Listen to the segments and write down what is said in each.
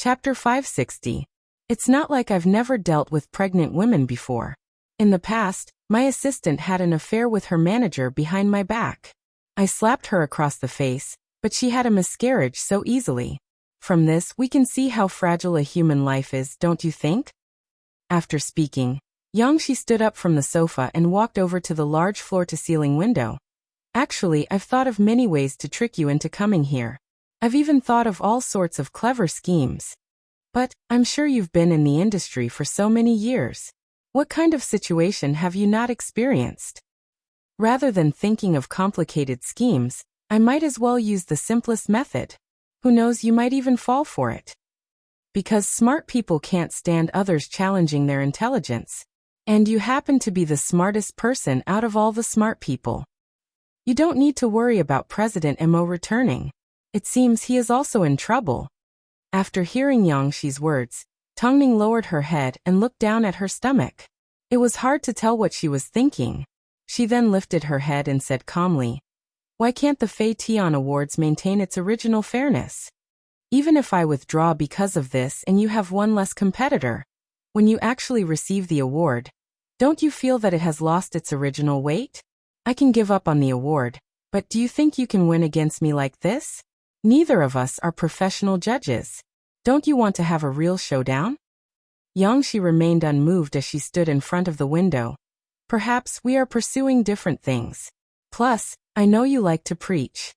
Chapter 560. It's not like I've never dealt with pregnant women before. In the past, my assistant had an affair with her manager behind my back. I slapped her across the face, but she had a miscarriage so easily. From this, we can see how fragile a human life is, don't you think? After speaking, Wuxia stood up from the sofa and walked over to the large floor-to-ceiling window. Actually, I've thought of many ways to trick you into coming here. I've even thought of all sorts of clever schemes. But, I'm sure you've been in the industry for so many years. What kind of situation have you not experienced? Rather than thinking of complicated schemes, I might as well use the simplest method. Who knows, you might even fall for it. Because smart people can't stand others challenging their intelligence. And you happen to be the smartest person out of all the smart people. You don't need to worry about President Mo returning. It seems he is also in trouble. After hearing Wuxia's words, Tongning lowered her head and looked down at her stomach. It was hard to tell what she was thinking. She then lifted her head and said calmly, "Why can't the Fei Tian Awards maintain its original fairness? Even if I withdraw because of this and you have one less competitor, when you actually receive the award, don't you feel that it has lost its original weight? I can give up on the award, but do you think you can win against me like this? Neither of us are professional judges. Don't you want to have a real showdown?" Wuxia remained unmoved as she stood in front of the window. "Perhaps we are pursuing different things. Plus, I know you like to preach.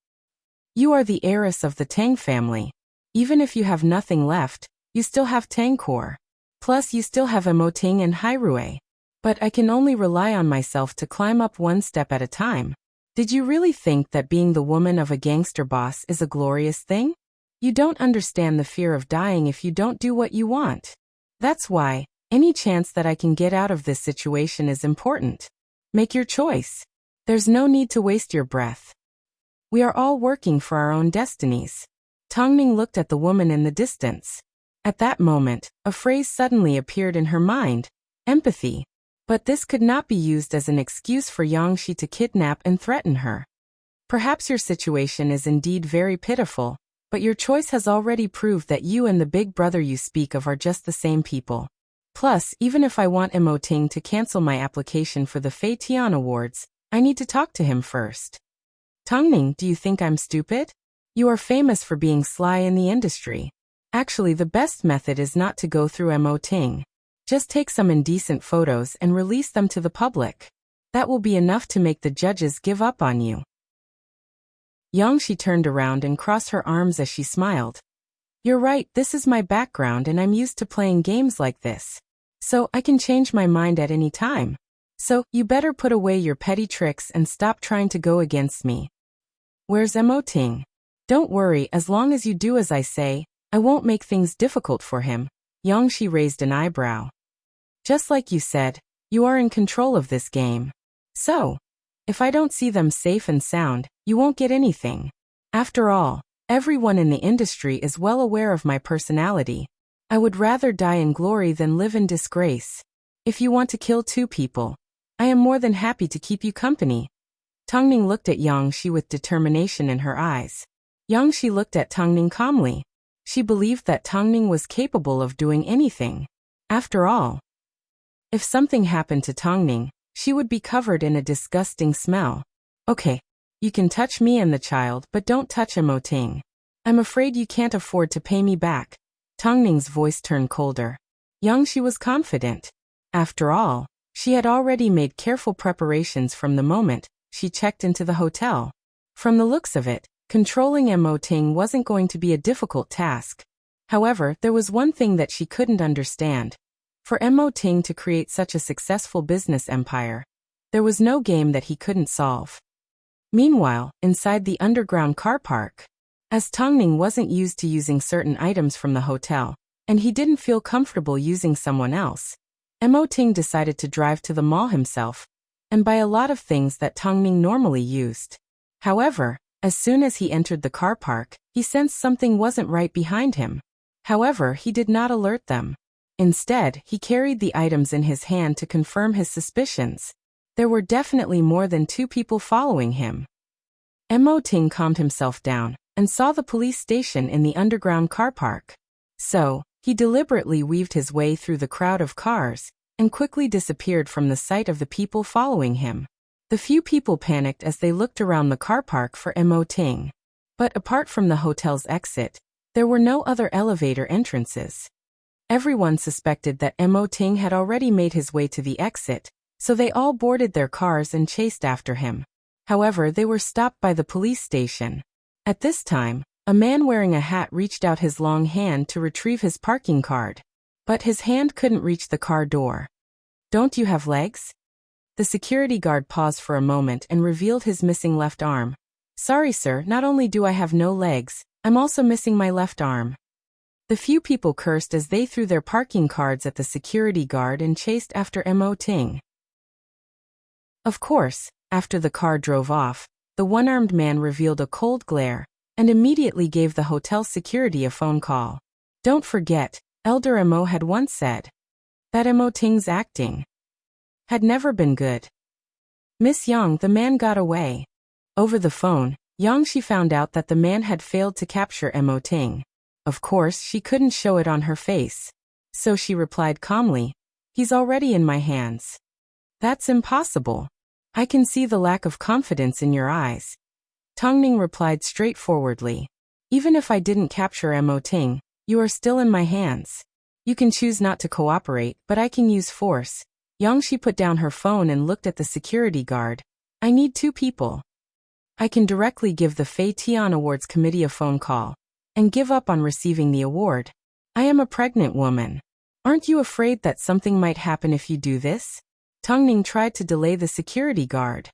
You are the heiress of the Tang family. Even if you have nothing left, you still have Tangkor. Plus you still have Emoting and Hairue. But I can only rely on myself to climb up one step at a time. Did you really think that being the woman of a gangster boss is a glorious thing? You don't understand the fear of dying if you don't do what you want. That's why, any chance that I can get out of this situation is important. Make your choice. There's no need to waste your breath. We are all working for our own destinies." Tongning looked at the woman in the distance. At that moment, a phrase suddenly appeared in her mind: empathy. But this could not be used as an excuse for Wuxia to kidnap and threaten her. Perhaps your situation is indeed very pitiful, but your choice has already proved that you and the big brother you speak of are just the same people. Plus, even if I want Emoting to cancel my application for the Fei Tian Awards, I need to talk to him first. Tongning, do you think I'm stupid? You are famous for being sly in the industry. Actually, the best method is not to go through Emoting. Just take some indecent photos and release them to the public. That will be enough to make the judges give up on you." Wuxia turned around and crossed her arms as she smiled. "You're right, this is my background and I'm used to playing games like this. So I can change my mind at any time. So, you better put away your petty tricks and stop trying to go against me." "Where's Emoting?" "Don't worry, as long as you do as I say, I won't make things difficult for him." Wuxia raised an eyebrow. "Just like you said, you are in control of this game. So, if I don't see them safe and sound, you won't get anything. After all, everyone in the industry is well aware of my personality. I would rather die in glory than live in disgrace. If you want to kill two people, I am more than happy to keep you company." Tongning looked at Wuxia with determination in her eyes. Wuxia looked at Tongning calmly. She believed that Tongning was capable of doing anything. After all, if something happened to Tongning, she would be covered in a disgusting smell. "Okay, you can touch me and the child, but don't touch Emoting. I'm afraid you can't afford to pay me back." Tongning's voice turned colder. Wuxia was confident. After all, she had already made careful preparations from the moment she checked into the hotel. From the looks of it, controlling Emoting wasn't going to be a difficult task. However, there was one thing that she couldn't understand. For Emoting to create such a successful business empire, there was no game that he couldn't solve. Meanwhile, inside the underground car park, as Tongning wasn't used to using certain items from the hotel, and he didn't feel comfortable using someone else, Emoting decided to drive to the mall himself, and buy a lot of things that Tongning normally used. However, as soon as he entered the car park, he sensed something wasn't right behind him. However, he did not alert them. Instead, he carried the items in his hand to confirm his suspicions. There were definitely more than two people following him. Emoting calmed himself down and saw the police station in the underground car park. So, he deliberately weaved his way through the crowd of cars and quickly disappeared from the sight of the people following him. The few people panicked as they looked around the car park for Mo Ting. But apart from the hotel's exit, there were no other elevator entrances. Everyone suspected that Mo Ting had already made his way to the exit, so they all boarded their cars and chased after him. However, they were stopped by the police station. At this time, a man wearing a hat reached out his long hand to retrieve his parking card. But his hand couldn't reach the car door. "Don't you have legs?" The security guard paused for a moment and revealed his missing left arm. "Sorry, sir, not only do I have no legs, I'm also missing my left arm." The few people cursed as they threw their parking cards at the security guard and chased after Mo Ting. Of course, after the car drove off, the one-armed man revealed a cold glare and immediately gave the hotel security a phone call. "Don't forget," Elder Mo had once said, "that Mo Ting's acting had never been good." "Miss Yang, the man got away." Over the phone, She found out that the man had failed to capture Mo Ting. Of course, she couldn't show it on her face. So she replied calmly, "He's already in my hands." "That's impossible. I can see the lack of confidence in your eyes." Tongning replied straightforwardly, "Even if I didn't capture Mo Ting, you are still in my hands. You can choose not to cooperate, but I can use force." She put down her phone and looked at the security guard. "I need 2 people. I can directly give the Fei Tian Awards Committee a phone call and give up on receiving the award. I am a pregnant woman. Aren't you afraid that something might happen if you do this?" Tongning tried to delay the security guard.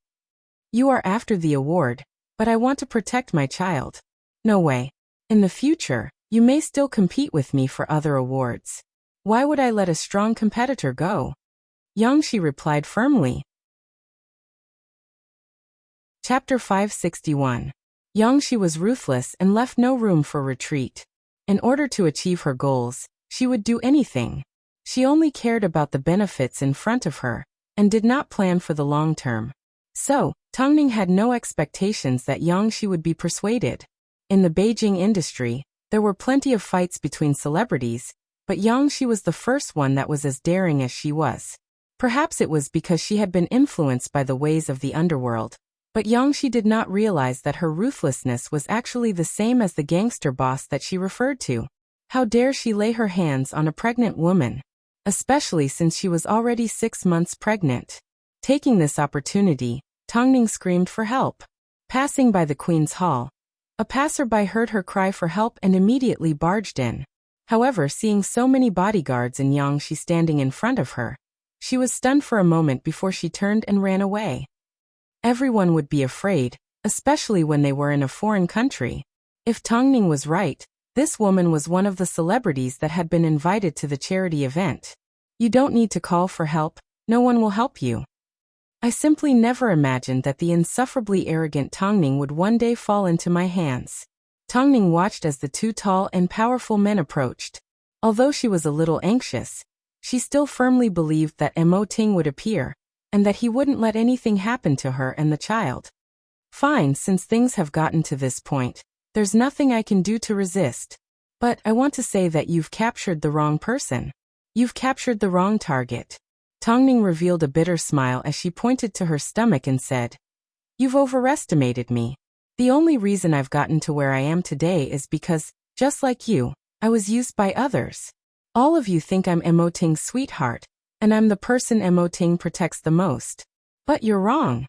"You are after the award, but I want to protect my child." "No way. In the future, you may still compete with me for other awards. Why would I let a strong competitor go?" She replied firmly. Chapter 561. She was ruthless and left no room for retreat. In order to achieve her goals, she would do anything. She only cared about the benefits in front of her, and did not plan for the long term. So, Tongning had no expectations that she would be persuaded. In the Beijing industry, there were plenty of fights between celebrities, but she was the first one that was as daring as she was. Perhaps it was because she had been influenced by the ways of the underworld. But she did not realize that her ruthlessness was actually the same as the gangster boss that she referred to. How dare she lay her hands on a pregnant woman? Especially since she was already 6 months pregnant. Taking this opportunity, Tongning screamed for help. Passing by the Queen's Hall, a passerby heard her cry for help and immediately barged in. However, seeing so many bodyguards and Shi standing in front of her, she was stunned for a moment before she turned and ran away. Everyone would be afraid, especially when they were in a foreign country. If Tongning was right, this woman was one of the celebrities that had been invited to the charity event. You don't need to call for help, no one will help you. I simply never imagined that the insufferably arrogant Tongning would one day fall into my hands. Tongning watched as the 2 tall and powerful men approached. Although she was a little anxious, she still firmly believed that Mo Ting would appear, and that he wouldn't let anything happen to her and the child. Fine, since things have gotten to this point, there's nothing I can do to resist. But I want to say that you've captured the wrong person. You've captured the wrong target. Tongning revealed a bitter smile as she pointed to her stomach and said, "You've overestimated me. The only reason I've gotten to where I am today is because, just like you, I was used by others. All of you think I'm Mo Ting's sweetheart, and I'm the person Mo Ting protects the most. But you're wrong.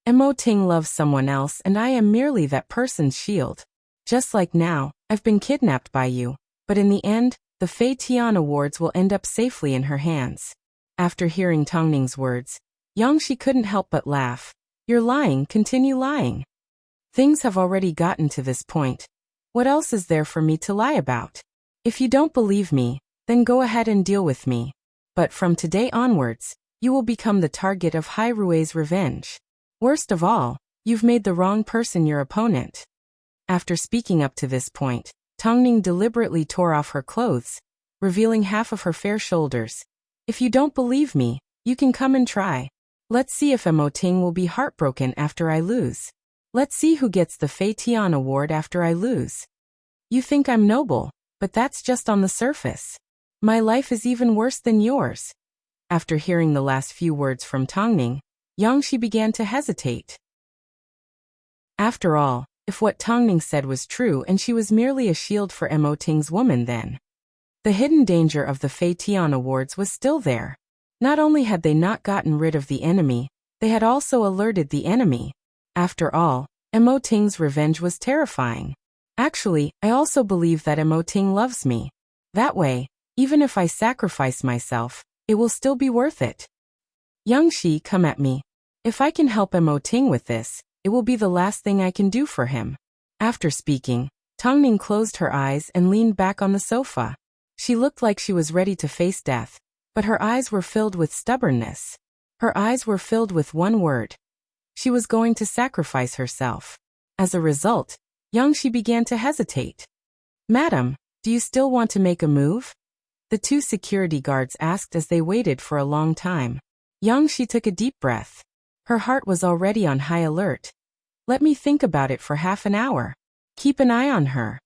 Mo Ting loves someone else and I am merely that person's shield. Just like now, I've been kidnapped by you, but in the end, the Fei Tian Awards will end up safely in her hands." After hearing Tongning's words, Shi couldn't help but laugh. "You're lying, continue lying. Things have already gotten to this point. What else is there for me to lie about? If you don't believe me, then go ahead and deal with me. But from today onwards, you will become the target of Hai Rui's revenge. Worst of all, you've made the wrong person your opponent." After speaking up to this point, Tongning deliberately tore off her clothes, revealing half of her fair shoulders. "If you don't believe me, you can come and try. Let's see if Mo Ting will be heartbroken after I lose. Let's see who gets the Fei Tian Award after I lose. You think I'm noble, but that's just on the surface. My life is even worse than yours. After hearing the last few words from Tongning, Yangshi began to hesitate. After all, if what Tongning said was true and she was merely a shield for Mo Ting's woman, then the hidden danger of the Fei Tian Awards was still there. Not only had they not gotten rid of the enemy, they had also alerted the enemy. After all, Mo Ting's revenge was terrifying. Actually, I also believe that Mo Ting loves me. That way, even if I sacrifice myself, it will still be worth it. Yangshi, come at me. If I can help Mo Ting with this, it will be the last thing I can do for him. After speaking, Tongning closed her eyes and leaned back on the sofa. She looked like she was ready to face death, but her eyes were filled with stubbornness. Her eyes were filled with one word. She was going to sacrifice herself. As a result, Yangshi began to hesitate. Madam, do you still want to make a move? The two security guards asked as they waited for a long time. Yangshi took a deep breath. Her heart was already on high alert. Let me think about it for half an hour. Keep an eye on her.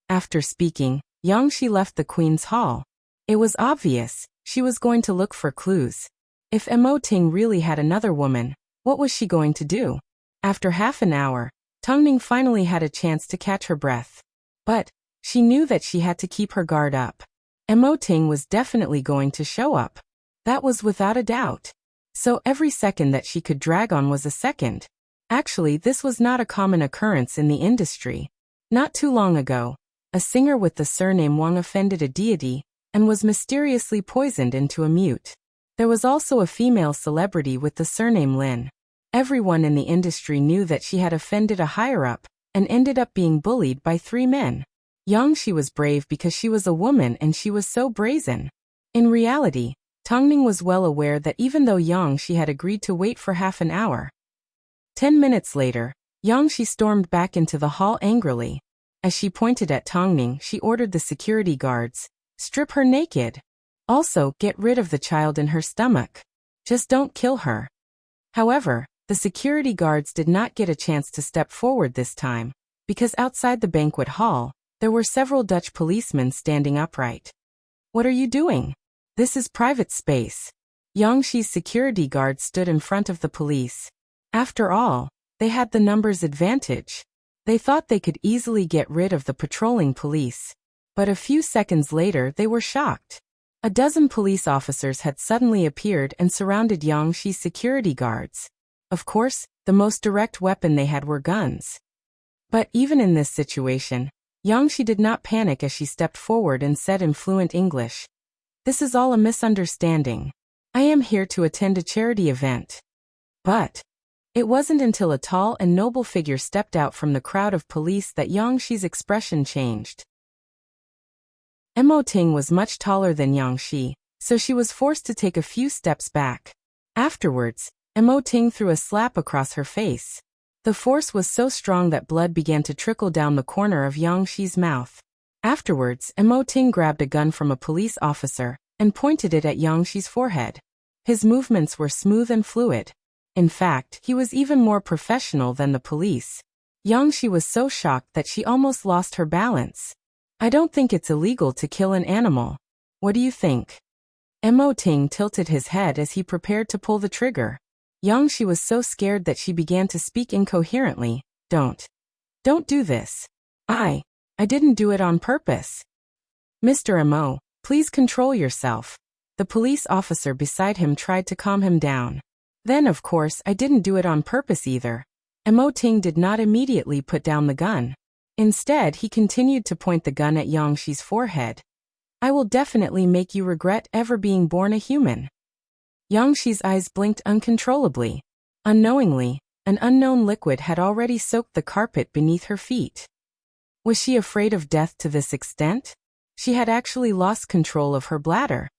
After speaking, Yangshi left the Queen's Hall. It was obvious, she was going to look for clues. If Mo Ting really had another woman, what was she going to do? After half an hour, Tongning finally had a chance to catch her breath. But she knew that she had to keep her guard up. Mo Ting was definitely going to show up. That was without a doubt. So every second that she could drag on was a second. Actually, this was not a common occurrence in the industry. Not too long ago, a singer with the surname Wang offended a deity and was mysteriously poisoned into a mute. There was also a female celebrity with the surname Lin. Everyone in the industry knew that she had offended a higher-up and ended up being bullied by 3 men. Yangshi was brave because she was a woman and she was so brazen. In reality, Tongning was well aware that even though Yangshi had agreed to wait for half an hour, 10 minutes later, Yangshi stormed back into the hall angrily. As she pointed at Tongning, she ordered the security guards, strip her naked. Also, get rid of the child in her stomach. Just don't kill her. However, the security guards did not get a chance to step forward this time, because outside the banquet hall, there were several Dutch policemen standing upright. What are you doing? This is private space. Yangshi's security guard stood in front of the police. After all, they had the numbers advantage. They thought they could easily get rid of the patrolling police. But a few seconds later they were shocked. A dozen police officers had suddenly appeared and surrounded Yangshi's security guards. Of course, the most direct weapon they had were guns. But even in this situation, Yangshi did not panic as she stepped forward and said in fluent English, "This is all a misunderstanding. I am here to attend a charity event." But it wasn't until a tall and noble figure stepped out from the crowd of police that Yangshi's expression changed. Mo Ting was much taller than Yangshi, so she was forced to take a few steps back. Afterwards, Mo Ting threw a slap across her face. The force was so strong that blood began to trickle down the corner of Yangshi's mouth. Afterwards, Mo Ting grabbed a gun from a police officer and pointed it at Yangshi's forehead. His movements were smooth and fluid. In fact, he was even more professional than the police. Yangshi was so shocked that she almost lost her balance. I don't think it's illegal to kill an animal. What do you think? Mo Ting tilted his head as he prepared to pull the trigger. Yangshi was so scared that she began to speak incoherently. Don't do this. I didn't do it on purpose. Mr. Mo, please control yourself. The police officer beside him tried to calm him down. Then, of course, I didn't do it on purpose either. Mo Ting did not immediately put down the gun. Instead, he continued to point the gun at Yangshi's forehead. I will definitely make you regret ever being born a human. Yangshi's eyes blinked uncontrollably. Unknowingly, an unknown liquid had already soaked the carpet beneath her feet. Was she afraid of death to this extent? She had actually lost control of her bladder.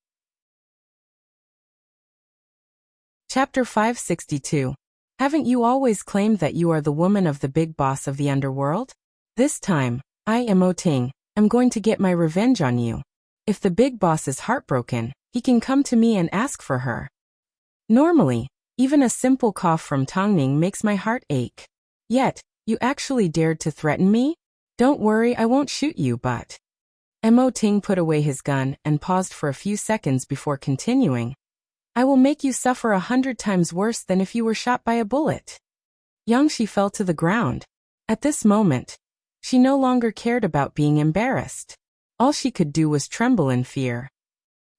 Chapter 562. Haven't you always claimed that you are the woman of the big boss of the underworld? This time, I, Mo Ting, am going to get my revenge on you. If the big boss is heartbroken, he can come to me and ask for her. Normally, even a simple cough from Tongning makes my heart ache. Yet, you actually dared to threaten me? Don't worry, I won't shoot you, but Mo Ting put away his gun and paused for a few seconds before continuing. I will make you suffer 100 times worse than if you were shot by a bullet. Yang Shi fell to the ground. At this moment, she no longer cared about being embarrassed. All she could do was tremble in fear.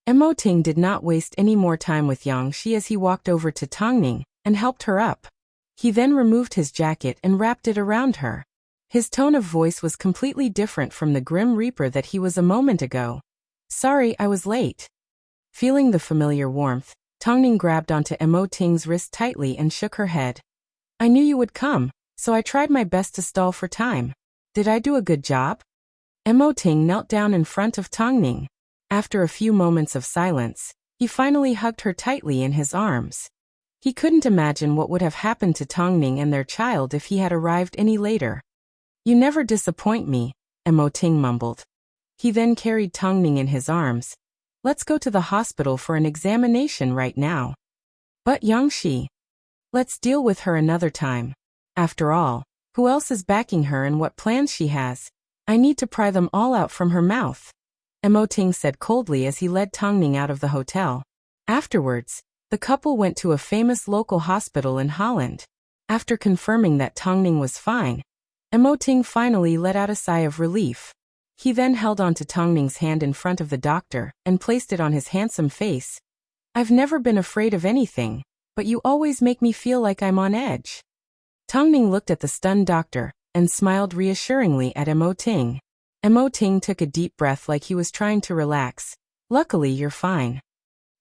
Mo Ting did not waste any more time with Yang Shi as he walked over to Tongning and helped her up. He then removed his jacket and wrapped it around her. His tone of voice was completely different from the Grim Reaper that he was a moment ago. Sorry, I was late. Feeling the familiar warmth, Tongning grabbed onto Mo Ting's wrist tightly and shook her head. I knew you would come, so I tried my best to stall for time. Did I do a good job? Mo Ting knelt down in front of Tongning. After a few moments of silence, he finally hugged her tightly in his arms. He couldn't imagine what would have happened to Tongning and their child if he had arrived any later. You never disappoint me, Mo Ting mumbled. He then carried Tongning in his arms. Let's go to the hospital for an examination right now. But Yang Shi. Let's deal with her another time. After all, who else is backing her and what plans she has? I need to pry them all out from her mouth. Mo Ting said coldly as he led Tongning out of the hotel. Afterwards, the couple went to a famous local hospital in Holland. After confirming that Tongning was fine, Mo Ting finally let out a sigh of relief. He then held onto Tongning's hand in front of the doctor and placed it on his handsome face. I've never been afraid of anything, but you always make me feel like I'm on edge. Tongning looked at the stunned doctor and smiled reassuringly at Mo Ting. Mo Ting took a deep breath like he was trying to relax. Luckily, you're fine.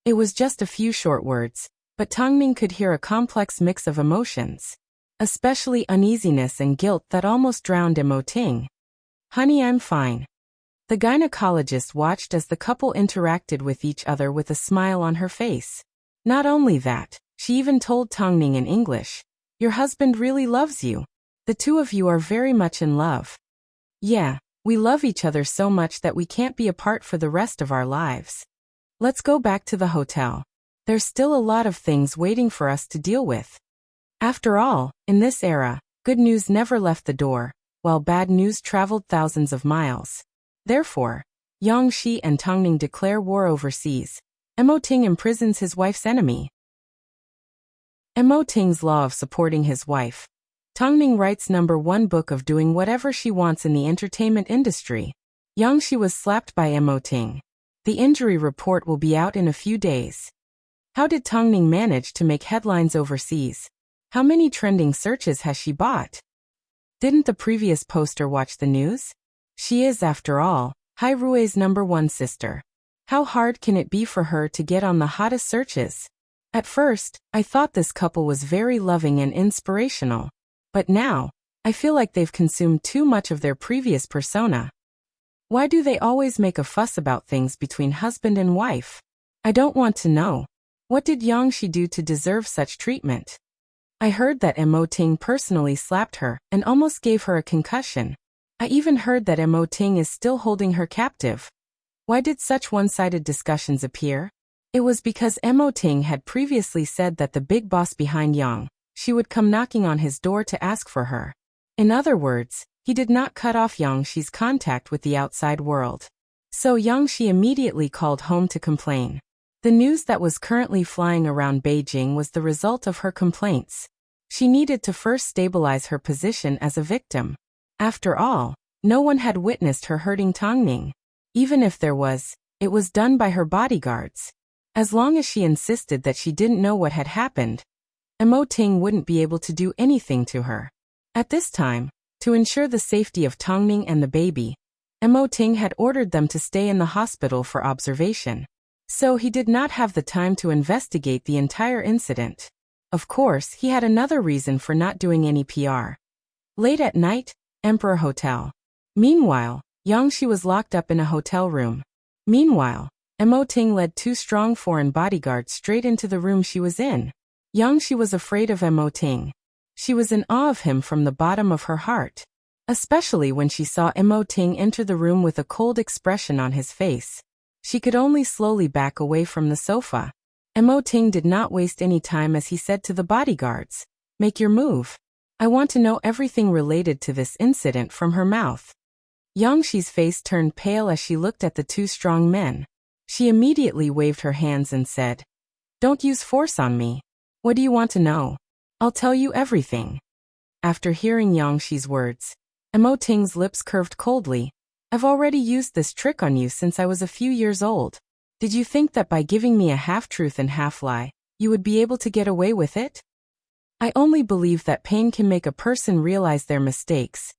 It was just a few short words, but Tongning could hear a complex mix of emotions, especially uneasiness and guilt that almost drowned Mo Ting. Honey, I'm fine. The gynecologist watched as the couple interacted with each other with a smile on her face. Not only that, she even told Tongning in English, your husband really loves you. The two of you are very much in love. Yeah, we love each other so much that we can't be apart for the rest of our lives. Let's go back to the hotel. There's still a lot of things waiting for us to deal with. After all, in this era, good news never left the door, while bad news traveled thousands of miles. Therefore, Yang Shi and Tongning declare war overseas. Mo Ting imprisons his wife's enemy. Mo Ting's law of supporting his wife. Tongning writes #1 book of doing whatever she wants in the entertainment industry. Yang Shi was slapped by Mo Ting. The injury report will be out in a few days. How did Tongning manage to make headlines overseas? How many trending searches has she bought? Didn't the previous poster watch the news? She is, after all, Hai Rui's #1 sister. How hard can it be for her to get on the hottest searches? At first, I thought this couple was very loving and inspirational. But now, I feel like they've consumed too much of their previous persona. Why do they always make a fuss about things between husband and wife? I don't want to know. What did Yang Shi do to deserve such treatment? I heard that Mo Ting personally slapped her and almost gave her a concussion. I even heard that Mo Ting is still holding her captive. Why did such one-sided discussions appear? It was because Mo Ting had previously said that the big boss behind Yang Shi would come knocking on his door to ask for her. In other words, he did not cut off Yang Shi's contact with the outside world. So Yang Shi immediately called home to complain. The news that was currently flying around Beijing was the result of her complaints. She needed to first stabilize her position as a victim. After all, no one had witnessed her hurting Tongning. Even if there was, it was done by her bodyguards. As long as she insisted that she didn't know what had happened, Mo Ting wouldn't be able to do anything to her. At this time, to ensure the safety of Tongning and the baby, Mo Ting had ordered them to stay in the hospital for observation. So he did not have the time to investigate the entire incident. Of course, he had another reason for not doing any PR. Late at night, Emperor Hotel. Meanwhile, Yang Shi was locked up in a hotel room. Meanwhile, Mo Ting led 2 strong foreign bodyguards straight into the room she was in. Yang Shi was afraid of Mo Ting. She was in awe of him from the bottom of her heart. Especially when she saw Mo Ting enter the room with a cold expression on his face. She could only slowly back away from the sofa. Mo Ting did not waste any time as he said to the bodyguards, "Make your move. I want to know everything related to this incident from her mouth." Yang Shi's face turned pale as she looked at the two strong men. She immediately waved her hands and said, "Don't use force on me. What do you want to know? I'll tell you everything." After hearing Yang Shi's words, Mo Ting's lips curved coldly. "I've already used this trick on you since I was a few years old. Did you think that by giving me a half-truth and half-lie, you would be able to get away with it? I only believe that pain can make a person realize their mistakes.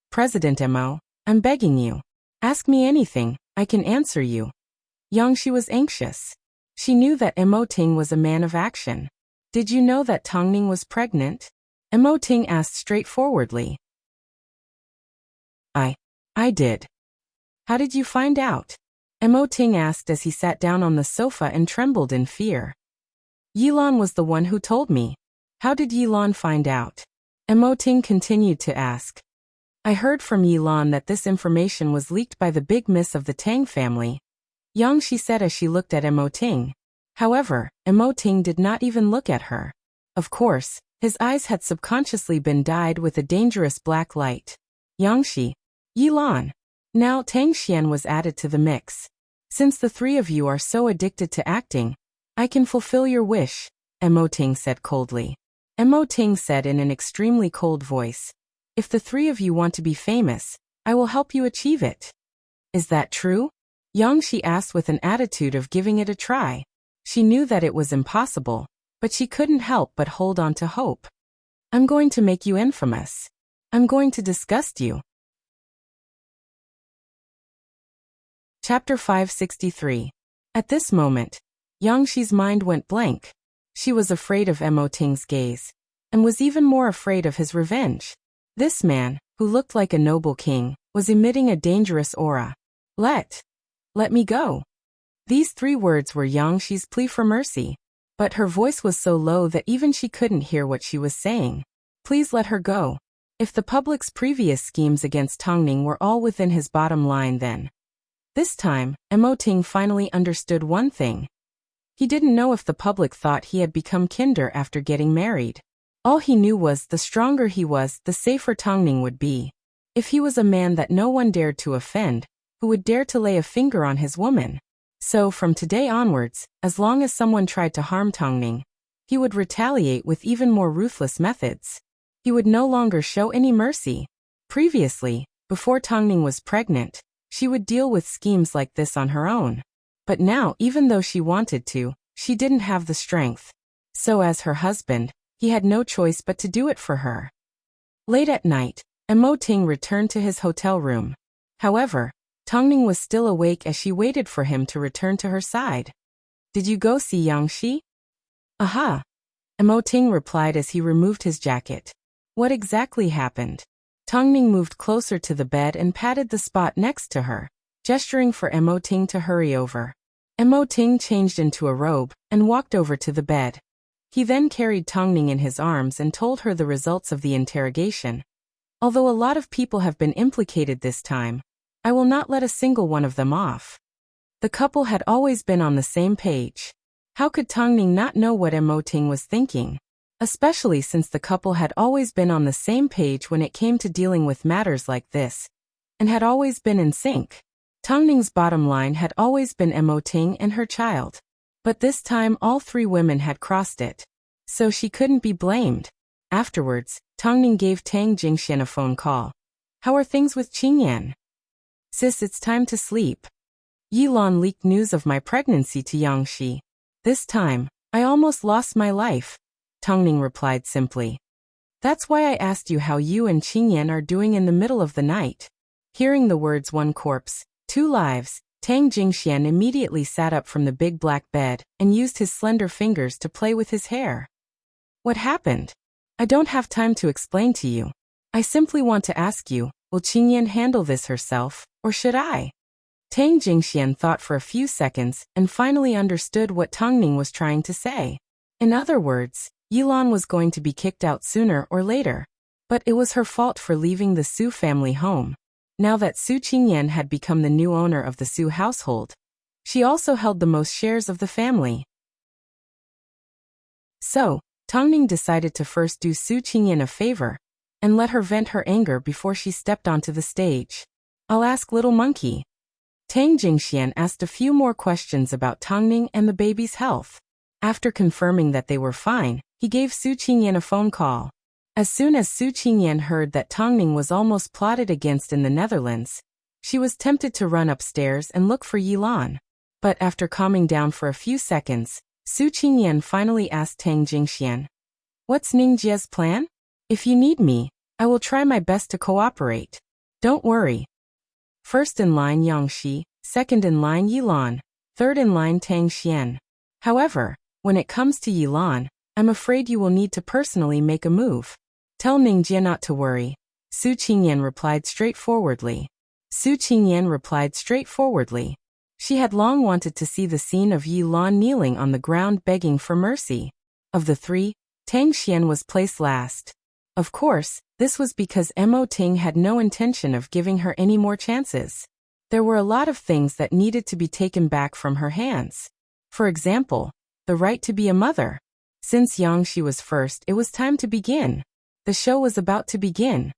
President Mo, I'm begging you. Ask me anything, I can answer you." Yang Shi was anxious. She knew that Mo Ting was a man of action. "Did you know that Tongning was pregnant?" Mo Ting asked straightforwardly. I did." "How did you find out?" Mo Ting asked as he sat down on the sofa and trembled in fear. "Yilan was the one who told me." "How did Yilan find out?" Mo Ting continued to ask. "I heard from Yilan that this information was leaked by the big miss of the Tang family," Yang Shi said as she looked at Mo Ting. However, Mo Ting did not even look at her. Of course, his eyes had subconsciously been dyed with a dangerous black light. Yang Shi, Yilan. Now Tang Xian was added to the mix. "Since the three of you are so addicted to acting, I can fulfill your wish," Mo Ting said coldly. Mo Ting said in an extremely cold voice, "If the three of you want to be famous, I will help you achieve it." "Is that true?" Yang Shi asked with an attitude of giving it a try. She knew that it was impossible, but she couldn't help but hold on to hope. "I'm going to make you infamous. I'm going to disgust you." Chapter 563. At this moment, Yang Shi's mind went blank. She was afraid of Mo Ting's gaze, and was even more afraid of his revenge. This man, who looked like a noble king, was emitting a dangerous aura. Let me go." These three words were Yang Shi's plea for mercy, but her voice was so low that even she couldn't hear what she was saying. Please let her go. If the public's previous schemes against Tongning were all within his bottom line then. This time, Mo Ting finally understood one thing. He didn't know if the public thought he had become kinder after getting married. All he knew was the stronger he was, the safer Tongning would be. If he was a man that no one dared to offend, who would dare to lay a finger on his woman. So from today onwards, as long as someone tried to harm Tongning, he would retaliate with even more ruthless methods. He would no longer show any mercy. Previously, before Tongning was pregnant, she would deal with schemes like this on her own. But now, even though she wanted to, she didn't have the strength. So as her husband, he had no choice but to do it for her. Late at night, Mo Ting returned to his hotel room. However, Tongning was still awake as she waited for him to return to her side. "Did you go see Yang Shi?" "Aha," Mo Ting replied as he removed his jacket. "What exactly happened?" Tongning moved closer to the bed and patted the spot next to her, gesturing for Mo Ting to hurry over. Mo Ting changed into a robe and walked over to the bed. He then carried Tongning in his arms and told her the results of the interrogation. "Although a lot of people have been implicated this time, I will not let a single one of them off." The couple had always been on the same page. How could Tongning not know what Mo Ting was thinking? Especially since the couple had always been on the same page when it came to dealing with matters like this, and had always been in sync. Tongning's bottom line had always been Mo Ting and her child. But this time all three women had crossed it. So she couldn't be blamed. Afterwards, Tongning gave Tang Jingxian a phone call. "How are things with Qingyan?" "Sis, it's time to sleep. Yilan leaked news of my pregnancy to Yang Shi. This time, I almost lost my life," Tongning replied simply. "That's why I asked you how you and Qingyan are doing in the middle of the night." Hearing the words "one corpse, two lives," Tang Jingxian immediately sat up from the big black bed and used his slender fingers to play with his hair. "What happened? I don't have time to explain to you. I simply want to ask you, will Qingyan handle this herself, or should I?" Tang Jingxian thought for a few seconds and finally understood what Tongning was trying to say. In other words, Yilan was going to be kicked out sooner or later. But it was her fault for leaving the Su family home. Now that Su Qingyan had become the new owner of the Su household, she also held the most shares of the family. So, Tongning decided to first do Su Qingyan a favor, and let her vent her anger before she stepped onto the stage. I'll ask little monkey. Tang Jingxian asked a few more questions about Tangning and the baby's health. After confirming that they were fine, he gave Su Qingyan a phone call. As soon as Su Qingyan heard that Tangning was almost plotted against in the Netherlands, she was tempted to run upstairs and look for Yilan. But after calming down for a few seconds, Su Qingyan finally asked Tang Jingxian, "What's Ningjie's plan? If you need me, I will try my best to cooperate. Don't worry." First in line Yangxi, second in line Yilan, third in line Tang Xian. However, when it comes to Yilan, I'm afraid you will need to personally make a move. Tell Ningjie not to worry. Su Qingyan replied straightforwardly. She had long wanted to see the scene of Yilan kneeling on the ground begging for mercy. Of the three, Tang Xian was placed last. Of course, this was because Mo Ting had no intention of giving her any more chances. There were a lot of things that needed to be taken back from her hands. For example, the right to be a mother. Since Yangxi was first, it was time to begin. The show was about to begin.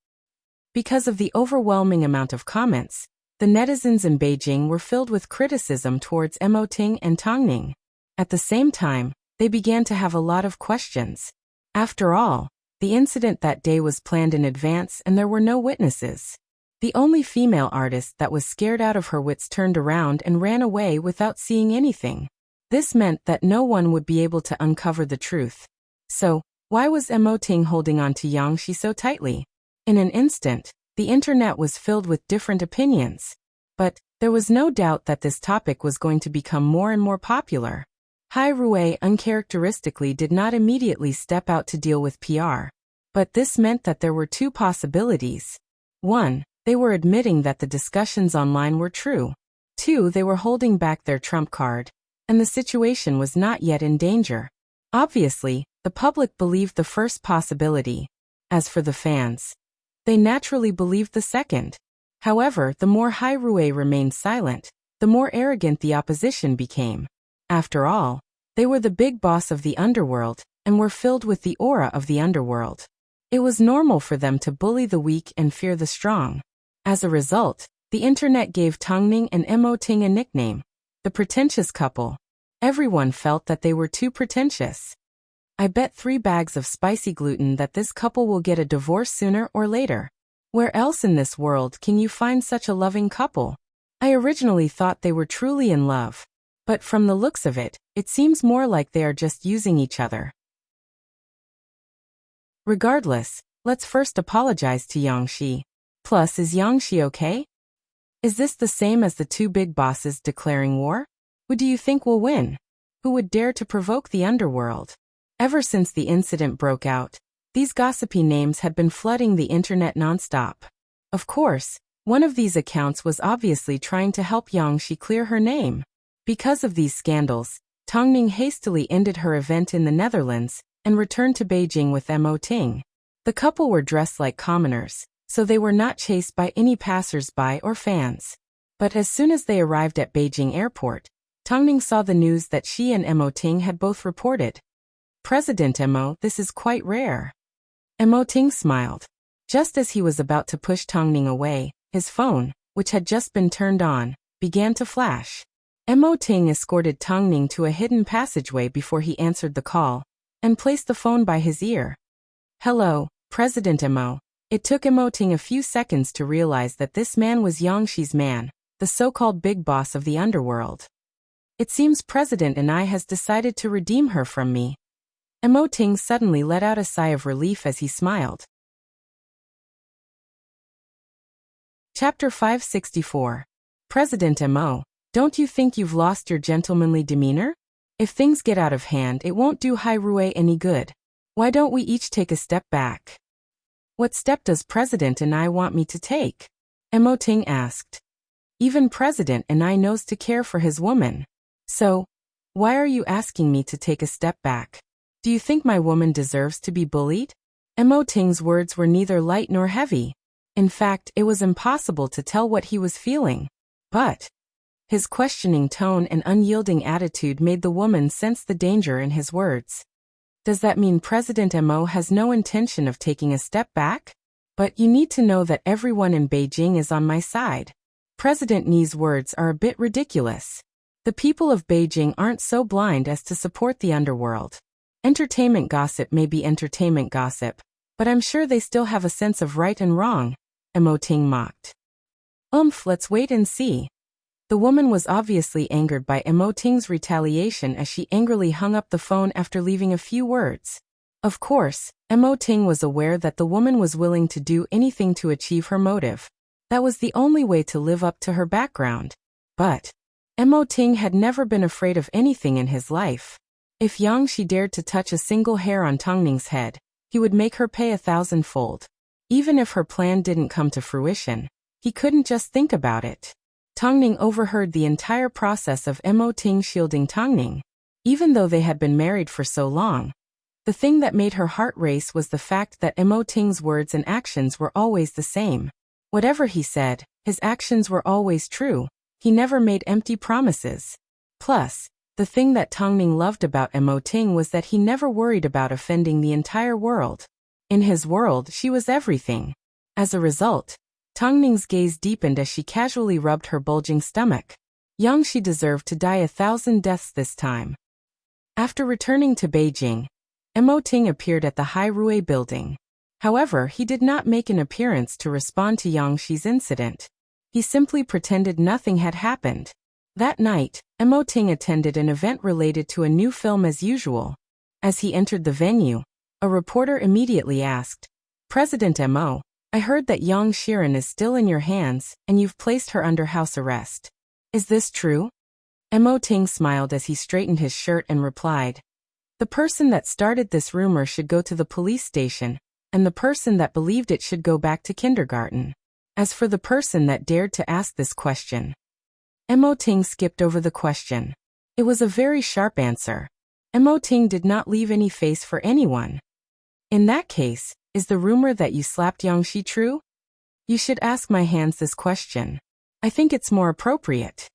Because of the overwhelming amount of comments, the netizens in Beijing were filled with criticism towards Mo Ting and Tangning. At the same time, they began to have a lot of questions. After all, the incident that day was planned in advance and there were no witnesses. The only female artist that was scared out of her wits turned around and ran away without seeing anything. This meant that no one would be able to uncover the truth. So, why was Mo Ting holding on to Yangxi so tightly? In an instant, the internet was filled with different opinions. But there was no doubt that this topic was going to become more and more popular. Hai Rui uncharacteristically did not immediately step out to deal with PR. But this meant that there were two possibilities. 1. They were admitting that the discussions online were true. 2. They were holding back their trump card. And the situation was not yet in danger. Obviously, the public believed the first possibility. As for the fans, they naturally believed the second. However, the more Hai Rui remained silent, the more arrogant the opposition became. After all, they were the big boss of the underworld, and were filled with the aura of the underworld. It was normal for them to bully the weak and fear the strong. As a result, the internet gave Tangning and Mo Ting a nickname, the pretentious couple. Everyone felt that they were too pretentious. I bet 3 bags of spicy gluten that this couple will get a divorce sooner or later. Where else in this world can you find such a loving couple? I originally thought they were truly in love. But from the looks of it, it seems more like they are just using each other. Regardless, let's first apologize to Yangxi. Plus, is Yangxi okay? Is this the same as the 2 big bosses declaring war? Who do you think will win? Who would dare to provoke the underworld? Ever since the incident broke out, these gossipy names had been flooding the internet nonstop. Of course, one of these accounts was obviously trying to help Yangxi clear her name. Because of these scandals, Tangning hastily ended her event in the Netherlands and returned to Beijing with Mo Ting. The couple were dressed like commoners, so they were not chased by any passers-by or fans. But as soon as they arrived at Beijing airport, Tangning saw the news that she and Mo Ting had both reported. "President Mo, this is quite rare." Mo Ting smiled. Just as he was about to push Tangning away, his phone, which had just been turned on, began to flash. Mo Ting escorted Tangning to a hidden passageway before he answered the call, and placed the phone by his ear. "Hello, President Mo." It took Mo Ting a few seconds to realize that this man was Yangxi's man, the so-called big boss of the underworld. "It seems President and I has decided to redeem her from me." Mo Ting suddenly let out a sigh of relief as he smiled. Chapter 564. President Mo, don't you think you've lost your gentlemanly demeanor? If things get out of hand, it won't do Hai Rui any good. Why don't we each take a step back? What step does President and I want me to take? Mo Ting asked. Even President and I knows to care for his woman. So, why are you asking me to take a step back? Do you think my woman deserves to be bullied? Mo Ting's words were neither light nor heavy. In fact, it was impossible to tell what he was feeling. But his questioning tone and unyielding attitude made the woman sense the danger in his words. Does that mean President Mo has no intention of taking a step back? But you need to know that everyone in Beijing is on my side. President Ni's words are a bit ridiculous. The people of Beijing aren't so blind as to support the underworld. Entertainment gossip may be entertainment gossip, but I'm sure they still have a sense of right and wrong, Ting mocked. Let's wait and see. The woman was obviously angered by Ting's retaliation as she angrily hung up the phone after leaving a few words. Of course, Ting was aware that the woman was willing to do anything to achieve her motive. That was the only way to live up to her background. But Ting had never been afraid of anything in his life. If Yang Shi dared to touch a single hair on Ning's head, he would make her pay 1,000-fold. Even if her plan didn't come to fruition, he couldn't just think about it. Ning overheard the entire process of Ting shielding Ning. Even though they had been married for so long, the thing that made her heart race was the fact that Ting's words and actions were always the same. Whatever he said, his actions were always true. He never made empty promises. Plus, the thing that Ning loved about Ting was that he never worried about offending the entire world. In his world, she was everything. As a result, Ning's gaze deepened as she casually rubbed her bulging stomach. Yang Shi deserved to die 1,000 deaths this time. After returning to Beijing, Ting appeared at the Hai Rui building. However, he did not make an appearance to respond to Yang Shi's incident. He simply pretended nothing had happened. That night, Ting attended an event related to a new film as usual. As he entered the venue, a reporter immediately asked, "President Mo, I heard that Yang Shiren is still in your hands, and you've placed her under house arrest. Is this true?" Ting smiled as he straightened his shirt and replied, "The person that started this rumor should go to the police station, and the person that believed it should go back to kindergarten. As for the person that dared to ask this question..." Ting skipped over the question. It was a very sharp answer. Ting did not leave any face for anyone. "In that case, is the rumor that you slapped Yang Shi true? You should ask my hands this question. I think it's more appropriate."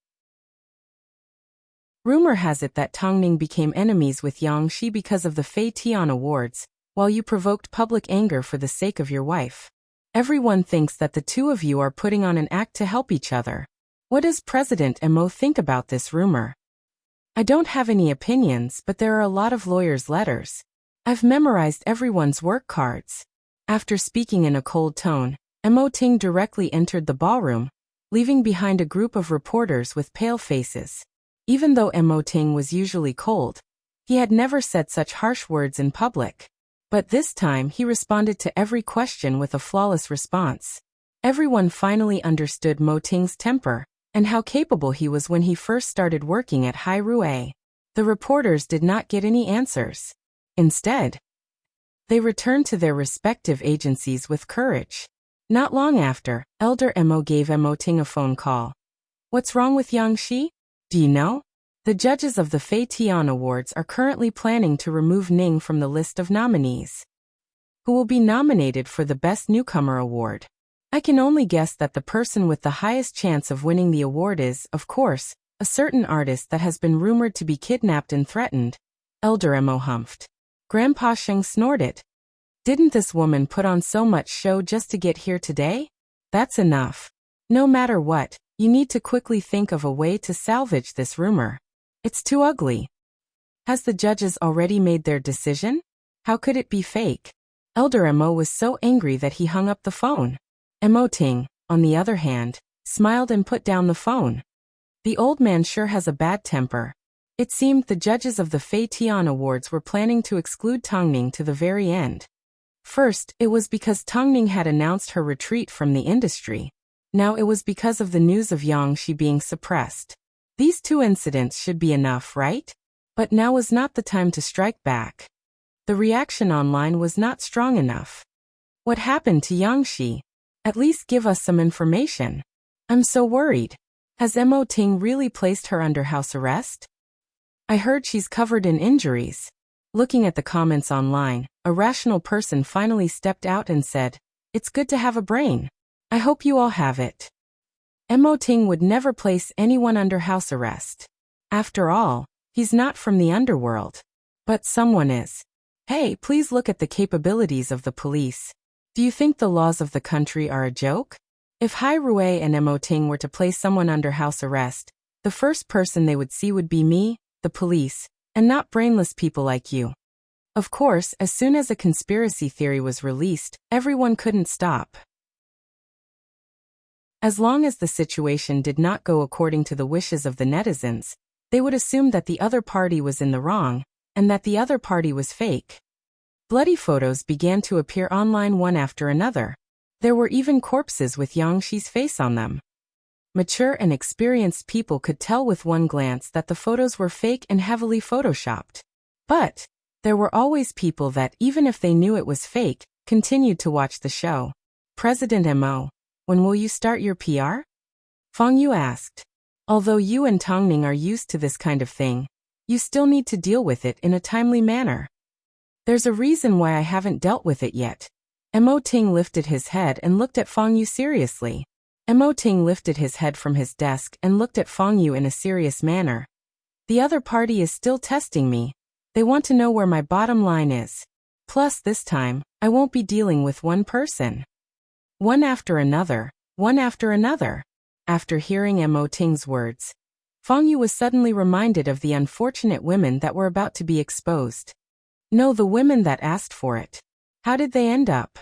Rumor has it that Ning became enemies with Yang Shi because of the Fei Tian Awards, while you provoked public anger for the sake of your wife. Everyone thinks that the two of you are putting on an act to help each other. What does President Mo think about this rumor? "I don't have any opinions, but there are a lot of lawyers' letters. I've memorized everyone's work cards." After speaking in a cold tone, Ting directly entered the ballroom, leaving behind a group of reporters with pale faces. Even though Ting was usually cold, he had never said such harsh words in public. But this time he responded to every question with a flawless response. Everyone finally understood Ting's temper, and how capable he was when he first started working at Hai Rui. The reporters did not get any answers. Instead, they returned to their respective agencies with courage. Not long after, Elder Mo gave Ting a phone call. "What's wrong with Yang Shi? Do you know? The judges of the Fei Tian Awards are currently planning to remove Ning from the list of nominees. Who will be nominated for the Best Newcomer Award? I can only guess that the person with the highest chance of winning the award is, of course, a certain artist that has been rumored to be kidnapped and threatened." Elder Mo humphed. Grandpa Sheng snorted. "Didn't this woman put on so much show just to get here today? That's enough. No matter what, you need to quickly think of a way to salvage this rumor. It's too ugly." "Has the judges already made their decision? How could it be fake?" Elder Mo was so angry that he hung up the phone. Ting, on the other hand, smiled and put down the phone. The old man sure has a bad temper. It seemed the judges of the Fei Tian Awards were planning to exclude Ning to the very end. First, it was because Ning had announced her retreat from the industry. Now it was because of the news of Yang Shi being suppressed. These two incidents should be enough, right? But now was not the time to strike back. The reaction online was not strong enough. What happened to Yang Shi? At least give us some information. I'm so worried. Has Ting really placed her under house arrest? I heard she's covered in injuries. Looking at the comments online, a rational person finally stepped out and said, "It's good to have a brain. I hope you all have it." Ting would never place anyone under house arrest. After all, he's not from the underworld. But someone is. Hey, please look at the capabilities of the police. Do you think the laws of the country are a joke? If Hai Rui and Mo Ting were to place someone under house arrest, the first person they would see would be me, the police, and not brainless people like you. Of course, as soon as a conspiracy theory was released, everyone couldn't stop. As long as the situation did not go according to the wishes of the netizens, they would assume that the other party was in the wrong, and that the other party was fake. Bloody photos began to appear online one after another. There were even corpses with Yang Shi's face on them. Mature and experienced people could tell with one glance that the photos were fake and heavily photoshopped. But there were always people that, even if they knew it was fake, continued to watch the show. President Mo, when will you start your PR? Fang Yu asked. Although you and Tongning are used to this kind of thing, you still need to deal with it in a timely manner. There's a reason why I haven't dealt with it yet. Mo Ting lifted his head and looked at Fang Yu seriously. Mo Ting lifted his head from his desk and looked at Fang Yu in a serious manner. The other party is still testing me. They want to know where my bottom line is. Plus, this time, I won't be dealing with one person. One after another, one after another. After hearing Mo Ting's words, Fang Yu was suddenly reminded of the unfortunate women that were about to be exposed. No, the women that asked for it. How did they end up?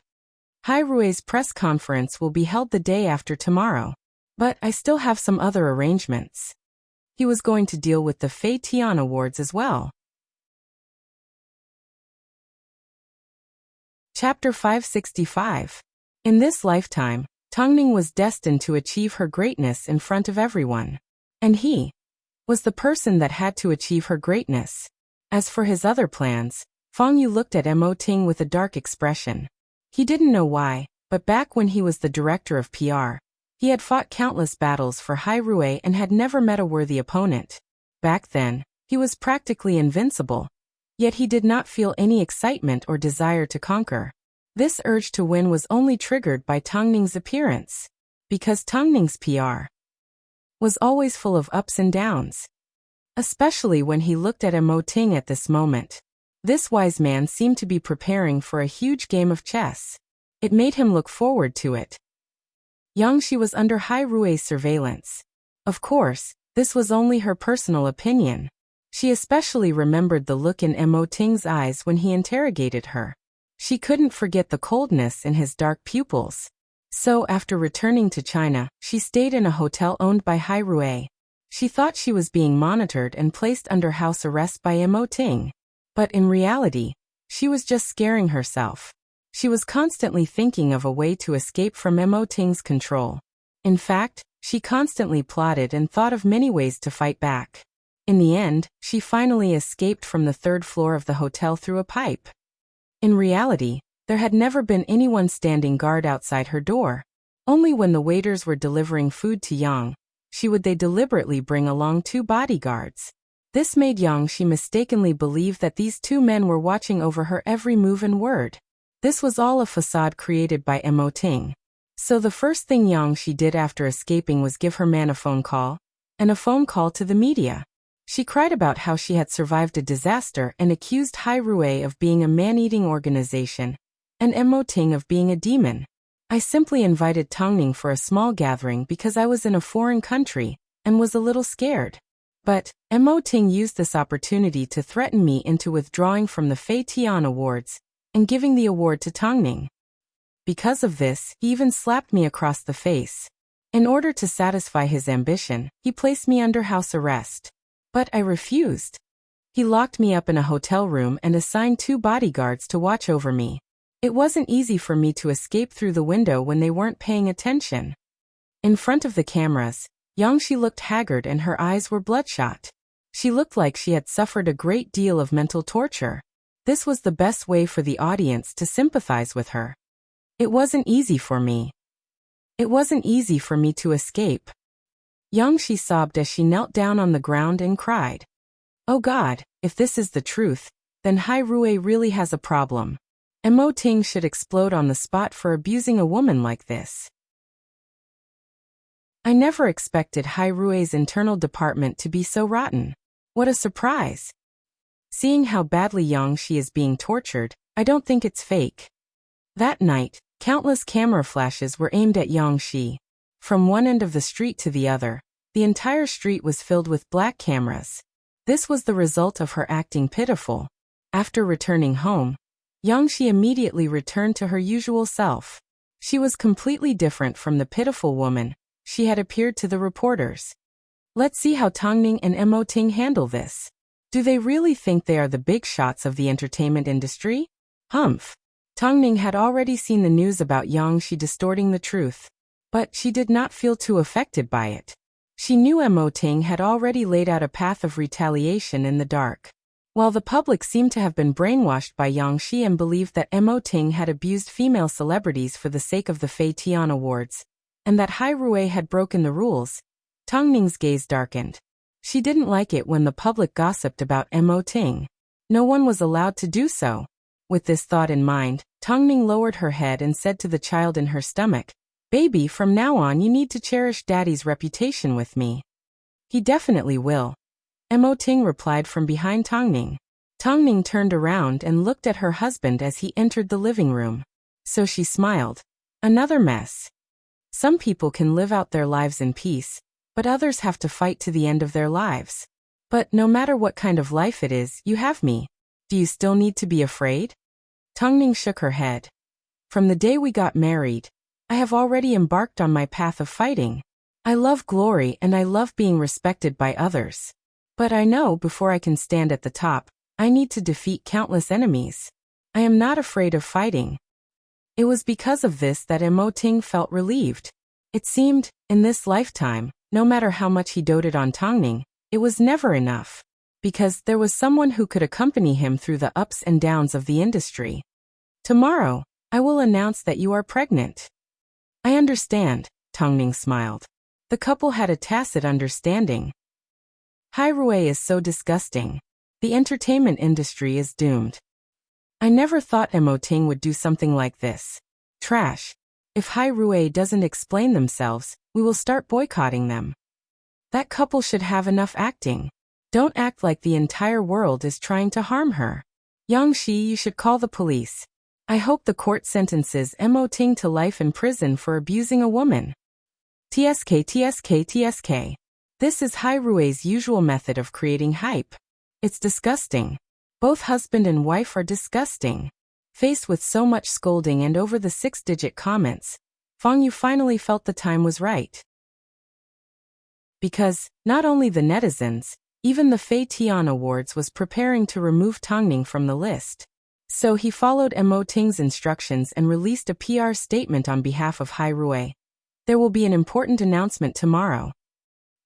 Hai Rui's press conference will be held the day after tomorrow. But I still have some other arrangements. He was going to deal with the Fei Tian Awards as well. Chapter 565. In this lifetime, Tongning was destined to achieve her greatness in front of everyone. And he was the person that had to achieve her greatness. As for his other plans, Fang Yu looked at Mo Ting with a dark expression. He didn't know why, but back when he was the director of PR, he had fought countless battles for Hai Rui and had never met a worthy opponent. Back then, he was practically invincible. Yet he did not feel any excitement or desire to conquer. This urge to win was only triggered by Tongning's appearance. Because Tongning's PR was always full of ups and downs. Especially when he looked at Mo Ting at this moment. This wise man seemed to be preparing for a huge game of chess. It made him look forward to it. Yang Shi was under Hai Rui's surveillance. Of course, this was only her personal opinion. She especially remembered the look in Mo Ting's eyes when he interrogated her. She couldn't forget the coldness in his dark pupils. So after returning to China, she stayed in a hotel owned by Hai Rui. She thought she was being monitored and placed under house arrest by Mo Ting. But in reality, she was just scaring herself. She was constantly thinking of a way to escape from Mo Ting's control. In fact, she constantly plotted and thought of many ways to fight back. In the end, she finally escaped from the third floor of the hotel through a pipe. In reality, there had never been anyone standing guard outside her door. Only when the waiters were delivering food to Yang Shi would they deliberately bring along 2 bodyguards. This made Yang Shi mistakenly believe that these 2 men were watching over her every move and word. This was all a facade created by Mo Ting. So the first thing Yang Shi did after escaping was give her man a phone call, and a phone call to the media. She cried about how she had survived a disaster and accused Hai Rui of being a man-eating organization, and Mo Ting of being a demon. I simply invited Tongning for a small gathering because I was in a foreign country, and was a little scared. But Mo Ting used this opportunity to threaten me into withdrawing from the Fei Tian Awards, and giving the award to Tongning. Because of this, he even slapped me across the face. In order to satisfy his ambition, he placed me under house arrest. But I refused. He locked me up in a hotel room and assigned 2 bodyguards to watch over me. It wasn't easy for me to escape through the window when they weren't paying attention. In front of the cameras, Yang Shi looked haggard and her eyes were bloodshot. She looked like she had suffered a great deal of mental torture. This was the best way for the audience to sympathize with her. It wasn't easy for me. It wasn't easy for me to escape. Yang Shi sobbed as she knelt down on the ground and cried. Oh God, if this is the truth, then Hai Rui really has a problem. Mo Ting should explode on the spot for abusing a woman like this. I never expected Hai Rui's internal department to be so rotten. What a surprise. Seeing how badly Yang Shi is being tortured, I don't think it's fake. That night, countless camera flashes were aimed at Yang Shi. From one end of the street to the other, the entire street was filled with black cameras. This was the result of her acting pitiful. After returning home, Yangshi immediately returned to her usual self. She was completely different from the pitiful woman she had appeared to the reporters. Let's see how Tongning and Mo Ting handle this. Do they really think they are the big shots of the entertainment industry? Humph. Tongning had already seen the news about Yangshi distorting the truth, but she did not feel too affected by it. She knew Mo Ting had already laid out a path of retaliation in the dark. While the public seemed to have been brainwashed by Yangshi and believed that Mo Ting had abused female celebrities for the sake of the Fei Tian Awards, and that Hai Rui had broken the rules, Tongning's gaze darkened. She didn't like it when the public gossiped about Mo Ting. No one was allowed to do so. With this thought in mind, Tongning lowered her head and said to the child in her stomach, "Baby, from now on you need to cherish Daddy's reputation with me." "He definitely will," Mo Ting replied from behind Tongning. Tongning turned around and looked at her husband as he entered the living room. So she smiled. Another mess. Some people can live out their lives in peace, but others have to fight to the end of their lives. But no matter what kind of life it is, you have me. Do you still need to be afraid? Tongning shook her head. From the day we got married, I have already embarked on my path of fighting. I love glory and I love being respected by others. But I know before I can stand at the top, I need to defeat countless enemies. I am not afraid of fighting. It was because of this that Mo Ting felt relieved. It seemed, in this lifetime, no matter how much he doted on Tongning, it was never enough. Because there was someone who could accompany him through the ups and downs of the industry. Tomorrow, I will announce that you are pregnant. I understand, Tongning smiled. The couple had a tacit understanding. Hai Rui is so disgusting. The entertainment industry is doomed. I never thought Mo Ting would do something like this. Trash. If Hai Rui doesn't explain themselves, we will start boycotting them. That couple should have enough acting. Don't act like the entire world is trying to harm her. Yangshi, you should call the police. I hope the court sentences Mo Ting to life in prison for abusing a woman. TSK. This is Hai Rui's usual method of creating hype. It's disgusting. Both husband and wife are disgusting. Faced with so much scolding and over the 6-digit comments, Fang Yu finally felt the time was right. Because, not only the netizens, even the Fei Tian Awards was preparing to remove Tongning from the list. So he followed Mo Ting's instructions and released a PR statement on behalf of Hai Rui. There will be an important announcement tomorrow.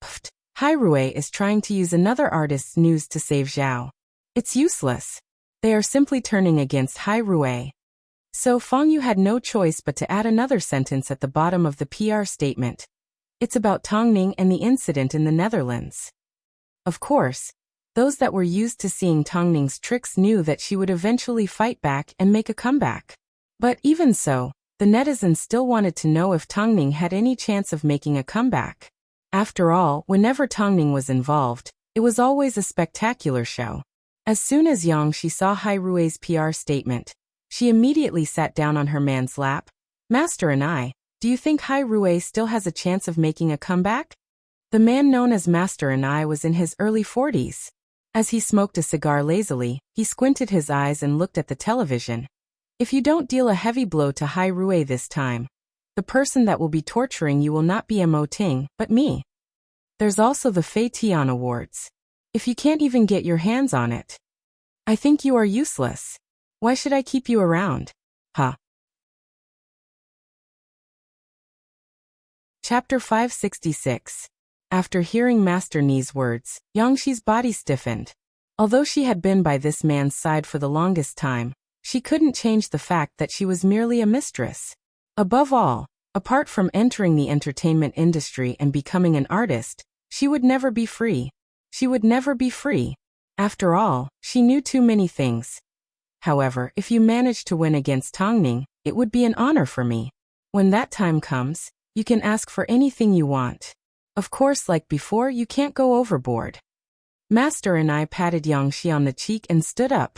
Pfft, Hai Rui is trying to use another artist's news to save Zhao. It's useless. They are simply turning against Hai Rui. So Fang Yu had no choice but to add another sentence at the bottom of the PR statement. It's about Tongning and the incident in the Netherlands. Of course, those that were used to seeing Tongning's tricks knew that she would eventually fight back and make a comeback. But even so, the netizens still wanted to know if Tongning had any chance of making a comeback. After all, whenever Tongning was involved, it was always a spectacular show. As soon as Yangshi saw Hai Rui's PR statement, she immediately sat down on her man's lap. Master and I, do you think Hai Rui still has a chance of making a comeback? The man known as Master and I was in his early 40s. As he smoked a cigar lazily, he squinted his eyes and looked at the television. If you don't deal a heavy blow to Hai Rui this time, the person that will be torturing you will not be Mo Ting, but me. There's also the Fei Tian Awards. If you can't even get your hands on it, I think you are useless. Why should I keep you around? Huh? Chapter 566. After hearing Master Ni's words, Yangshi's body stiffened. Although she had been by this man's side for the longest time, she couldn't change the fact that she was merely a mistress. Above all, apart from entering the entertainment industry and becoming an artist, she would never be free. She would never be free. After all, she knew too many things. However, if you manage to win against Tongning, it would be an honor for me. When that time comes, you can ask for anything you want. Of course, like before, you can't go overboard. Master and I patted Yangshi on the cheek and stood up,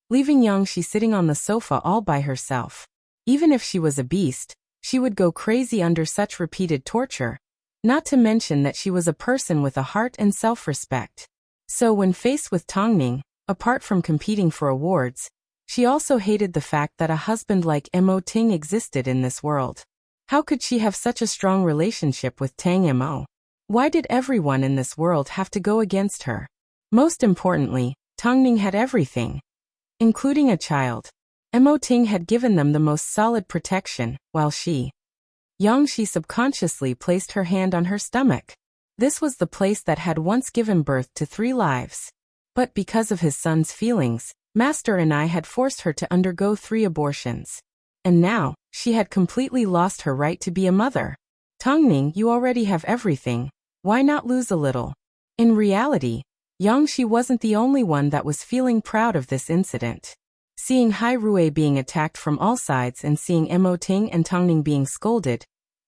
leaving Yangshi sitting on the sofa all by herself. Even if she was a beast, She would go crazy under such repeated torture. Not to mention that she was a person with a heart and self-respect. So when faced with Tongning, apart from competing for awards, she also hated the fact that a husband like Mo Ting existed in this world. How could she have such a strong relationship with Tang Mo? Why did everyone in this world have to go against her? Most importantly, Tongning had everything, including a child. Mo Ting had given them the most solid protection, while she subconsciously placed her hand on her stomach. This was the place that had once given birth to 3 lives. But because of his son's feelings, Master and I had forced her to undergo 3 abortions. And now, she had completely lost her right to be a mother. Tongning, you already have everything. Why not lose a little? In reality, Yangshi wasn't the only one that was feeling proud of this incident. Seeing Hai Rui being attacked from all sides and seeing Mo Ting and Tongning being scolded,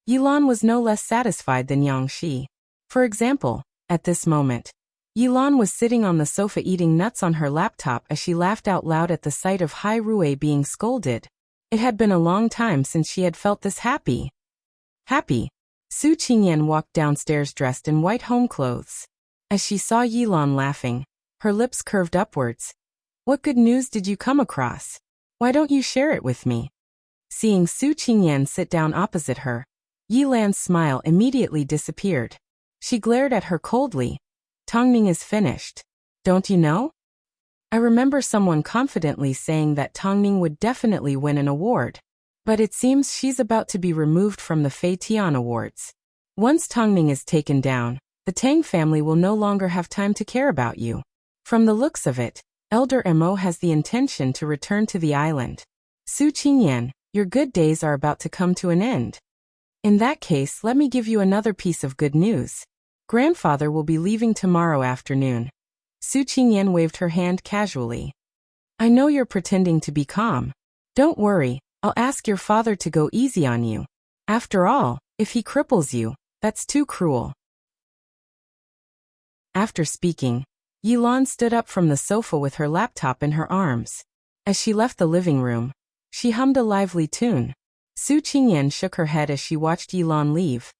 Yilan was no less satisfied than Yangshi. For example, at this moment, Yilan was sitting on the sofa eating nuts on her laptop as she laughed out loud at the sight of Hai Rui being scolded. It had been a long time since she had felt this happy. Su Qingyan walked downstairs dressed in white home clothes. As she saw Yilan laughing, her lips curved upwards. What good news did you come across? Why don't you share it with me? Seeing Su Qingyan sit down opposite her, Yilan's smile immediately disappeared. She glared at her coldly. Tongning is finished. Don't you know? I remember someone confidently saying that Tongning would definitely win an award. But it seems she's about to be removed from the Fei Tian Awards. Once Tongning is taken down, the Tang family will no longer have time to care about you. From the looks of it, Elder Mo has the intention to return to the island. Su Qingyan, your good days are about to come to an end. In that case, let me give you another piece of good news. Grandfather will be leaving tomorrow afternoon. Su Qingyan waved her hand casually. I know you're pretending to be calm. Don't worry, I'll ask your father to go easy on you. After all, if he cripples you, that's too cruel. After speaking, Yilan stood up from the sofa with her laptop in her arms. As she left the living room, she hummed a lively tune. Su Qingyan shook her head as she watched Yilan leave.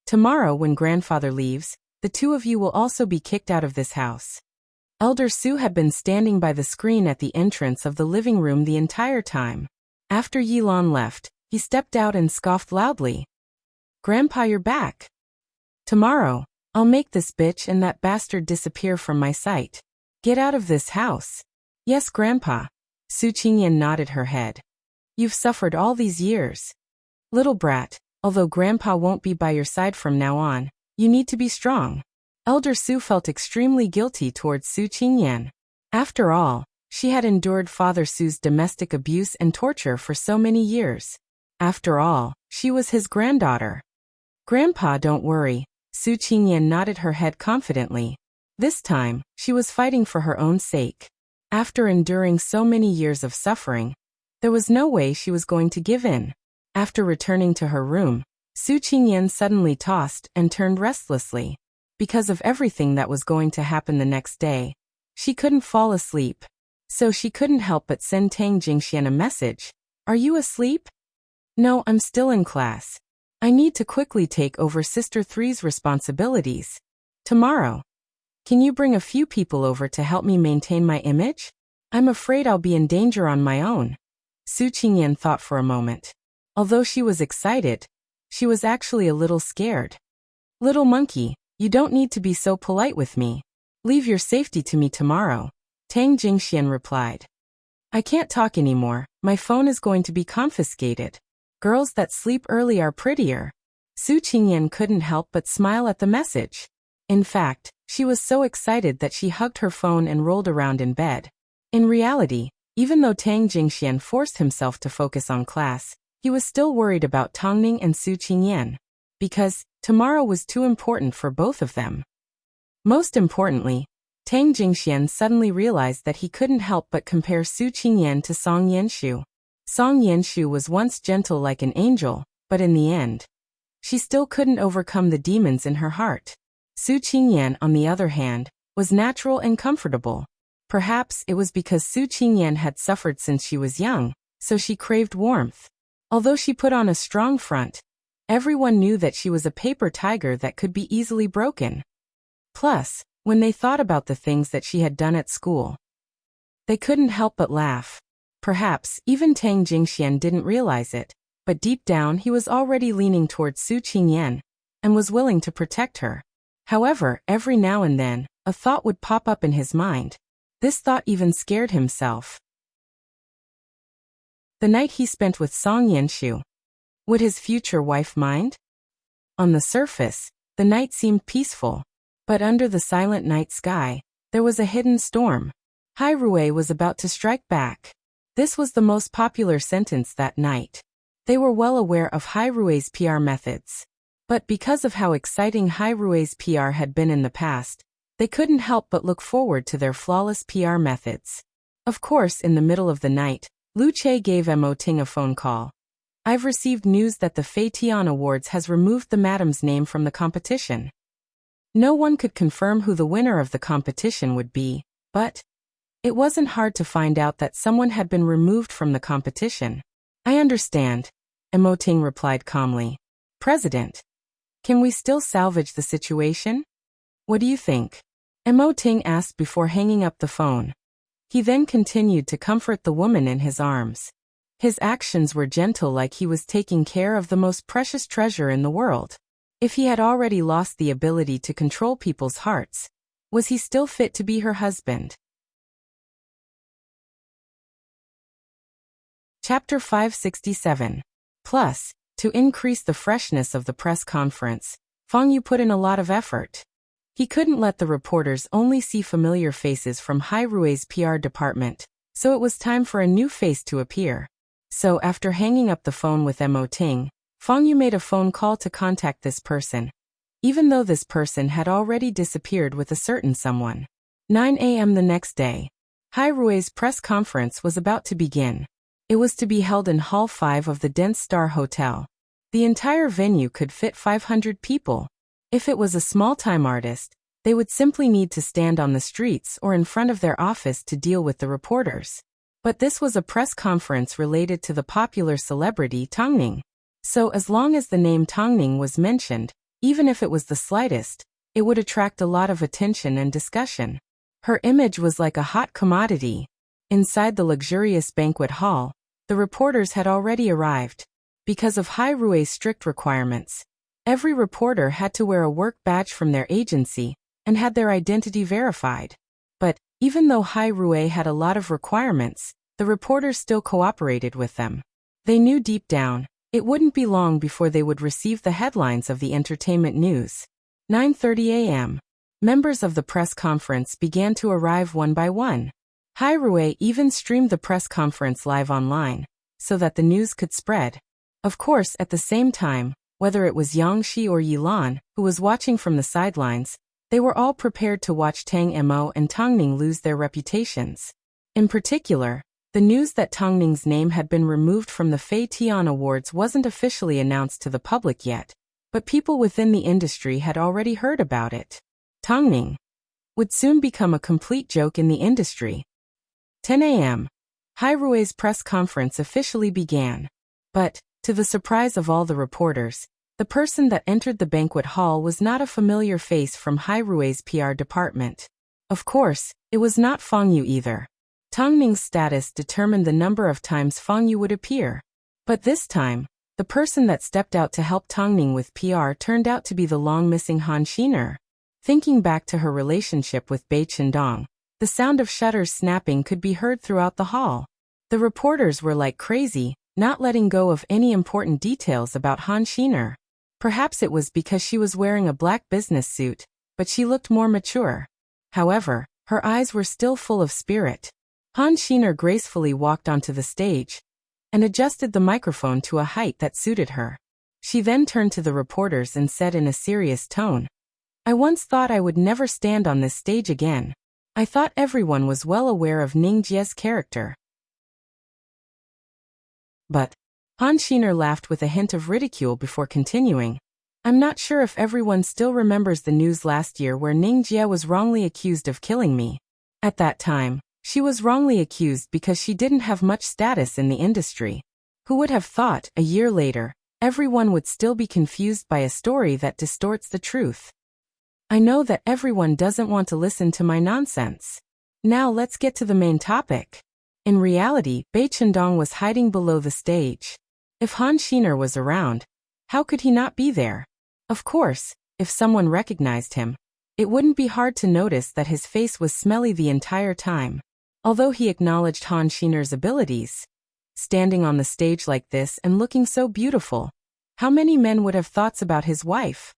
Tomorrow when grandfather leaves, the 2 of you will also be kicked out of this house. Elder Su had been standing by the screen at the entrance of the living room the entire time. After Yilan left, he stepped out and scoffed loudly. Grandpa, you're back. Tomorrow, I'll make this bitch and that bastard disappear from my sight. Get out of this house. Yes, Grandpa. Su Qingyan nodded her head. You've suffered all these years. Little brat, although Grandpa won't be by your side from now on, you need to be strong. Elder Su felt extremely guilty towards Su Qingyan. After all, she had endured Father Su's domestic abuse and torture for so many years. After all, she was his granddaughter. Grandpa, don't worry. Su Qingyan nodded her head confidently. This time, she was fighting for her own sake. After enduring so many years of suffering, there was no way she was going to give in. After returning to her room, Su Qingyan suddenly tossed and turned restlessly. Because of everything that was going to happen the next day, she couldn't fall asleep. So she couldn't help but send Tang Jingxian a message. Are you asleep? No, I'm still in class. I need to quickly take over Sister 3's responsibilities. Tomorrow. Can you bring a few people over to help me maintain my image? I'm afraid I'll be in danger on my own. Su Qingyan thought for a moment. Although she was excited, she was actually a little scared. Little monkey, you don't need to be so polite with me. Leave your safety to me tomorrow. Tang Jingxian replied. I can't talk anymore, my phone is going to be confiscated. Girls that sleep early are prettier. Su Qingyan couldn't help but smile at the message. In fact, she was so excited that she hugged her phone and rolled around in bed. In reality, even though Tang Jingxian forced himself to focus on class, he was still worried about Tongning and Su Qingyan. Because, tomorrow was too important for both of them. Most importantly, Tang Jingxian suddenly realized that he couldn't help but compare Su Qingyan to Song Yanshu. Song Yanshu was once gentle like an angel, but in the end, she still couldn't overcome the demons in her heart. Su Qingyan, on the other hand, was natural and comfortable. Perhaps it was because Su Qingyan had suffered since she was young, so she craved warmth. Although she put on a strong front, everyone knew that she was a paper tiger that could be easily broken. Plus, when they thought about the things that she had done at school, they couldn't help but laugh. Perhaps even Tang Jingxian didn't realize it, but deep down he was already leaning towards Su Qingyan and was willing to protect her. However, every now and then, a thought would pop up in his mind. This thought even scared himself. The night he spent with Song Yanshu. Would his future wife mind? On the surface, the night seemed peaceful, but under the silent night sky, there was a hidden storm. Hai Rui was about to strike back. This was the most popular sentence that night. They were well aware of Hai Rui's PR methods. But because of how exciting Hai Rui's PR had been in the past, they couldn't help but look forward to their flawless PR methods. Of course, in the middle of the night, Lu Che gave Mo Ting a phone call. I've received news that the Fei Tian Awards has removed the madam's name from the competition. No one could confirm who the winner of the competition would be, but it wasn't hard to find out that someone had been removed from the competition. I understand, Mo Ting replied calmly. President, can we still salvage the situation? What do you think? Mo Ting asked before hanging up the phone. He then continued to comfort the woman in his arms. His actions were gentle, like he was taking care of the most precious treasure in the world. If he had already lost the ability to control people's hearts, was he still fit to be her husband? Chapter 567. Plus, to increase the freshness of the press conference, Fang Yu put in a lot of effort. He couldn't let the reporters only see familiar faces from Hai Rui's PR department, so it was time for a new face to appear. So after hanging up the phone with Mo Ting, Fang Yu made a phone call to contact this person, even though this person had already disappeared with a certain someone. 9 a.m. the next day, Hai Rui's press conference was about to begin. It was to be held in Hall 5 of the Dense Star Hotel. The entire venue could fit 500 people. If it was a small-time artist, they would simply need to stand on the streets or in front of their office to deal with the reporters. But this was a press conference related to the popular celebrity Tang Ning. So as long as the name Tang Ning was mentioned, even if it was the slightest, it would attract a lot of attention and discussion. Her image was like a hot commodity. Inside the luxurious banquet hall, the reporters had already arrived. Because of Hai Rui's strict requirements, every reporter had to wear a work badge from their agency and had their identity verified. But even though Hai Rui had a lot of requirements, the reporters still cooperated with them. They knew deep down, it wouldn't be long before they would receive the headlines of the entertainment news. 9:30 a.m. Members of the press conference began to arrive one by one. Hai Rui even streamed the press conference live online, so that the news could spread. Of course, at the same time, whether it was Yang Shi or Yilan, who was watching from the sidelines, they were all prepared to watch Tang Mo and Tang Ning lose their reputations. In particular, the news that Tang Ning's name had been removed from the Fei Tian Awards wasn't officially announced to the public yet, but people within the industry had already heard about it. Tang Ning would soon become a complete joke in the industry. 10 a.m. Hai Rui's press conference officially began. But, to the surprise of all the reporters, the person that entered the banquet hall was not a familiar face from Hai Rui's PR department. Of course, it was not Fang Yu either. Tang Ning's status determined the number of times Fang Yu would appear. But this time, the person that stepped out to help Tang Ning with PR turned out to be the long-missing Han Xiner. Thinking back to her relationship with Bai Qindong, the sound of shutters snapping could be heard throughout the hall. The reporters were like crazy, not letting go of any important details about Han Xiner. Perhaps it was because she was wearing a black business suit, but she looked more mature. However, her eyes were still full of spirit. Han Xiner gracefully walked onto the stage and adjusted the microphone to a height that suited her. She then turned to the reporters and said in a serious tone, "I once thought I would never stand on this stage again. I thought everyone was well aware of Ning Jie's character." But Han Xiner laughed with a hint of ridicule before continuing, "I'm not sure if everyone still remembers the news last year where Ning Jie was wrongly accused of killing me. At that time, she was wrongly accused because she didn't have much status in the industry. Who would have thought, a year later, everyone would still be confused by a story that distorts the truth? I know that everyone doesn't want to listen to my nonsense. Now let's get to the main topic. In reality, Bai Chendong was hiding below the stage. If Han Xiner was around, how could he not be there? Of course, if someone recognized him, it wouldn't be hard to notice that his face was smelly the entire time. Although he acknowledged Han Xiner's abilities, standing on the stage like this and looking so beautiful, how many men would have thoughts about his wife?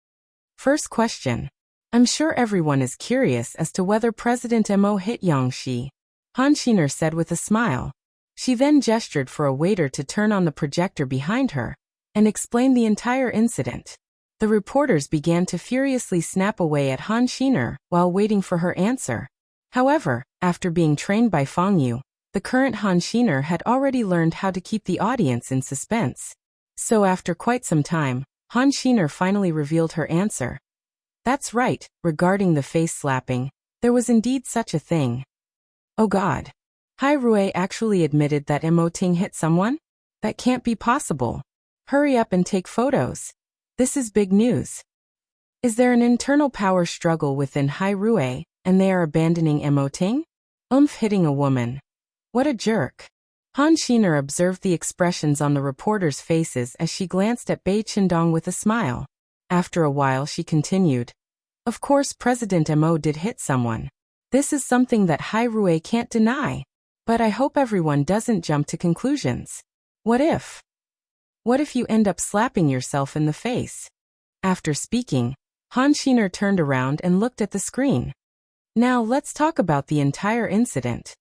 First question. I'm sure everyone is curious as to whether President Mo hit Yang Shi. Han Xiner said with a smile. She then gestured for a waiter to turn on the projector behind her and explain the entire incident. The reporters began to furiously snap away at Han Xiner while waiting for her answer. However, after being trained by Fang Yu, the current Han Xiner had already learned how to keep the audience in suspense. So after quite some time, Han Xiner finally revealed her answer. That's right, regarding the face slapping, there was indeed such a thing. Oh God. Hai Rui actually admitted that Mo Ting hit someone? That can't be possible. Hurry up and take photos. This is big news. Is there an internal power struggle within Hai Rui, and they are abandoning Mo Ting? Hitting a woman. What a jerk. Han Xiner observed the expressions on the reporters' faces as she glanced at Bai Chendong with a smile. After a while she continued. Of course President Mo did hit someone. This is something that Hai Rui can't deny. But I hope everyone doesn't jump to conclusions. What if? What if you end up slapping yourself in the face? After speaking, Han Xiner turned around and looked at the screen. Now let's talk about the entire incident.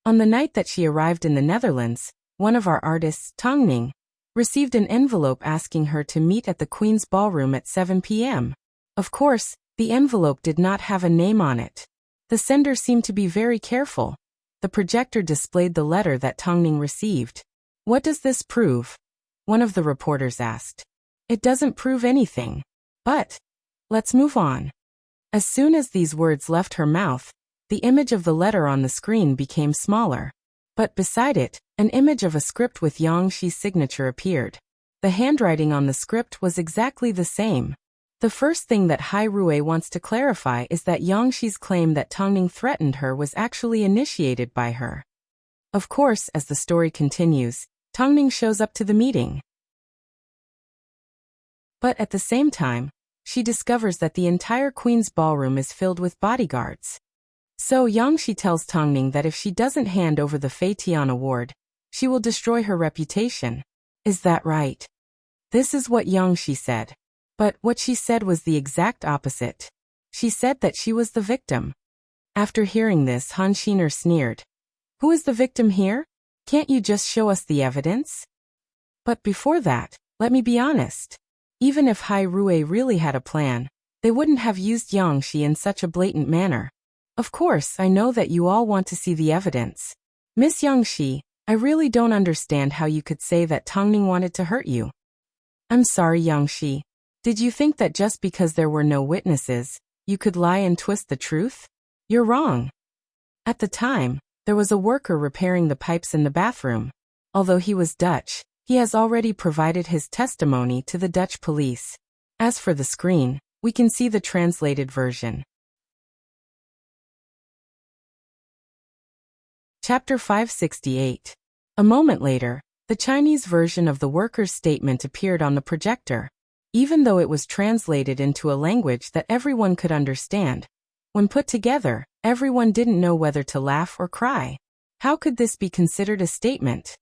On the night that she arrived in the Netherlands, one of our artists, Tong Ning, received an envelope asking her to meet at the Queen's Ballroom at 7 p.m. Of course, the envelope did not have a name on it. The sender seemed to be very careful. The projector displayed the letter that Tong Ning received. What does this prove? One of the reporters asked. It doesn't prove anything. But let's move on. As soon as these words left her mouth, the image of the letter on the screen became smaller. But beside it, an image of a script with Yang Shi's signature appeared. The handwriting on the script was exactly the same. The first thing that Hai Rui wants to clarify is that Yang Shi's claim that Tong Ning threatened her was actually initiated by her. Of course, as the story continues, Tong Ning shows up to the meeting. But at the same time, she discovers that the entire Queen's Ballroom is filled with bodyguards. So Yang Shi tells Tong Ning that if she doesn't hand over the Fei Tian award, she will destroy her reputation. Is that right? This is what Yang Shi said. But what she said was the exact opposite. She said that she was the victim. After hearing this, Han Xiner sneered. Who is the victim here? Can't you just show us the evidence? But before that, let me be honest. Even if Hai Rui really had a plan, they wouldn't have used Yang Shi in such a blatant manner. Of course, I know that you all want to see the evidence. Miss Yang Shi, I really don't understand how you could say that Tong Ning wanted to hurt you. I'm sorry, Yang Shi. Did you think that just because there were no witnesses, you could lie and twist the truth? You're wrong. At the time, there was a worker repairing the pipes in the bathroom. Although he was Dutch, he has already provided his testimony to the Dutch police. As for the screen, we can see the translated version. Chapter 568. A moment later, the Chinese version of the worker's statement appeared on the projector. Even though it was translated into a language that everyone could understand, when put together, everyone didn't know whether to laugh or cry. How could this be considered a statement?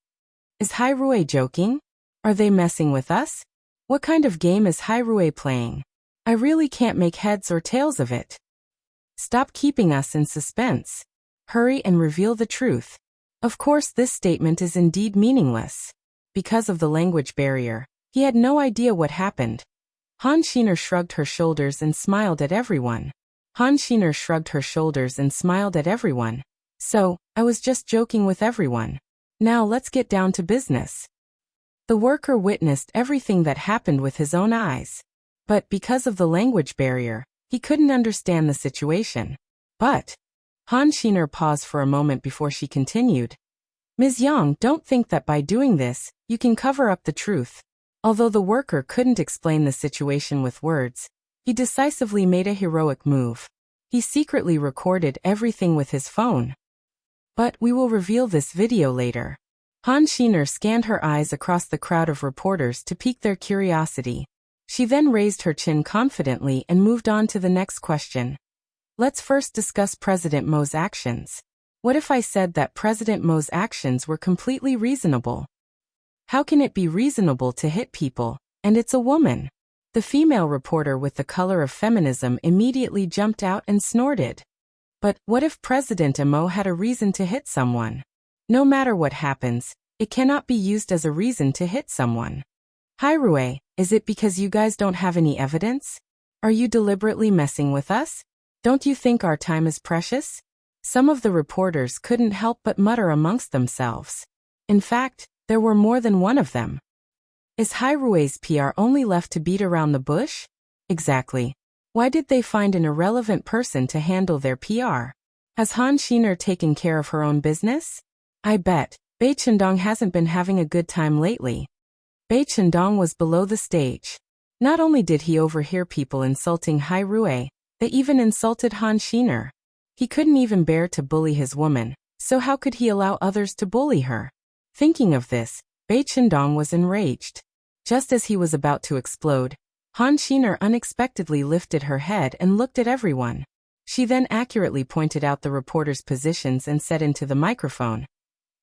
Is Hai Rui joking? Are they messing with us? What kind of game is Hai Rui playing? I really can't make heads or tails of it. Stop keeping us in suspense. Hurry and reveal the truth. Of course, this statement is indeed meaningless. Because of the language barrier, he had no idea what happened. Han Xiner shrugged her shoulders and smiled at everyone. So, I was just joking with everyone. Now let's get down to business. The worker witnessed everything that happened with his own eyes. But because of the language barrier, he couldn't understand the situation. But Han Xiner paused for a moment before she continued. Ms. Yang, don't think that by doing this, you can cover up the truth. Although the worker couldn't explain the situation with words, he decisively made a heroic move. He secretly recorded everything with his phone. But we will reveal this video later. Han Xiner scanned her eyes across the crowd of reporters to pique their curiosity. She then raised her chin confidently and moved on to the next question. Let's first discuss President Mo's actions. What if I said that President Mo's actions were completely reasonable? How can it be reasonable to hit people, and it's a woman? The female reporter with the color of feminism immediately jumped out and snorted. But what if President Mo had a reason to hit someone? No matter what happens, it cannot be used as a reason to hit someone. Hairue, is it because you guys don't have any evidence? Are you deliberately messing with us? Don't you think our time is precious? Some of the reporters couldn't help but mutter amongst themselves. In fact, there were more than one of them. Is Hairue's PR only left to beat around the bush? Exactly. Why did they find an irrelevant person to handle their PR? Has Han Xiner taken care of her own business? I bet Bai Chendong hasn't been having a good time lately. Bai Chendong was below the stage. Not only did he overhear people insulting Hairue, they even insulted Han Xiner. He couldn't even bear to bully his woman, so how could he allow others to bully her? Thinking of this, Bai Chendong was enraged. Just as he was about to explode, Han Xiner unexpectedly lifted her head and looked at everyone. She then accurately pointed out the reporters' positions and said into the microphone,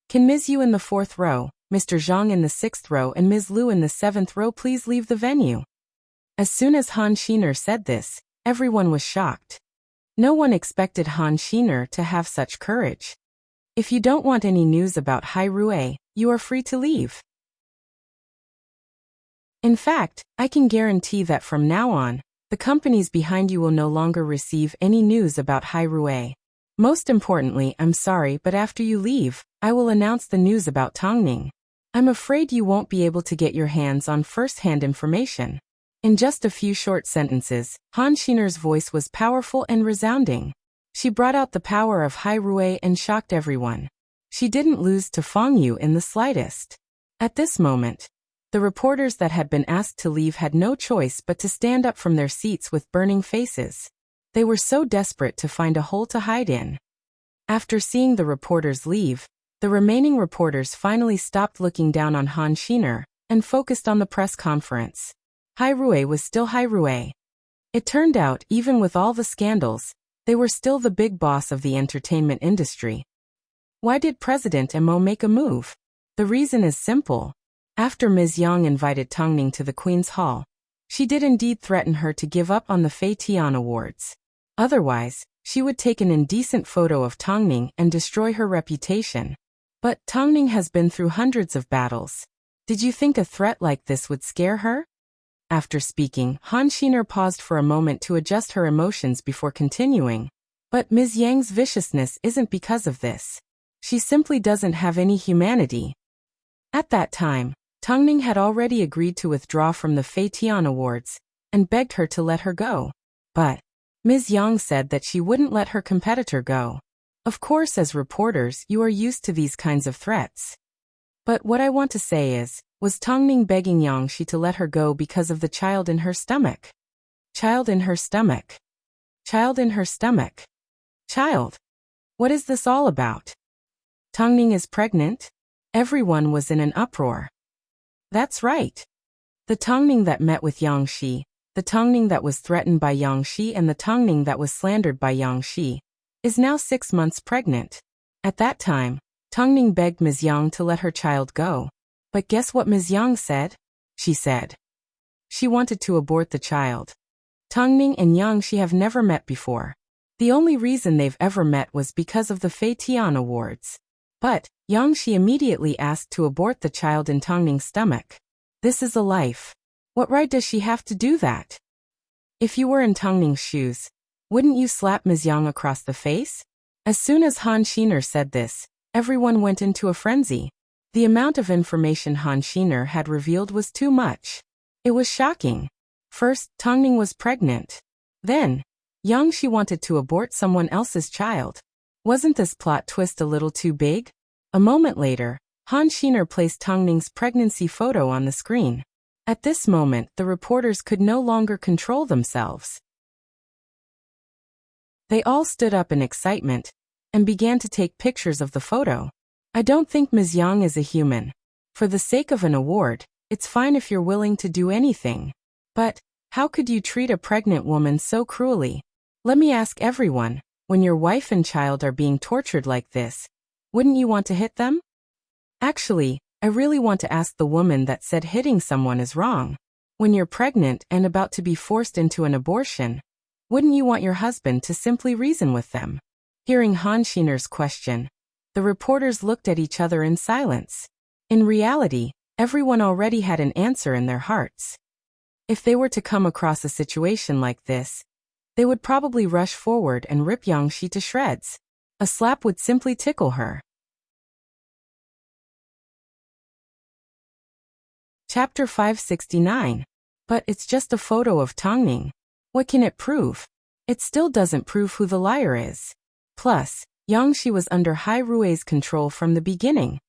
"Can Ms. Yu in the 4th row, Mr. Zhang in the 6th row and Ms. Liu in the 7th row please leave the venue?" As soon as Han Xiner said this, everyone was shocked. No one expected Han Xiner to have such courage. If you don't want any news about Hairue, you are free to leave. In fact, I can guarantee that from now on, the companies behind you will no longer receive any news about Hairue. Most importantly, I'm sorry, but after you leave, I will announce the news about Tongning. I'm afraid you won't be able to get your hands on first-hand information. In just a few short sentences, Han Xiner's voice was powerful and resounding. She brought out the power of Hairue and shocked everyone. She didn't lose to Fang Yu in the slightest. At this moment, the reporters that had been asked to leave had no choice but to stand up from their seats with burning faces. They were so desperate to find a hole to hide in. After seeing the reporters leave, the remaining reporters finally stopped looking down on Han Xiner and focused on the press conference. Hairue was still Hairue. It turned out, even with all the scandals, they were still the big boss of the entertainment industry. Why did President Mo make a move? The reason is simple. After Ms. Yang invited Tongning to the Queen's Hall, she did indeed threaten her to give up on the Fei Tian Awards. Otherwise, she would take an indecent photo of Tongning and destroy her reputation. But Tongning has been through hundreds of battles. Did you think a threat like this would scare her? After speaking, Han Xiner paused for a moment to adjust her emotions before continuing. But Ms. Yang's viciousness isn't because of this. She simply doesn't have any humanity. At that time, Tongning had already agreed to withdraw from the Fei Tian Awards and begged her to let her go. But Ms. Yang said that she wouldn't let her competitor go. Of course, as reporters, you are used to these kinds of threats. But what I want to say is, was Tongning begging Yang Shi to let her go because of the child in her stomach? Child in her stomach. Child in her stomach. Child. What is this all about? Tongning is pregnant? Everyone was in an uproar. That's right. The Tongning that met with Yang Shi, the Tongning that was threatened by Yang Shi and the Tongning that was slandered by Yang Shi, is now 6 months pregnant. At that time, Tongning begged Ms. Yang to let her child go. But guess what Ms. Yang said? She said she wanted to abort the child. Tongning and Yang Shi have never met before. The only reason they've ever met was because of the Fei Tian Awards. But Yang Shi immediately asked to abort the child in Tongning's stomach. This is a life. What right does she have to do that? If you were in Tongning's shoes, wouldn't you slap Ms. Yang across the face? As soon as Han Xiner said this, everyone went into a frenzy. The amount of information Han Xiner had revealed was too much. It was shocking. First, Tongning was pregnant. Then, Yang Shi wanted to abort someone else's child. Wasn't this plot twist a little too big? A moment later, Han Xiner placed Tang Ning's pregnancy photo on the screen. At this moment, the reporters could no longer control themselves. They all stood up in excitement and began to take pictures of the photo. I don't think Ms. Yang is a human. For the sake of an award, it's fine if you're willing to do anything. But how could you treat a pregnant woman so cruelly? Let me ask everyone, when your wife and child are being tortured like this, wouldn't you want to hit them? Actually, I really want to ask the woman that said hitting someone is wrong. When you're pregnant and about to be forced into an abortion, wouldn't you want your husband to simply reason with them? Hearing Han Xiner's question, the reporters looked at each other in silence. In reality, everyone already had an answer in their hearts. If they were to come across a situation like this, they would probably rush forward and rip Yang Shi to shreds. A slap would simply tickle her. Chapter 569. But it's just a photo of Tang Ning. What can it prove? It still doesn't prove who the liar is. Plus, Yang Shi was under Hai Rui's control from the beginning.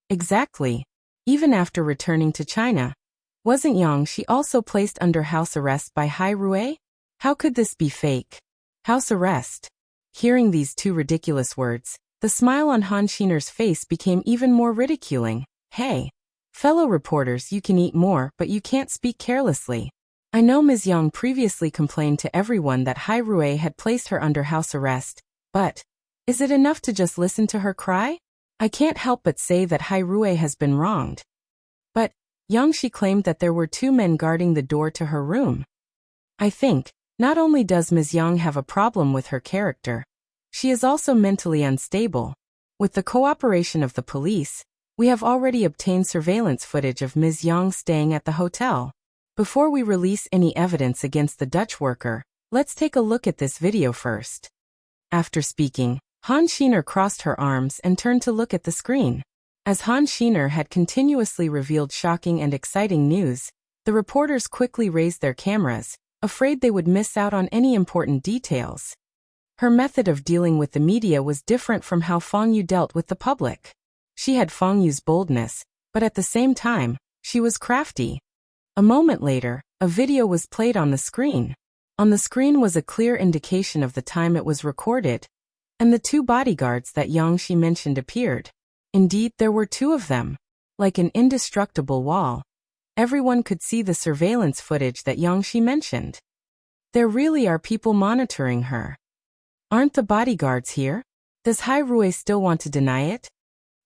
Exactly. Even after returning to China, wasn't Yang Shi also placed under house arrest by Hai Rui? How could this be fake? House arrest. Hearing these two ridiculous words, the smile on Han Xiner's face became even more ridiculing. Hey, fellow reporters, you can eat more, but you can't speak carelessly. I know Ms. Yang previously complained to everyone that Hai Rui had placed her under house arrest, but is it enough to just listen to her cry? I can't help but say that Hai Rui has been wronged. But Yang Shi claimed that there were two men guarding the door to her room. I think, not only does Ms. Yang have a problem with her character, she is also mentally unstable. With the cooperation of the police, we have already obtained surveillance footage of Ms. Yang staying at the hotel. Before we release any evidence against the Dutch worker, let's take a look at this video first. After speaking, Han Xiner crossed her arms and turned to look at the screen. As Han Xiner had continuously revealed shocking and exciting news, the reporters quickly raised their cameras, afraid they would miss out on any important details. Her method of dealing with the media was different from how Feng Yu dealt with the public. She had Feng Yu's boldness, but at the same time, she was crafty. A moment later, a video was played on the screen. On the screen was a clear indication of the time it was recorded, and the two bodyguards that Yang Shi mentioned appeared. Indeed, there were two of them. Like an indestructible wall, everyone could see the surveillance footage that Yang Shi mentioned. There really are people monitoring her. Aren't the bodyguards here? Does Hai Rui still want to deny it?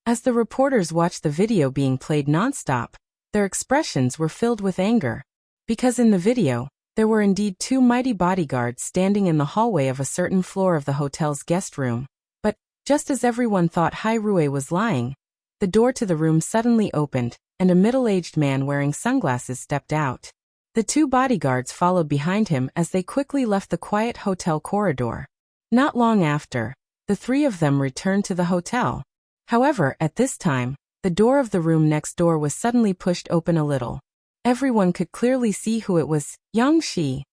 As the reporters watched the video being played nonstop, their expressions were filled with anger. Because in the video, there were indeed two mighty bodyguards standing in the hallway of a certain floor of the hotel's guest room. But, just as everyone thought Hai Rui was lying, the door to the room suddenly opened, and a middle-aged man wearing sunglasses stepped out. The two bodyguards followed behind him as they quickly left the quiet hotel corridor. Not long after, the three of them returned to the hotel. However, at this time, the door of the room next door was suddenly pushed open a little. Everyone could clearly see who it was, Yang Shi.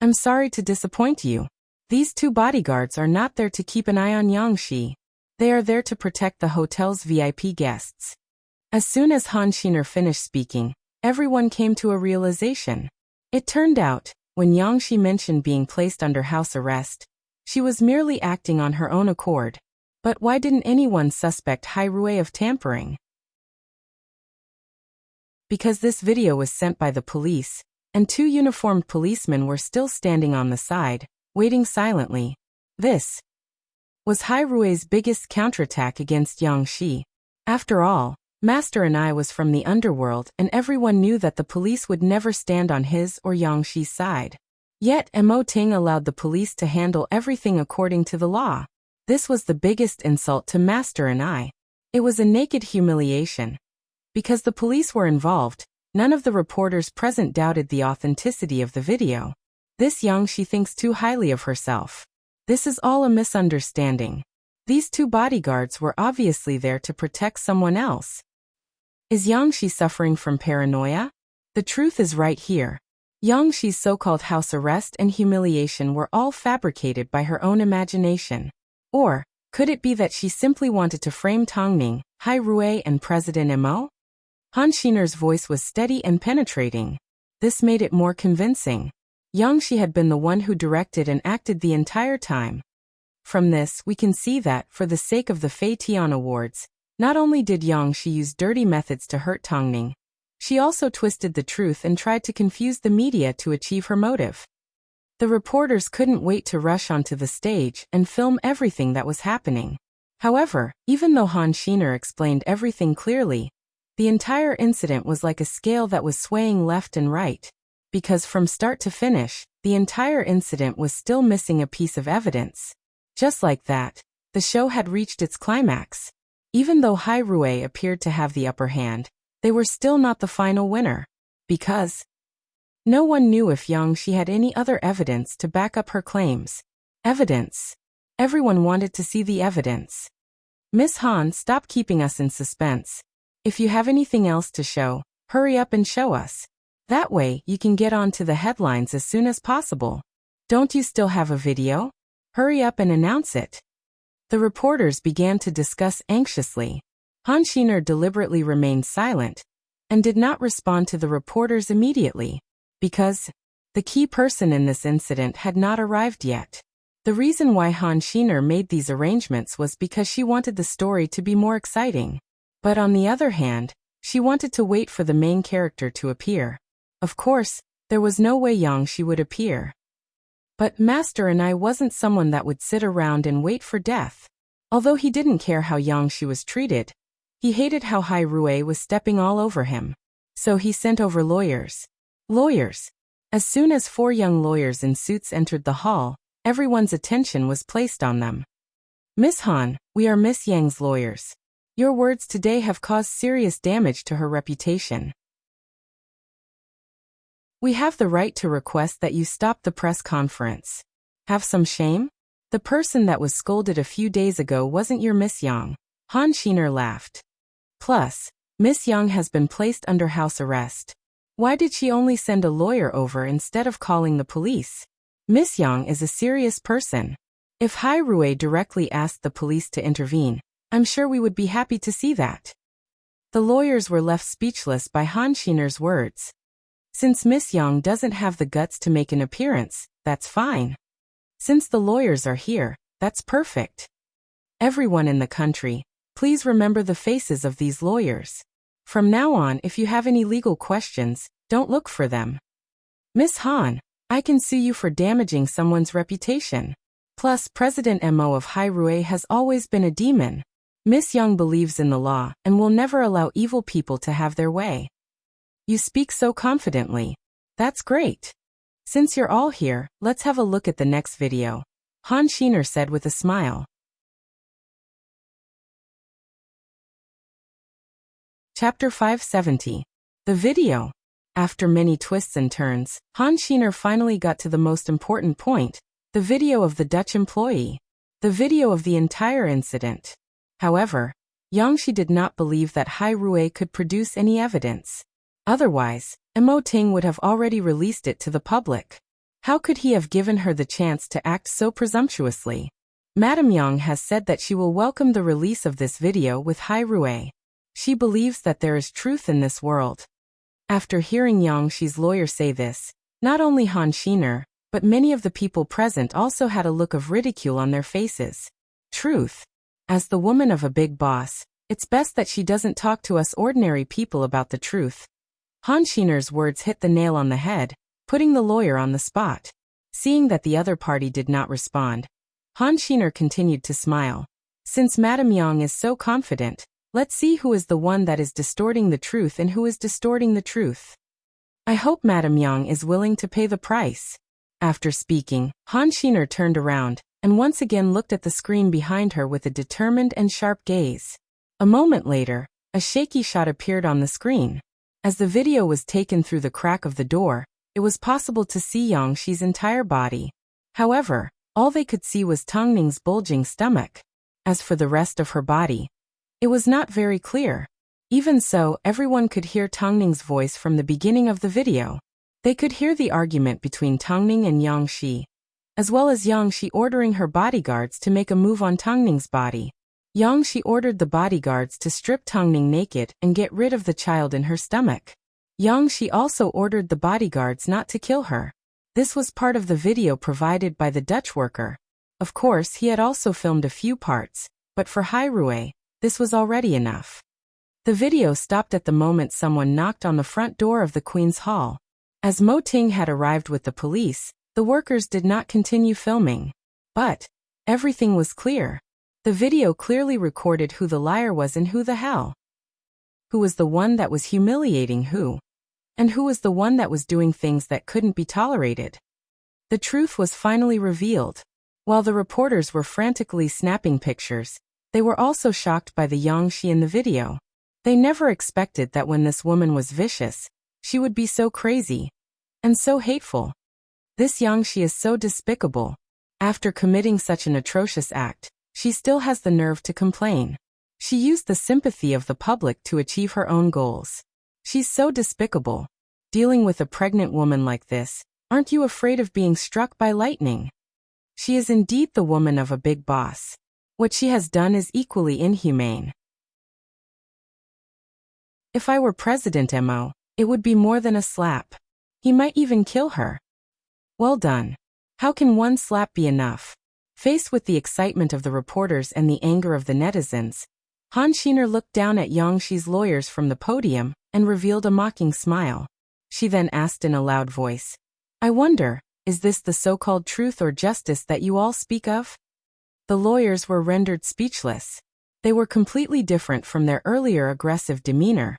I'm sorry to disappoint you. These two bodyguards are not there to keep an eye on Yang Shi. They are there to protect the hotel's VIP guests. As soon as Han Xiner finished speaking, everyone came to a realization. It turned out, when Yang Shi mentioned being placed under house arrest, she was merely acting on her own accord. But why didn't anyone suspect Hai Rui of tampering? Because this video was sent by the police, and two uniformed policemen were still standing on the side, waiting silently. This was Hai Rui's biggest counterattack against Yang Shi. After all, Master and I was from the underworld, and everyone knew that the police would never stand on his or Yang Shi's side. Yet Mo Ting allowed the police to handle everything according to the law. This was the biggest insult to Master and I. It was a naked humiliation. Because the police were involved, none of the reporters present doubted the authenticity of the video. This Yang Shi thinks too highly of herself. This is all a misunderstanding. These two bodyguards were obviously there to protect someone else. Is Yang Shi suffering from paranoia? The truth is right here. Yang Shi's so-called house arrest and humiliation were all fabricated by her own imagination. Or, could it be that she simply wanted to frame Tang Ning Hai Rui and President Mo? Han Xiner's voice was steady and penetrating. This made it more convincing. Yang Shi had been the one who directed and acted the entire time. From this, we can see that, for the sake of the Fei Tian Awards, not only did Yang Shi use dirty methods to hurt Tongning, she also twisted the truth and tried to confuse the media to achieve her motive. The reporters couldn't wait to rush onto the stage and film everything that was happening. However, even though Han Xiner explained everything clearly, the entire incident was like a scale that was swaying left and right, because from start to finish, the entire incident was still missing a piece of evidence. Just like that, the show had reached its climax. Even though Hai Rui appeared to have the upper hand, they were still not the final winner, because no one knew if Yang Shi had any other evidence to back up her claims. Evidence. Everyone wanted to see the evidence. Miss Han, stop keeping us in suspense. If you have anything else to show, hurry up and show us. That way, you can get on to the headlines as soon as possible. Don't you still have a video? Hurry up and announce it. The reporters began to discuss anxiously. Han Xiner deliberately remained silent and did not respond to the reporters immediately, because the key person in this incident had not arrived yet. The reason why Han Xiner made these arrangements was because she wanted the story to be more exciting. But on the other hand, she wanted to wait for the main character to appear. Of course, there was no way Yang Shi would appear. But Master and I wasn't someone that would sit around and wait for death. Although he didn't care how Yang Shi was treated, he hated how Hai Rui was stepping all over him. So he sent over lawyers. Lawyers. As soon as 4 young lawyers in suits entered the hall, everyone's attention was placed on them. Miss Han, we are Miss Yang's lawyers. Your words today have caused serious damage to her reputation. We have the right to request that you stop the press conference. Have some shame? The person that was scolded a few days ago wasn't your Miss Yang. Han Xiner laughed. Plus, Miss Yang has been placed under house arrest. Why did she only send a lawyer over instead of calling the police? Miss Yang is a serious person. If Hai Rui directly asked the police to intervene, I'm sure we would be happy to see that. The lawyers were left speechless by Han Xiner's words. Since Miss Yang doesn't have the guts to make an appearance, that's fine. Since the lawyers are here, that's perfect. Everyone in the country, please remember the faces of these lawyers. From now on, if you have any legal questions, don't look for them. Miss Han, I can sue you for damaging someone's reputation. Plus, President Mo of Hai Rui has always been a demon. Miss Yang believes in the law and will never allow evil people to have their way. You speak so confidently. That's great. Since you're all here, let's have a look at the next video. Han Xiner said with a smile. Chapter 570. The video. After many twists and turns, Han Xiner finally got to the most important point, the video of the Dutch employee. The video of the entire incident. However, Yang Shi did not believe that Hai Rui could produce any evidence. Otherwise, Mo Ting would have already released it to the public. How could he have given her the chance to act so presumptuously? Madame Yang has said that she will welcome the release of this video with Hai Rui. She believes that there is truth in this world. After hearing Yang Shi's lawyer say this, not only Han Xiner, but many of the people present also had a look of ridicule on their faces. Truth. As the woman of a big boss, it's best that she doesn't talk to us ordinary people about the truth. Han Xiner's words hit the nail on the head, putting the lawyer on the spot. Seeing that the other party did not respond, Han Xiner continued to smile. Since Madame Yang is so confident, let's see who is the one that is distorting the truth and who is distorting the truth. I hope Madame Yang is willing to pay the price. After speaking, Han Xiner turned around and once again looked at the screen behind her with a determined and sharp gaze. A moment later, a shaky shot appeared on the screen. As the video was taken through the crack of the door, it was possible to see Yang Shi's entire body. However, all they could see was Tongning's bulging stomach. As for the rest of her body, it was not very clear. Even so, everyone could hear Tongning's voice from the beginning of the video. They could hear the argument between Tongning and Yang Shi, as well as Yang Shi ordering her bodyguards to make a move on Tongning's body. Yang Shi ordered the bodyguards to strip Tongning naked and get rid of the child in her stomach. Yang Shi also ordered the bodyguards not to kill her. This was part of the video provided by the Dutch worker. Of course, he had also filmed a few parts, but for Hai Rui, this was already enough. The video stopped at the moment someone knocked on the front door of the Queen's Hall. As Mo Ting had arrived with the police, the workers did not continue filming. But everything was clear. The video clearly recorded who the liar was and who the hell. Who was the one that was humiliating who? And who was the one that was doing things that couldn't be tolerated? The truth was finally revealed. While the reporters were frantically snapping pictures, they were also shocked by the Yang Shi in the video. They never expected that when this woman was vicious, she would be so crazy and so hateful. This Yang Shi is so despicable. After committing such an atrocious act, she still has the nerve to complain. She used the sympathy of the public to achieve her own goals. She's so despicable. Dealing with a pregnant woman like this, aren't you afraid of being struck by lightning? She is indeed the woman of a big boss. What she has done is equally inhumane. If I were President Mo, it would be more than a slap. He might even kill her. Well done. How can one slap be enough? Faced with the excitement of the reporters and the anger of the netizens, Han Xiner looked down at Yang Shi's lawyers from the podium and revealed a mocking smile. She then asked in a loud voice, "I wonder, is this the so-called truth or justice that you all speak of?" The lawyers were rendered speechless. They were completely different from their earlier aggressive demeanor.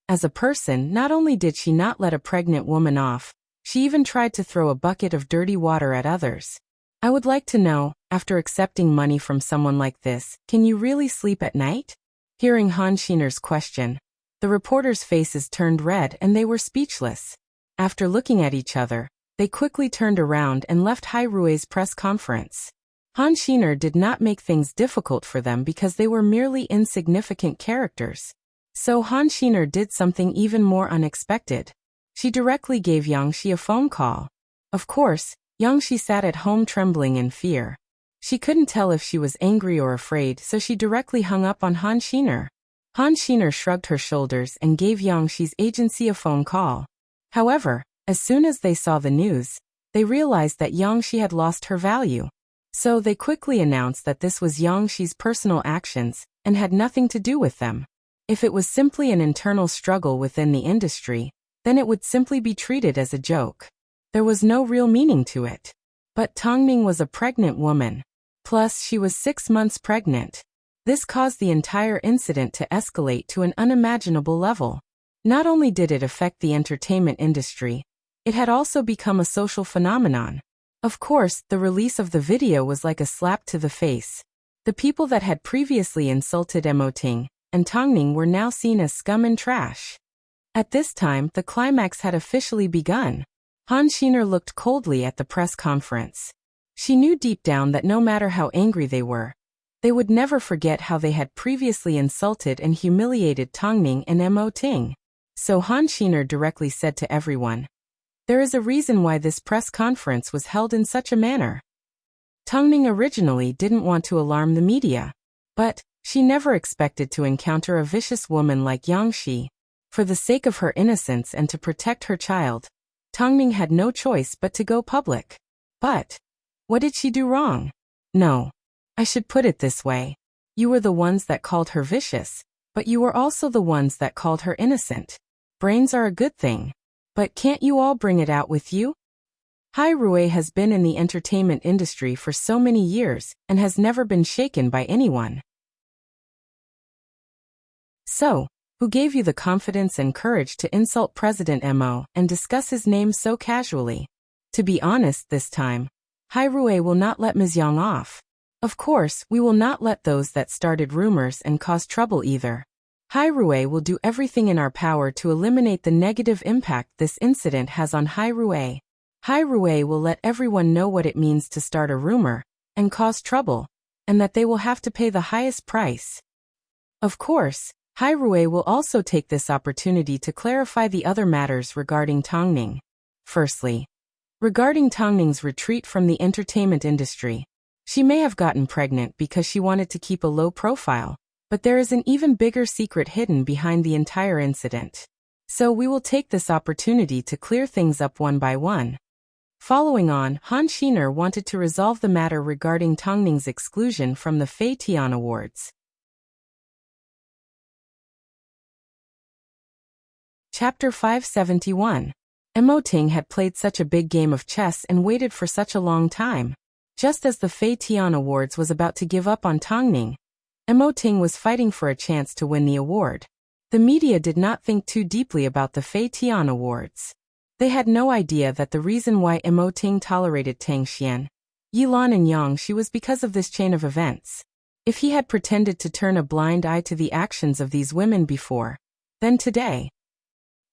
As a person, not only did she not let a pregnant woman off, she even tried to throw a bucket of dirty water at others. I would like to know, after accepting money from someone like this, can you really sleep at night? Hearing Han Xiner's question, the reporters' faces turned red and they were speechless. After looking at each other, they quickly turned around and left Hai Rui's press conference. Han Xiner did not make things difficult for them because they were merely insignificant characters. So Han Xiner did something even more unexpected. She directly gave Yang Shi a phone call. Of course, Yang Shi sat at home trembling in fear. She couldn't tell if she was angry or afraid, so she directly hung up on Han Xiner. Han Xiner shrugged her shoulders and gave Yang Shi's agency a phone call. However, as soon as they saw the news, they realized that Yang Shi had lost her value. So they quickly announced that this was Yang Shi's personal actions and had nothing to do with them. If it was simply an internal struggle within the industry, then it would simply be treated as a joke. There was no real meaning to it. But Tongning was a pregnant woman. Plus, she was 6 months pregnant. This caused the entire incident to escalate to an unimaginable level. Not only did it affect the entertainment industry, it had also become a social phenomenon. Of course, the release of the video was like a slap to the face. The people that had previously insulted Mo Ting and Tongning were now seen as scum and trash. At this time, the climax had officially begun. Han Xiner looked coldly at the press conference. She knew deep down that no matter how angry they were, they would never forget how they had previously insulted and humiliated Tongning and Mo Ting. So Han Xiner directly said to everyone, "There is a reason why this press conference was held in such a manner." Tongning originally didn't want to alarm the media, but she never expected to encounter a vicious woman like Yang Shi. For the sake of her innocence and to protect her child, Tongning had no choice but to go public. But what did she do wrong? No. I should put it this way. You were the ones that called her vicious, but you were also the ones that called her innocent. Brains are a good thing. But can't you all bring it out with you? Hai Rui has been in the entertainment industry for so many years and has never been shaken by anyone. So, who gave you the confidence and courage to insult President Mo and discuss his name so casually? To be honest this time, Hai Rui will not let Ms. Yang off. Of course, we will not let those that started rumors and caused trouble either. Hai Rui will do everything in our power to eliminate the negative impact this incident has on Hai Rui. Hai Rui will let everyone know what it means to start a rumor and cause trouble, and that they will have to pay the highest price. Of course, Hai Rui will also take this opportunity to clarify the other matters regarding Tongning. Firstly, regarding Tongning's retreat from the entertainment industry, She may have gotten pregnant because she wanted to keep a low profile, but there is an even bigger secret hidden behind the entire incident. So we will take this opportunity to clear things up one by one. Following on, Han Xiner wanted to resolve the matter regarding Tang Ning's exclusion from the Fei Tian Awards. Chapter 571. Emoting had played such a big game of chess and waited for such a long time. Just as the Fei Tian Awards was about to give up on Tang Ning, Emoting was fighting for a chance to win the award. The media did not think too deeply about the Fei Tian Awards. They had no idea that the reason why Emoting tolerated Tang Xian, Yilan and Yang Shi was because of this chain of events. If he had pretended to turn a blind eye to the actions of these women before, then today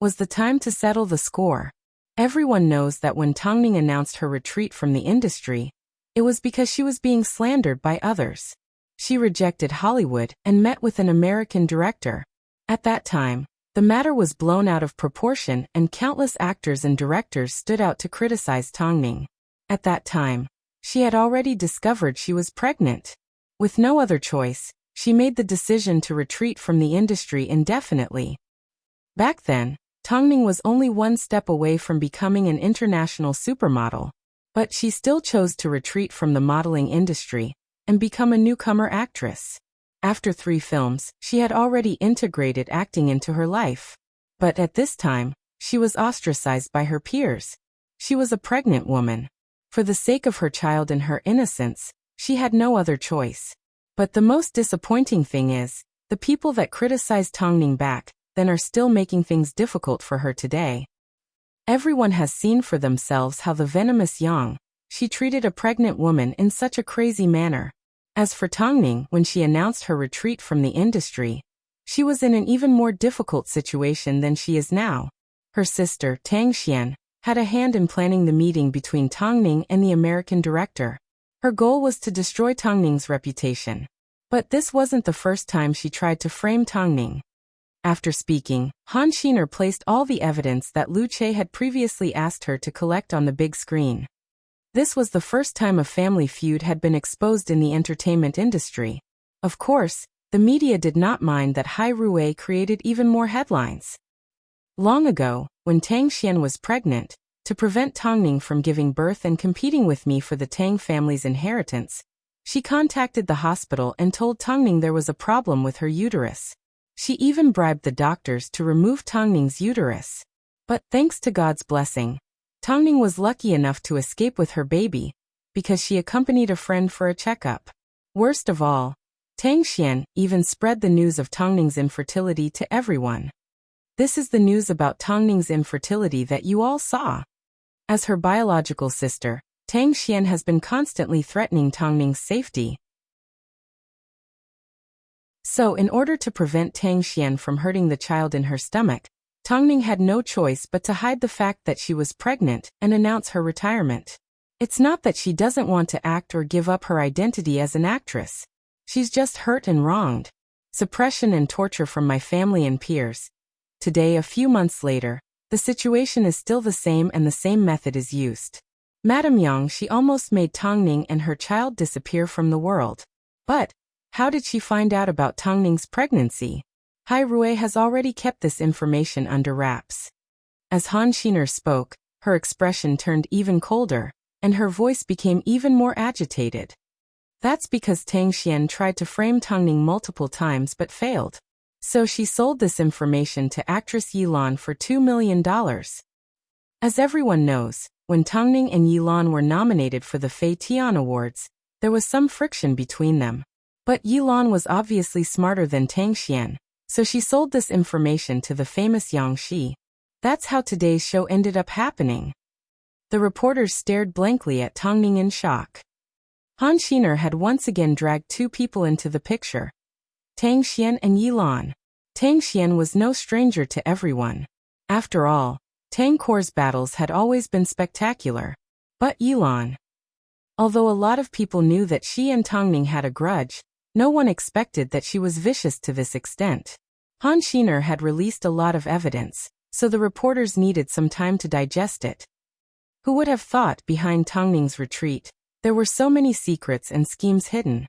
was the time to settle the score. Everyone knows that when Tang Ning announced her retreat from the industry, it was because she was being slandered by others. She rejected Hollywood and met with an American director. At that time, the matter was blown out of proportion and countless actors and directors stood out to criticize Tang Ning. At that time, she had already discovered she was pregnant. With no other choice, she made the decision to retreat from the industry indefinitely. Back then, Tang Ning was only one step away from becoming an international supermodel, but she still chose to retreat from the modeling industry and become a newcomer actress. After 3 films, she had already integrated acting into her life. But at this time, she was ostracized by her peers. She was a pregnant woman. For the sake of her child and her innocence, she had no other choice. But the most disappointing thing is, the people that criticized Tang Ning back then are still making things difficult for her today. Everyone has seen for themselves how the venomous Yang Shi treated a pregnant woman in such a crazy manner. As for Tang Ning, when she announced her retreat from the industry, she was in an even more difficult situation than she is now. Her sister, Tang Xian, had a hand in planning the meeting between Tang Ning and the American director. Her goal was to destroy Tang Ning's reputation. But this wasn't the first time she tried to frame Tang Ning. After speaking, Han Xiner placed all the evidence that Lu Che had previously asked her to collect on the big screen. This was the first time a family feud had been exposed in the entertainment industry. Of course, the media did not mind that Hai Rui created even more headlines. Long ago, when Tang Xian was pregnant, to prevent Tang Ning from giving birth and competing with me for the Tang family's inheritance, she contacted the hospital and told Tang Ning there was a problem with her uterus. She even bribed the doctors to remove Tang Ning's uterus. But thanks to God's blessing, Tang Ning was lucky enough to escape with her baby, because she accompanied a friend for a checkup. Worst of all, Tang Xian even spread the news of Tang Ning's infertility to everyone. This is the news about Tang Ning's infertility that you all saw. As her biological sister, Tang Xian has been constantly threatening Tang Ning's safety. So in order to prevent Tang Xian from hurting the child in her stomach, Tang Ning had no choice but to hide the fact that she was pregnant and announce her retirement. It's not that she doesn't want to act or give up her identity as an actress. She's just hurt and wronged. Suppression and torture from my family and peers. Today, a few months later, the situation is still the same and the same method is used. Madame Yang Shi almost made Tang Ning and her child disappear from the world. But how did she find out about Tang Ning's pregnancy? Hai Rui has already kept this information under wraps. As Han Xiner spoke, her expression turned even colder, and her voice became even more agitated. That's because Tang Xian tried to frame Tang Ning multiple times but failed. So she sold this information to actress Yilan for $2 million. As everyone knows, when Tang Ning and Yilan were nominated for the Fei Tian Awards, there was some friction between them. But Yilan was obviously smarter than Tang Xian, so she sold this information to the famous Yang Shi. That's how today's show ended up happening. The reporters stared blankly at Tang Ning in shock. Han Xiner had once again dragged 2 people into the picture, Tang Xian and Yilan. Tang Xian was no stranger to everyone. After all, Tang Core's battles had always been spectacular. But Yilan. Although a lot of people knew that she and Tang Ning had a grudge, no one expected that she was vicious to this extent. Han Xiner had released a lot of evidence, so the reporters needed some time to digest it. Who would have thought behind Tang Ning's retreat, There were so many secrets and schemes hidden.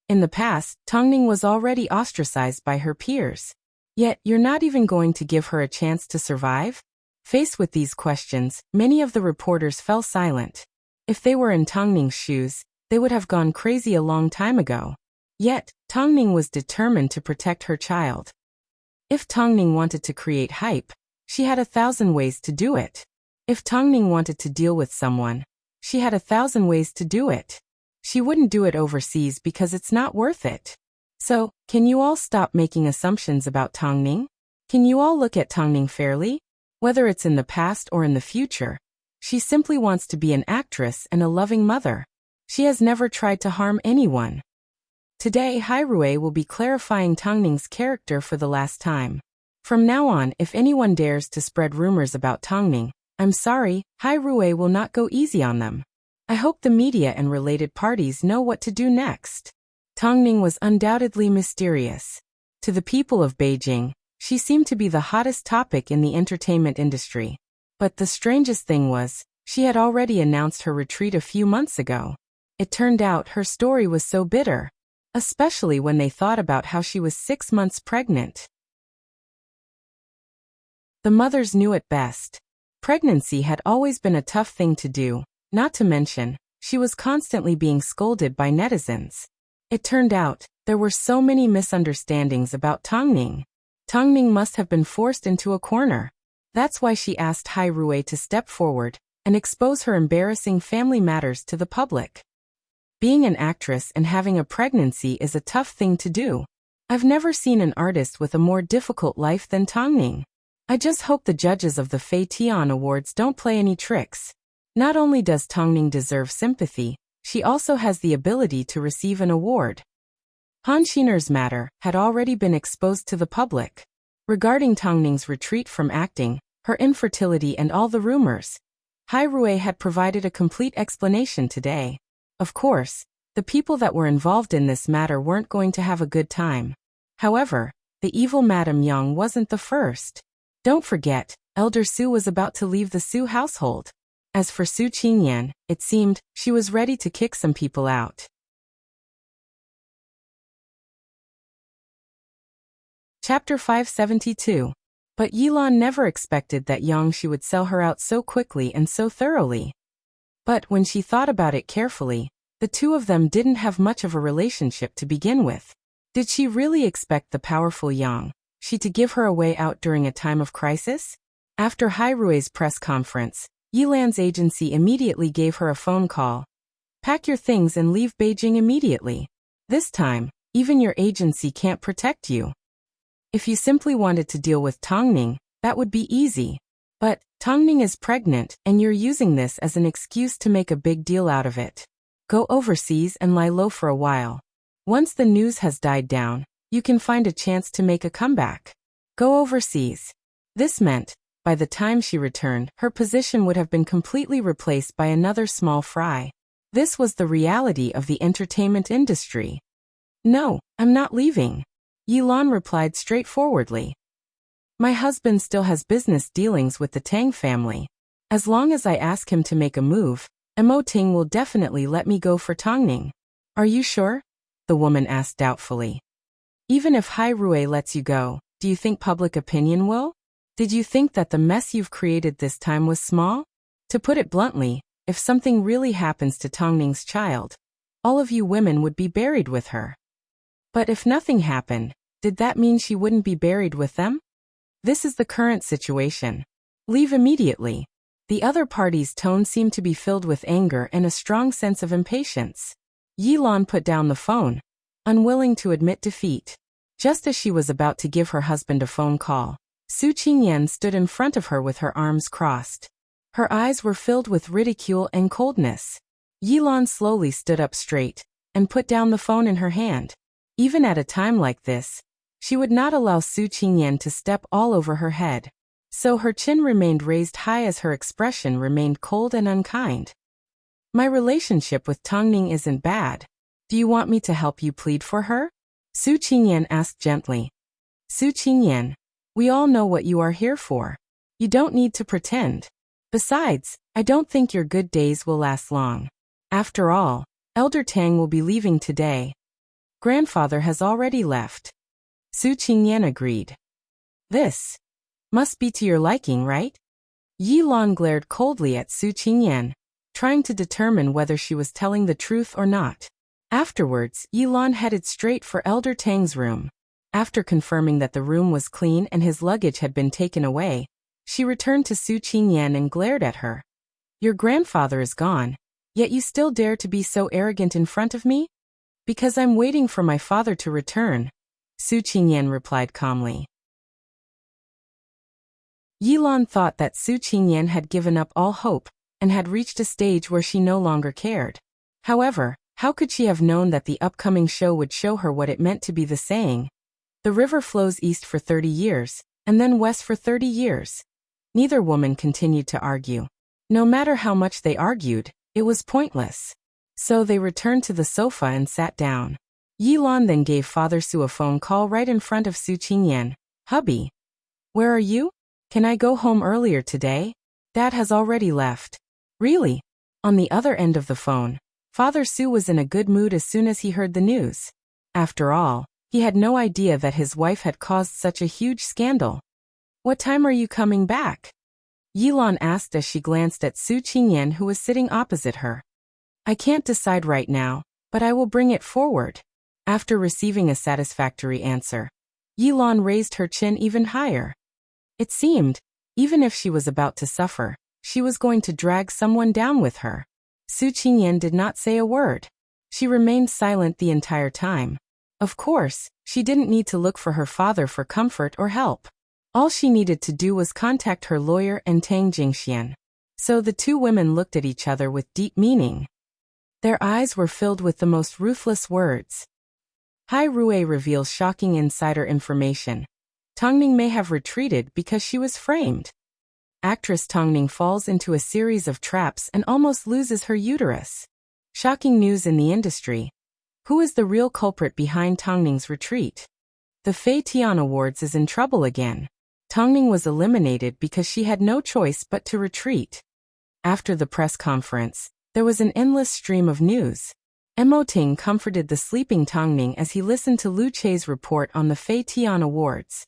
In the past, Tongning was already ostracized by her peers. Yet, you're not even going to give her a chance to survive? Faced with these questions, many of the reporters fell silent. If they were in Tongning's shoes, they would have gone crazy a long time ago. Yet, Tongning was determined to protect her child. If Tongning wanted to create hype, she had 1,000 ways to do it. If Tongning wanted to deal with someone, she had 1,000 ways to do it. She wouldn't do it overseas because it's not worth it. So, can you all stop making assumptions about Tongning? Can you all look at Tongning fairly? Whether it's in the past or in the future, she simply wants to be an actress and a loving mother. She has never tried to harm anyone. Today, Hairue will be clarifying Tongning's character for the last time. From now on, if anyone dares to spread rumors about Tongning, I'm sorry, Hairue will not go easy on them. I hope the media and related parties know what to do next. Tongning was undoubtedly mysterious. To the people of Beijing, she seemed to be the hottest topic in the entertainment industry. But the strangest thing was, she had already announced her retreat a few months ago. It turned out her story was so bitter, especially when they thought about how she was 6 months pregnant. The mothers knew it best. Pregnancy had always been a tough thing to do, not to mention, she was constantly being scolded by netizens. It turned out, there were so many misunderstandings about Tongning. Tongning must have been forced into a corner. That's why she asked Hairue to step forward and expose her embarrassing family matters to the public. Being an actress and having a pregnancy is a tough thing to do. I've never seen an artist with a more difficult life than Tongning. I just hope the judges of the Fei Tian Awards don't play any tricks. Not only does Tongning deserve sympathy, she also has the ability to receive an award. Han Xiner's matter had already been exposed to the public. Regarding Tongning's retreat from acting, her infertility and all the rumors, Hairue had provided a complete explanation today. Of course, the people that were involved in this matter weren't going to have a good time. However, the evil Madame Yang wasn't the first. Don't forget, Elder Su was about to leave the Su household. As for Su Qingyan, it seemed she was ready to kick some people out. Chapter 572. But Yilan never expected that Yang Shi would sell her out so quickly and so thoroughly. But when she thought about it carefully, the two of them didn't have much of a relationship to begin with. Did she really expect the powerful Yang Shi to give her a way out during a time of crisis? After Hairue's press conference, Yilan's agency immediately gave her a phone call. Pack your things and leave Beijing immediately. This time, even your agency can't protect you. If you simply wanted to deal with Tongning, that would be easy. But Tongning is pregnant and you're using this as an excuse to make a big deal out of it. Go overseas and lie low for a while. Once the news has died down, you can find a chance to make a comeback. Go overseas. This meant, by the time she returned, her position would have been completely replaced by another small fry. This was the reality of the entertainment industry. No, I'm not leaving. Yilan replied straightforwardly. My husband still has business dealings with the Tang family. As long as I ask him to make a move, Mo Ting will definitely let me go for Tongning. Are you sure? The woman asked doubtfully. Even if Hairue lets you go, do you think public opinion will? Did you think that the mess you've created this time was small? To put it bluntly, if something really happens to Tongning's child, all of you women would be buried with her. But if nothing happened, did that mean she wouldn't be buried with them? This is the current situation. Leave immediately. The other party's tone seemed to be filled with anger and a strong sense of impatience. Yilan put down the phone, unwilling to admit defeat. Just as she was about to give her husband a phone call, Su Qingyan stood in front of her with her arms crossed. Her eyes were filled with ridicule and coldness. Yilan slowly stood up straight and put down the phone in her hand. Even at a time like this, she would not allow Su Qingyan to step all over her head. So her chin remained raised high as her expression remained cold and unkind. My relationship with Tongning isn't bad. Do you want me to help you plead for her? Su Qingyan asked gently. Su Qingyan, we all know what you are here for. You don't need to pretend. Besides, I don't think your good days will last long. After all, Elder Tang will be leaving today. Grandfather has already left. Su Qingyan agreed. This must be to your liking, right? Yi Lan glared coldly at Su Qingyan, trying to determine whether she was telling the truth or not. Afterwards, Yi Lan headed straight for Elder Tang's room. After confirming that the room was clean and his luggage had been taken away, she returned to Su Qingyan and glared at her. Your grandfather is gone, yet you still dare to be so arrogant in front of me? Because I'm waiting for my father to return, Su Qingyan replied calmly. Yi Lan thought that Su Qingyan had given up all hope and had reached a stage where she no longer cared. However, how could she have known that the upcoming show would show her what it meant to be the saying, "The river flows east for 30 years, and then west for 30 years. Neither woman continued to argue. No matter how much they argued, it was pointless. So they returned to the sofa and sat down. Yi Lan then gave Father Su a phone call right in front of Su Qingyan. Hubby, where are you? Can I go home earlier today? Dad has already left. Really? On the other end of the phone, Father Su was in a good mood as soon as he heard the news. After all, he had no idea that his wife had caused such a huge scandal. What time are you coming back? Yi Lan asked as she glanced at Su Qingyan, who was sitting opposite her. I can't decide right now, but I will bring it forward. After receiving a satisfactory answer, Yi Lan raised her chin even higher. It seemed, even if she was about to suffer, she was going to drag someone down with her. Su Qingyan did not say a word. She remained silent the entire time. Of course, she didn't need to look for her father for comfort or help. All she needed to do was contact her lawyer and Tang Jingxian. So the two women looked at each other with deep meaning. Their eyes were filled with the most ruthless words. Hai Rui reveals shocking insider information. Tongning may have retreated because she was framed. Actress Tongning falls into a series of traps and almost loses her uterus. Shocking news in the industry. Who is the real culprit behind Tongning's retreat? The Fei Tian Awards is in trouble again. Tongning was eliminated because she had no choice but to retreat. After the press conference, there was an endless stream of news. Mo Ting comforted the sleeping Tongning as he listened to Lu Che's report on the Fei Tian Awards.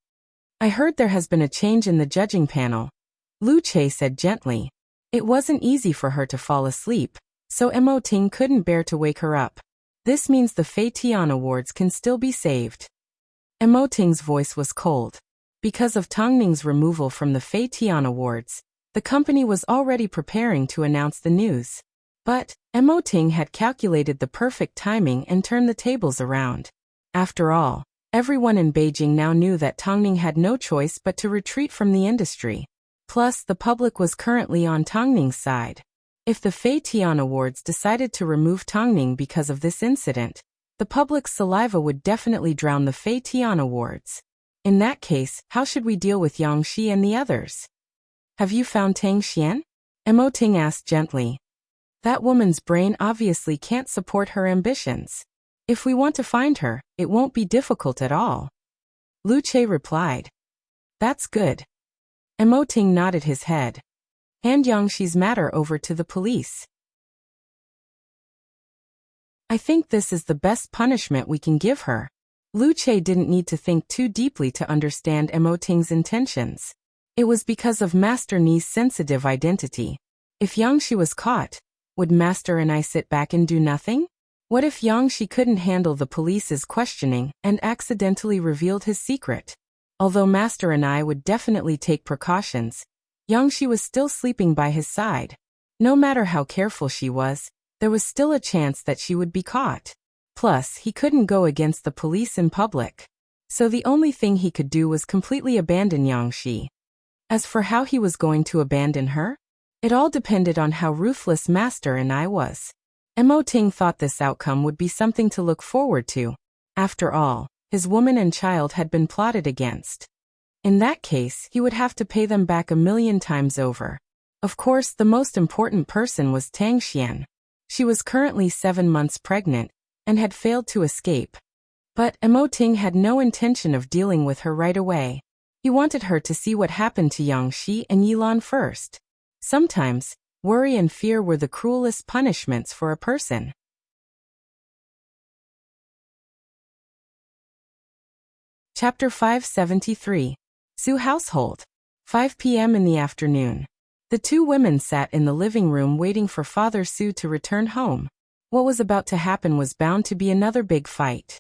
I heard there has been a change in the judging panel, Lu Che said gently. It wasn't easy for her to fall asleep, so Mo Ting couldn't bear to wake her up. This means the Fei Tian Awards can still be saved. Mo Ting's voice was cold. Because of Tongning's removal from the Fei Tian Awards, the company was already preparing to announce the news. But Mo Ting had calculated the perfect timing and turned the tables around. After all, everyone in Beijing now knew that Tongning had no choice but to retreat from the industry. Plus, the public was currently on Tongning's side. If the Fei Tian Awards decided to remove Tongning because of this incident, the public's saliva would definitely drown the Fei Tian Awards. In that case, how should we deal with Yang Shi and the others? Have you found Tang Xian? Mo Ting asked gently. That woman's brain obviously can't support her ambitions. If we want to find her, it won't be difficult at all. Lu Che replied. That's good. Mo Ting nodded his head. Hand Yang Shi's matter over to the police. I think this is the best punishment we can give her. Lu Che didn't need to think too deeply to understand Mo Ting's intentions. It was because of Master Ni's sensitive identity. If Yang Shi was caught, would Master and I sit back and do nothing? What if Yang Shi couldn't handle the police's questioning and accidentally revealed his secret? Although Master and I would definitely take precautions, Yang Shi was still sleeping by his side. No matter how careful she was, there was still a chance that she would be caught. Plus, he couldn't go against the police in public. So the only thing he could do was completely abandon Yang Shi. As for how he was going to abandon her, it all depended on how ruthless Master and I was. Mo Ting thought this outcome would be something to look forward to. After all, his woman and child had been plotted against. In that case, he would have to pay them back 1,000,000 times over. Of course, the most important person was Tang Xian. She was currently 7 months pregnant and had failed to escape. But Mo Ting had no intention of dealing with her right away. He wanted her to see what happened to Yang Shi and Yi Lan first. Sometimes, Worry and fear were the cruelest punishments for a person. Chapter 573. Su Household. 5 p.m. in the afternoon. The two women sat in the living room waiting for Father Su to return home. What was about to happen was bound to be another big fight.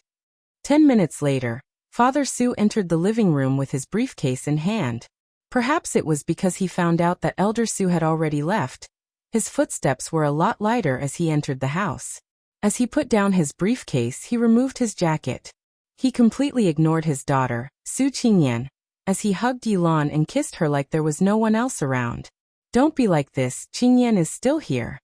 10 minutes later, Father Su entered the living room with his briefcase in hand. Perhaps it was because he found out that Elder Su had already left. His footsteps were a lot lighter as he entered the house. As he put down his briefcase, he removed his jacket. He completely ignored his daughter, Su Qingyan, as he hugged Yilan and kissed her like there was no one else around. Don't be like this, Qingyan is still here.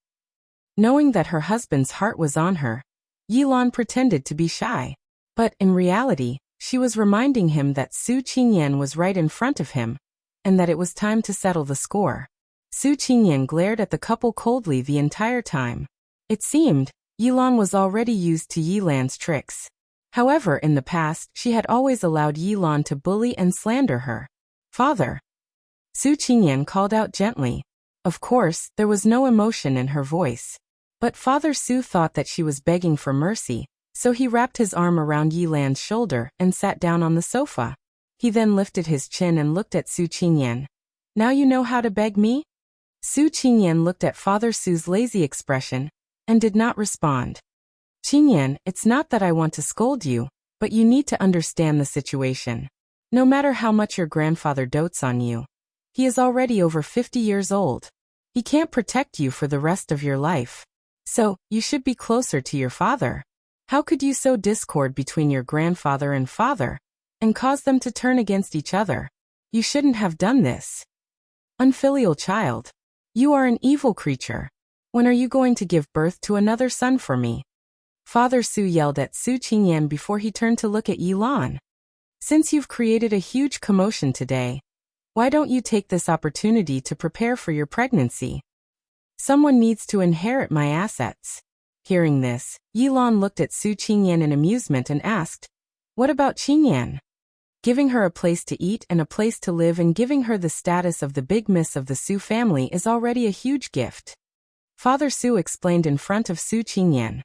Knowing that her husband's heart was on her, Yilan pretended to be shy. But in reality, she was reminding him that Su Qingyan was right in front of him, and that it was time to settle the score. Su Qingyan glared at the couple coldly the entire time. It seemed, Yilan was already used to Yilan's tricks. However, in the past, she had always allowed Yilan to bully and slander her. Father. Su Qingyan called out gently. Of course, there was no emotion in her voice. But Father Su thought that she was begging for mercy, so he wrapped his arm around Yilan's shoulder and sat down on the sofa. He then lifted his chin and looked at Su Qingyan. Now you know how to beg me? Su Qingyan looked at Father Su's lazy expression and did not respond. Qingyan, it's not that I want to scold you, but you need to understand the situation. No matter how much your grandfather dotes on you, he is already over 50 years old. He can't protect you for the rest of your life. So, you should be closer to your father. How could you sow discord between your grandfather and father, and cause them to turn against each other? You shouldn't have done this. Unfilial child. You are an evil creature. When are you going to give birth to another son for me? Father Su yelled at Su Qingyan before he turned to look at Yilan. Since you've created a huge commotion today, why don't you take this opportunity to prepare for your pregnancy? Someone needs to inherit my assets. Hearing this, Yilan looked at Su Qingyan in amusement and asked, what about Qingyan? Giving her a place to eat and a place to live and giving her the status of the big miss of the Su family is already a huge gift. Father Su explained in front of Su Qingyan.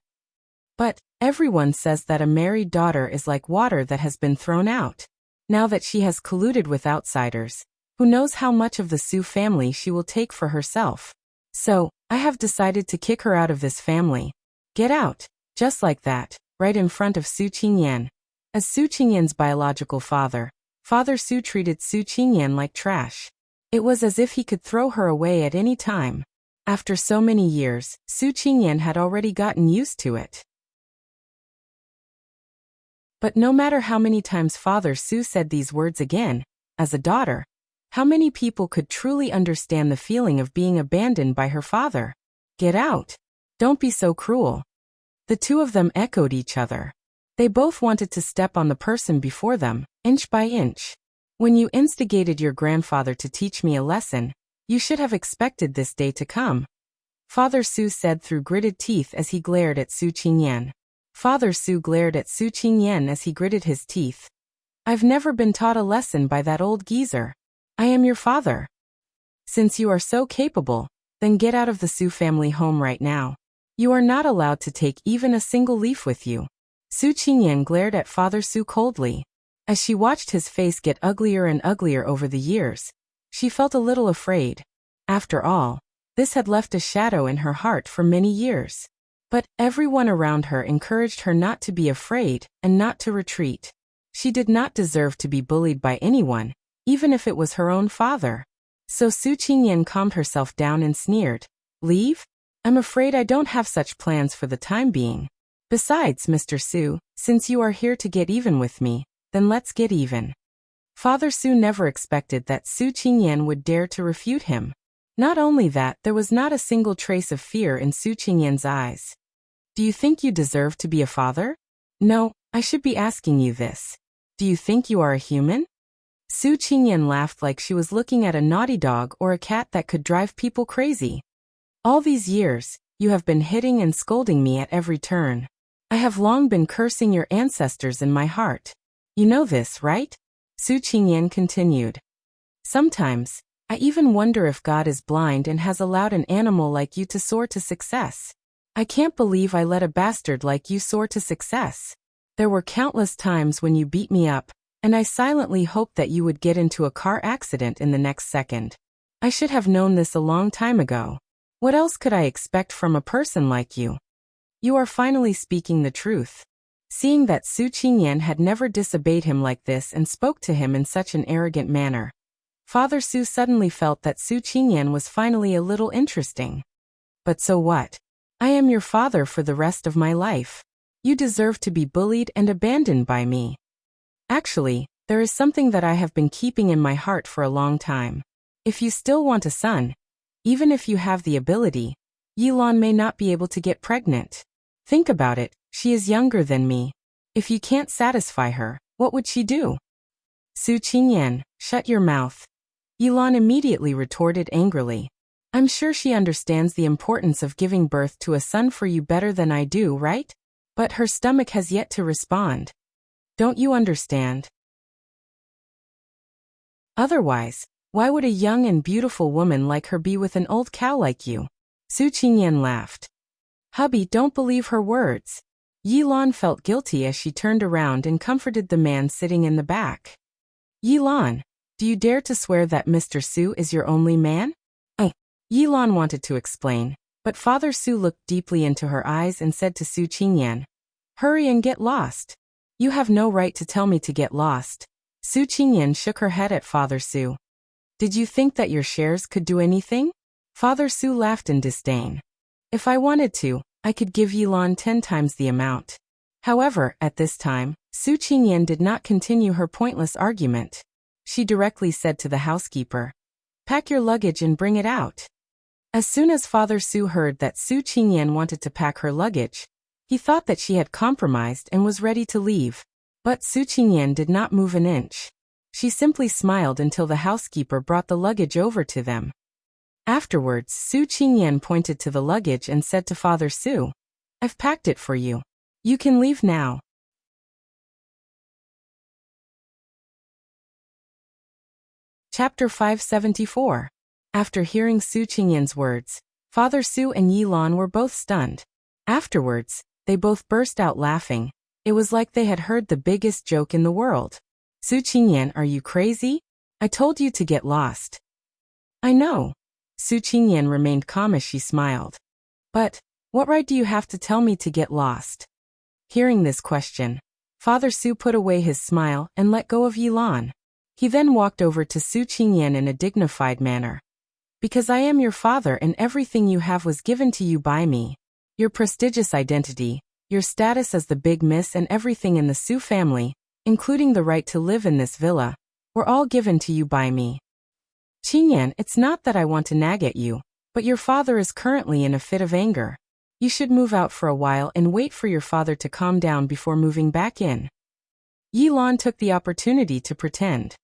But, everyone says that a married daughter is like water that has been thrown out. Now that she has colluded with outsiders, who knows how much of the Su family she will take for herself. So, I have decided to kick her out of this family. Get out, just like that, right in front of Su Qingyan. As Su Qingyan's biological father, Father Su treated Su Qingyan like trash. It was as if he could throw her away at any time. After so many years, Su Qingyan had already gotten used to it. But no matter how many times Father Su said these words again, as a daughter, how many people could truly understand the feeling of being abandoned by her father? Get out. Don't be so cruel. The two of them echoed each other. They both wanted to step on the person before them, inch by inch. When you instigated your grandfather to teach me a lesson, you should have expected this day to come. Father Su said through gritted teeth as he glared at Su Qingyan. Father Su glared at Su Qingyan as he gritted his teeth. I've never been taught a lesson by that old geezer. I am your father. Since you are so capable, then get out of the Su family home right now. You are not allowed to take even a single leaf with you. Su Qingyan glared at Father Su coldly. As she watched his face get uglier and uglier over the years, she felt a little afraid. After all, this had left a shadow in her heart for many years. But everyone around her encouraged her not to be afraid and not to retreat. She did not deserve to be bullied by anyone, even if it was her own father. So Su Qingyan calmed herself down and sneered. Leave? I'm afraid I don't have such plans for the time being. Besides, Mr. Su, since you are here to get even with me, then let's get even. Father Su never expected that Su Qingyan would dare to refute him. Not only that, there was not a single trace of fear in Su Qingyan's eyes. Do you think you deserve to be a father? No, I should be asking you this. Do you think you are a human? Su Qingyan laughed like she was looking at a naughty dog or a cat that could drive people crazy. All these years, you have been hitting and scolding me at every turn. I have long been cursing your ancestors in my heart. You know this, right? Su Qingyan continued. Sometimes, I even wonder if God is blind and has allowed an animal like you to soar to success. I can't believe I let a bastard like you soar to success. There were countless times when you beat me up, and I silently hoped that you would get into a car accident in the next second. I should have known this a long time ago. What else could I expect from a person like you? You are finally speaking the truth. Seeing that Su Qingyan had never disobeyed him like this and spoke to him in such an arrogant manner, Father Su suddenly felt that Su Qingyan was finally a little interesting. But so what? I am your father for the rest of my life. You deserve to be bullied and abandoned by me. Actually, there is something that I have been keeping in my heart for a long time. If you still want a son, even if you have the ability, Yilan may not be able to get pregnant. Think about it, she is younger than me. If you can't satisfy her, what would she do? Su Qingyan, shut your mouth. Yilan immediately retorted angrily. I'm sure she understands the importance of giving birth to a son for you better than I do, right? But her stomach has yet to respond. Don't you understand? Otherwise, why would a young and beautiful woman like her be with an old cow like you? Su Qingyan laughed. Hubby, don't believe her words. Yilan felt guilty as she turned around and comforted the man sitting in the back. Yilan, do you dare to swear that Mr. Su is your only man? Yilan wanted to explain, but Father Su looked deeply into her eyes and said to Su Qingyan, hurry and get lost. You have no right to tell me to get lost. Su Qingyan shook her head at Father Su. Did you think that your shares could do anything? Father Su laughed in disdain. If I wanted to, I could give Yilan 10 times the amount. However, at this time, Su Qingyan did not continue her pointless argument. She directly said to the housekeeper, pack your luggage and bring it out. As soon as Father Su heard that Su Qingyan wanted to pack her luggage, he thought that she had compromised and was ready to leave. But Su Qingyan did not move an inch. She simply smiled until the housekeeper brought the luggage over to them. Afterwards, Su Qingyan pointed to the luggage and said to Father Su, I've packed it for you. You can leave now. Chapter 574. After hearing Su Qingyan's words, Father Su and Yilan were both stunned. Afterwards, they both burst out laughing. It was like they had heard the biggest joke in the world. Su Qingyan, are you crazy? I told you to get lost. I know. Su Qingyan remained calm as she smiled. But, what right do you have to tell me to get lost? Hearing this question, Father Su put away his smile and let go of Yilan. He then walked over to Su Qingyan in a dignified manner. Because I am your father and everything you have was given to you by me. Your prestigious identity, your status as the big miss and everything in the Su family, including the right to live in this villa, were all given to you by me. Qingyan, it's not that I want to nag at you, but your father is currently in a fit of anger. You should move out for a while and wait for your father to calm down before moving back in. Yilan took the opportunity to pretend.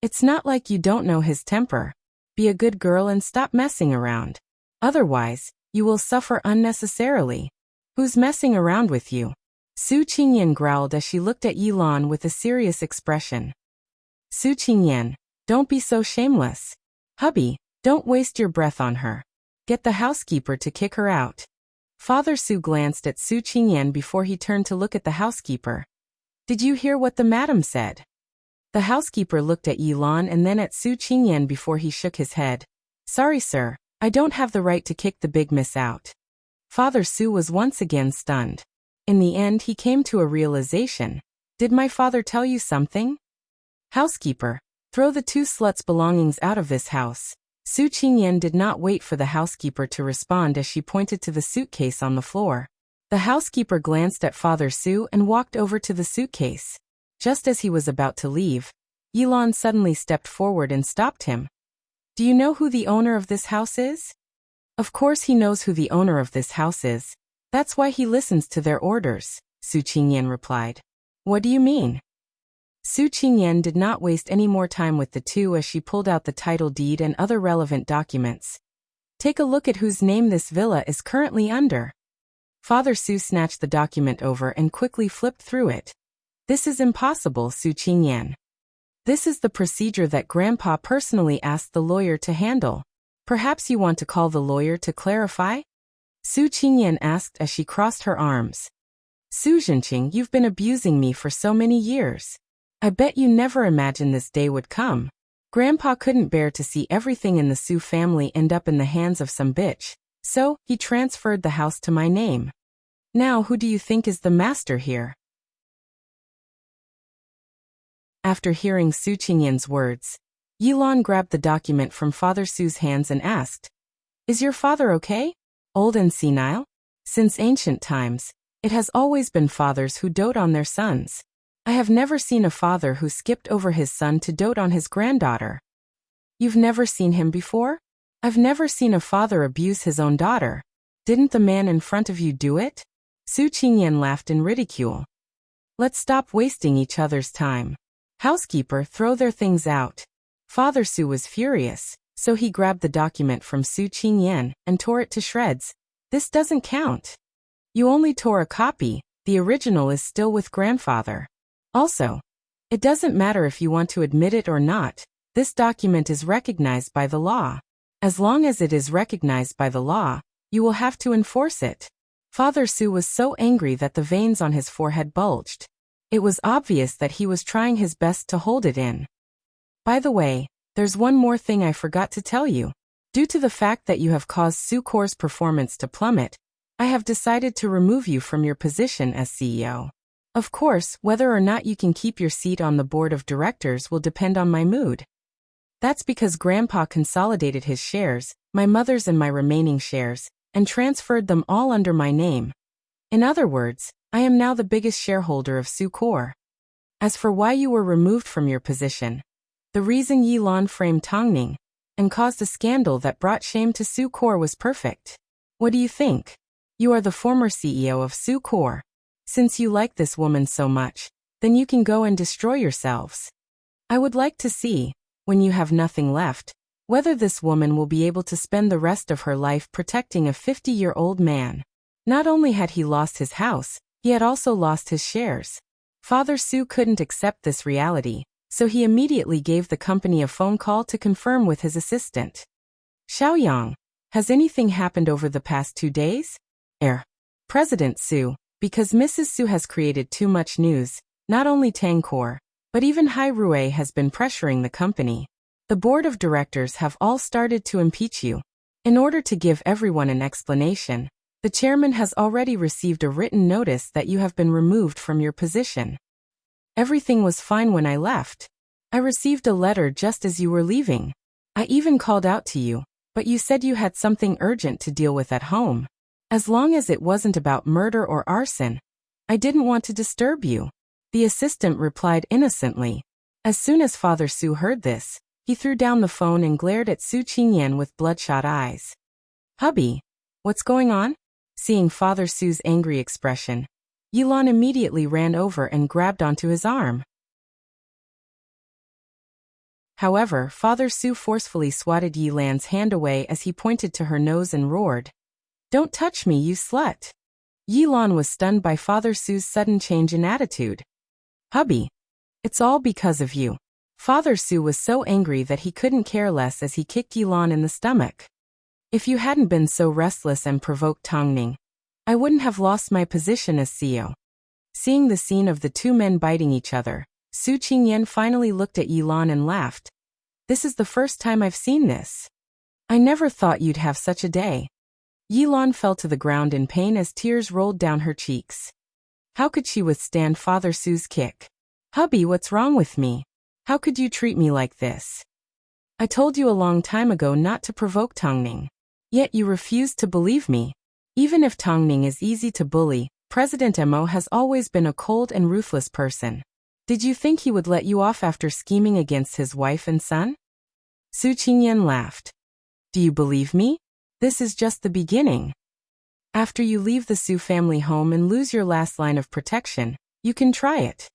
It's not like you don't know his temper. Be a good girl and stop messing around. Otherwise, you will suffer unnecessarily. Who's messing around with you? Su Qingyan growled as she looked at Yilan with a serious expression. Su Qingyan, don't be so shameless. Hubby, don't waste your breath on her. Get the housekeeper to kick her out. Father Su glanced at Su Qingyan before he turned to look at the housekeeper. Did you hear what the madam said? The housekeeper looked at Yilan and then at Su Qingyan before he shook his head. Sorry, sir, I don't have the right to kick the big miss out. Father Su was once again stunned. In the end, he came to a realization. Did my father tell you something? Housekeeper, throw the 2 sluts' belongings out of this house. Su Qingyan did not wait for the housekeeper to respond as she pointed to the suitcase on the floor. The housekeeper glanced at Father Su and walked over to the suitcase. Just as he was about to leave, Yilan suddenly stepped forward and stopped him. Do you know who the owner of this house is? Of course he knows who the owner of this house is. That's why he listens to their orders, Su Qingyan replied. What do you mean? Su Qingyan did not waste any more time with the two as she pulled out the title deed and other relevant documents. Take a look at whose name this villa is currently under. Father Su snatched the document over and quickly flipped through it. This is impossible, Su Qingyan. This is the procedure that Grandpa personally asked the lawyer to handle. Perhaps you want to call the lawyer to clarify? Su Qingyan asked as she crossed her arms. Su Zhenqing, you've been abusing me for so many years. I bet you never imagined this day would come. Grandpa couldn't bear to see everything in the Su family end up in the hands of some bitch, so he transferred the house to my name. Now who do you think is the master here? After hearing Su Qingyan's words, Yilan grabbed the document from Father Su's hands and asked, Is your father okay? Old and senile? Since ancient times, it has always been fathers who dote on their sons. I have never seen a father who skipped over his son to dote on his granddaughter. You've never seen him before? I've never seen a father abuse his own daughter. Didn't the man in front of you do it? Su Qingyan laughed in ridicule. Let's stop wasting each other's time. Housekeeper, throw their things out. Father Su was furious, so he grabbed the document from Su Qingyan and tore it to shreds. This doesn't count. You only tore a copy, the original is still with grandfather. Also, it doesn't matter if you want to admit it or not, this document is recognized by the law. As long as it is recognized by the law, you will have to enforce it. Father Su was so angry that the veins on his forehead bulged. It was obvious that he was trying his best to hold it in. By the way, there's one more thing I forgot to tell you. Due to the fact that you have caused Su Corps' performance to plummet, I have decided to remove you from your position as CEO. Of course, whether or not you can keep your seat on the board of directors will depend on my mood. That's because Grandpa consolidated his shares, my mother's and my remaining shares, and transferred them all under my name. In other words, I am now the biggest shareholder of Su Corps. As for why you were removed from your position, the reason Yilan framed Tongning and caused a scandal that brought shame to Su Corps was perfect. What do you think? You are the former CEO of Su Corps. Since you like this woman so much, then you can go and destroy yourselves. I would like to see, when you have nothing left, whether this woman will be able to spend the rest of her life protecting a 50-year-old man. Not only had he lost his house, he had also lost his shares. Father Su couldn't accept this reality, so he immediately gave the company a phone call to confirm with his assistant. Xiaoyang, has anything happened over the past 2 days? President Su, because Mrs. Su has created too much news, not only Tangkor, but even Hai Rui has been pressuring the company. The board of directors have all started to impeach you. In order to give everyone an explanation, the chairman has already received a written notice that you have been removed from your position. Everything was fine when I left. I received a letter just as you were leaving. I even called out to you, but you said you had something urgent to deal with at home. As long as it wasn't about murder or arson, I didn't want to disturb you. The assistant replied innocently. As soon as Father Su heard this, he threw down the phone and glared at Su Qingyan with bloodshot eyes. Hubby, what's going on? Seeing Father Su's angry expression, Yilan immediately ran over and grabbed onto his arm. However, Father Su forcefully swatted Yilan's hand away as he pointed to her nose and roared, "Don't touch me, you slut!" Yilan was stunned by Father Su's sudden change in attitude. Hubby, it's all because of you. Father Su was so angry that he couldn't care less as he kicked Yilan in the stomach. If you hadn't been so restless and provoked Tongning, I wouldn't have lost my position as CEO. Seeing the scene of the two men biting each other, Su Qingyan finally looked at Yilan and laughed. This is the first time I've seen this. I never thought you'd have such a day. Yilan fell to the ground in pain as tears rolled down her cheeks. How could she withstand Father Su's kick? Hubby, what's wrong with me? How could you treat me like this? I told you a long time ago not to provoke Tongning. Yet you refused to believe me. Even if Tongning is easy to bully, President Mo has always been a cold and ruthless person. Did you think he would let you off after scheming against his wife and son? Su Qingyan laughed. Do you believe me? This is just the beginning. After you leave the Su family home and lose your last line of protection, you can try it.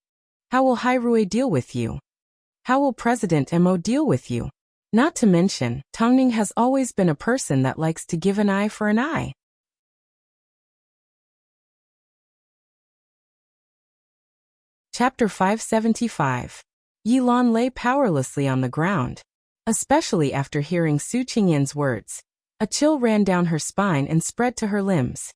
How will Hai Rui deal with you? How will President Mo deal with you? Not to mention, Tongning has always been a person that likes to give an eye for an eye. Chapter 575. Yilan lay powerlessly on the ground. Especially after hearing Su Qingyan's words. A chill ran down her spine and spread to her limbs.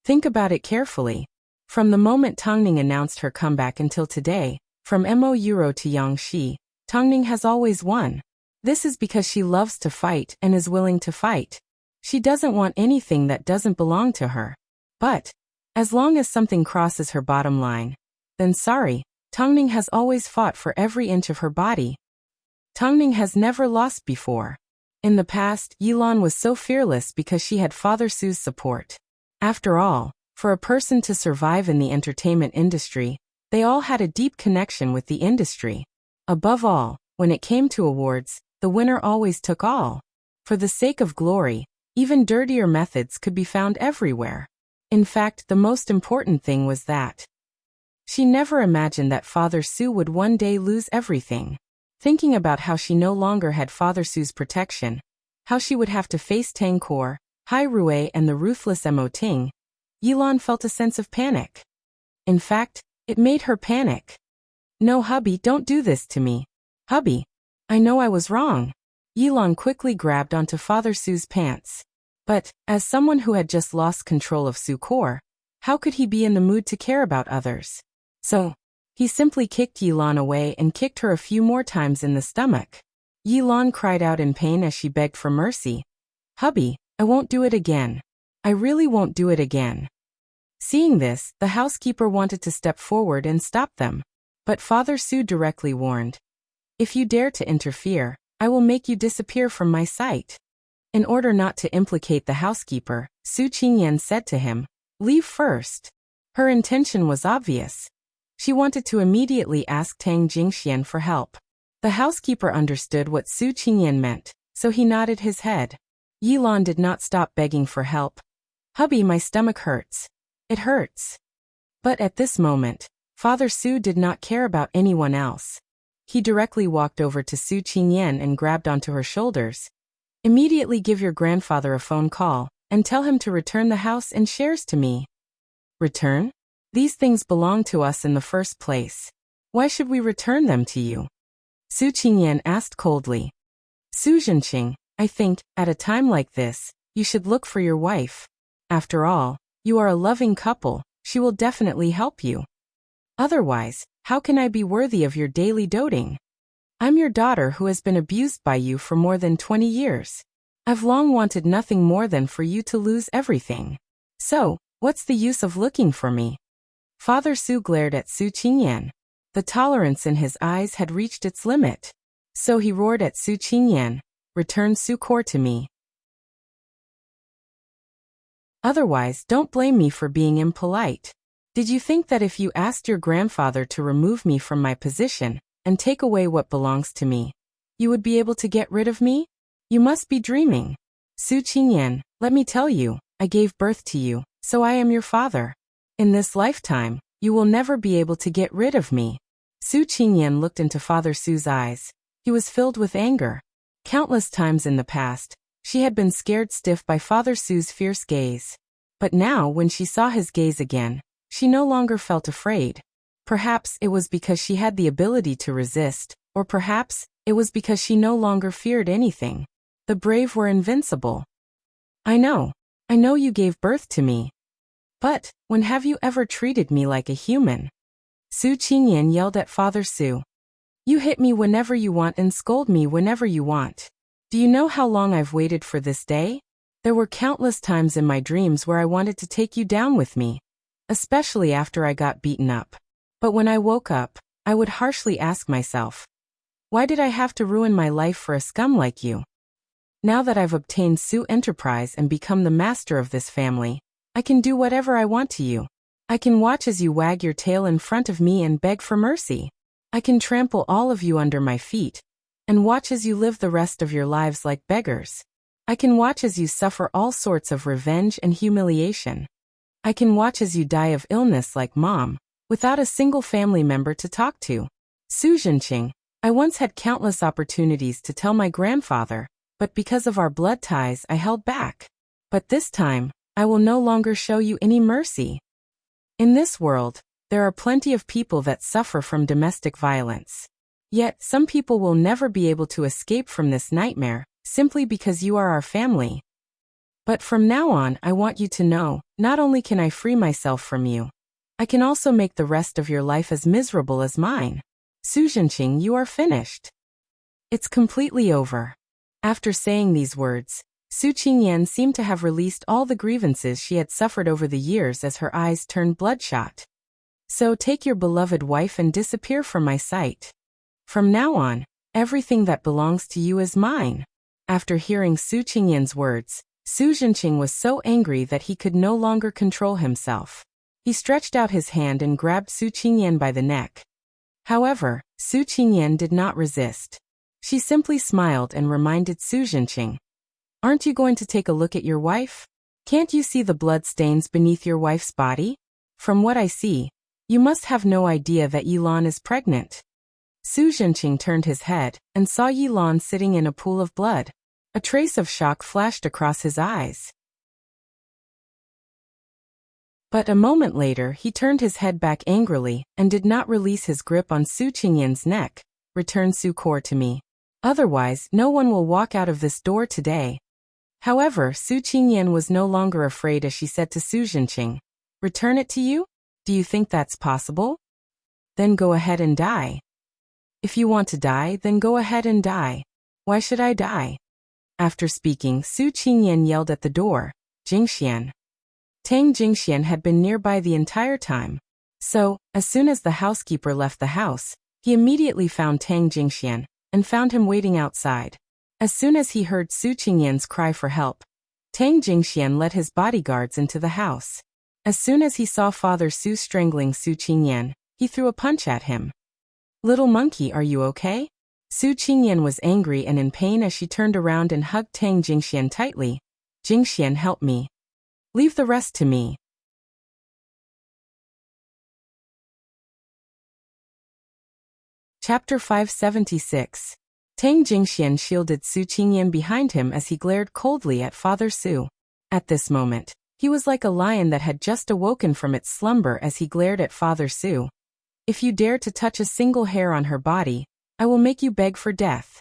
Think about it carefully. From the moment Tongning announced her comeback until today, from Mo Euro to Yang Shi, Tongning has always won. This is because she loves to fight and is willing to fight. She doesn't want anything that doesn't belong to her. But, as long as something crosses her bottom line, then sorry, Tongning has always fought for every inch of her body. Tongning has never lost before. In the past, Yilan was so fearless because she had Father Su's support. After all, for a person to survive in the entertainment industry, they all had a deep connection with the industry. Above all, when it came to awards, the winner always took all. For the sake of glory, even dirtier methods could be found everywhere. In fact, the most important thing was that she never imagined that Father Su would one day lose everything. Thinking about how she no longer had Father Su's protection, how she would have to face Tang Kor, Hai Rui and the ruthless Mo Ting, Yilan felt a sense of panic. In fact, it made her panic. No, hubby, don't do this to me. Hubby, I know I was wrong. Yilan quickly grabbed onto Father Su's pants. But, as someone who had just lost control of Su Kor, how could he be in the mood to care about others? So, he simply kicked Yilan away and kicked her a few more times in the stomach. Yilan cried out in pain as she begged for mercy. Hubby, I won't do it again. I really won't do it again. Seeing this, the housekeeper wanted to step forward and stop them. But Father Su directly warned. If you dare to interfere, I will make you disappear from my sight. In order not to implicate the housekeeper, Su Qingyan said to him, leave first. Her intention was obvious. She wanted to immediately ask Tang Jingxian for help. The housekeeper understood what Su Qingyan meant, so he nodded his head. Yilan did not stop begging for help. Hubby, my stomach hurts. It hurts. But at this moment, Father Su did not care about anyone else. He directly walked over to Su Qingyan and grabbed onto her shoulders. Immediately give your grandfather a phone call, and tell him to return the house and shares to me. Return? These things belong to us in the first place. Why should we return them to you? Su Qingyan asked coldly. Su Zhenqing, I think, at a time like this, you should look for your wife. After all, you are a loving couple, she will definitely help you. Otherwise, how can I be worthy of your daily doting? I'm your daughter who has been abused by you for more than 20 years. I've long wanted nothing more than for you to lose everything. So, what's the use of looking for me? Father Su glared at Su Qingyan. The tolerance in his eyes had reached its limit. So he roared at Su Qingyan, return Su Kor to me. Otherwise, don't blame me for being impolite. Did you think that if you asked your grandfather to remove me from my position, and take away what belongs to me, you would be able to get rid of me? You must be dreaming. Su Qingyan, let me tell you, I gave birth to you, so I am your father. In this lifetime, you will never be able to get rid of me. Su Qingyan looked into Father Su's eyes. He was filled with anger. Countless times in the past, she had been scared stiff by Father Su's fierce gaze. But now, when she saw his gaze again, she no longer felt afraid. Perhaps it was because she had the ability to resist, or perhaps it was because she no longer feared anything. The brave were invincible. I know you gave birth to me. But, when have you ever treated me like a human? Su Qingyan yelled at Father Su. You hit me whenever you want and scold me whenever you want. Do you know how long I've waited for this day? There were countless times in my dreams where I wanted to take you down with me, especially after I got beaten up. But when I woke up, I would harshly ask myself, why did I have to ruin my life for a scum like you? Now that I've obtained Su Enterprise and become the master of this family, I can do whatever I want to you. I can watch as you wag your tail in front of me and beg for mercy. I can trample all of you under my feet, and watch as you live the rest of your lives like beggars. I can watch as you suffer all sorts of revenge and humiliation. I can watch as you die of illness like Mom, without a single family member to talk to. Su Zhenqing, I once had countless opportunities to tell my grandfather, but because of our blood ties I held back. But this time, I will no longer show you any mercy. In this world, there are plenty of people that suffer from domestic violence. Yet, some people will never be able to escape from this nightmare, simply because you are our family. But from now on, I want you to know, not only can I free myself from you, I can also make the rest of your life as miserable as mine. Su Zhenqing, you are finished. It's completely over. After saying these words, Su Qingyan seemed to have released all the grievances she had suffered over the years as her eyes turned bloodshot. So take your beloved wife and disappear from my sight. From now on, everything that belongs to you is mine. After hearing Su Qingyan's words, Su Zhenqing was so angry that he could no longer control himself. He stretched out his hand and grabbed Su Qingyan by the neck. However, Su Qingyan did not resist. She simply smiled and reminded Su Zhenqing, "Aren't you going to take a look at your wife? Can't you see the blood stains beneath your wife's body? From what I see, you must have no idea that Yilan is pregnant." Su Zhenqing turned his head and saw Yilan sitting in a pool of blood. A trace of shock flashed across his eyes. But a moment later he turned his head back angrily and did not release his grip on Su Qingyan's neck. "Return Su Core to me. Otherwise, no one will walk out of this door today." However, Su Qingyan was no longer afraid as she said to Su Zhenqing, "Return it to you? Do you think that's possible? Then go ahead and die. If you want to die, then go ahead and die. Why should I die?" After speaking, Su Qingyan yelled at the door, "Jingxian." Tang Jingxian had been nearby the entire time. So, as soon as the housekeeper left the house, he immediately found Tang Jingxian and found him waiting outside. As soon as he heard Su Qingyan's cry for help, Tang Jingxian led his bodyguards into the house. As soon as he saw Father Su strangling Su Qingyan, he threw a punch at him. "Little monkey, are you okay?" Su Qingyan was angry and in pain as she turned around and hugged Tang Jingxian tightly. "Jingxian, help me. Leave the rest to me." Chapter 576. Tang Jingxian shielded Su Qingyan behind him as he glared coldly at Father Su. At this moment, he was like a lion that had just awoken from its slumber as he glared at Father Su. "If you dare to touch a single hair on her body, I will make you beg for death."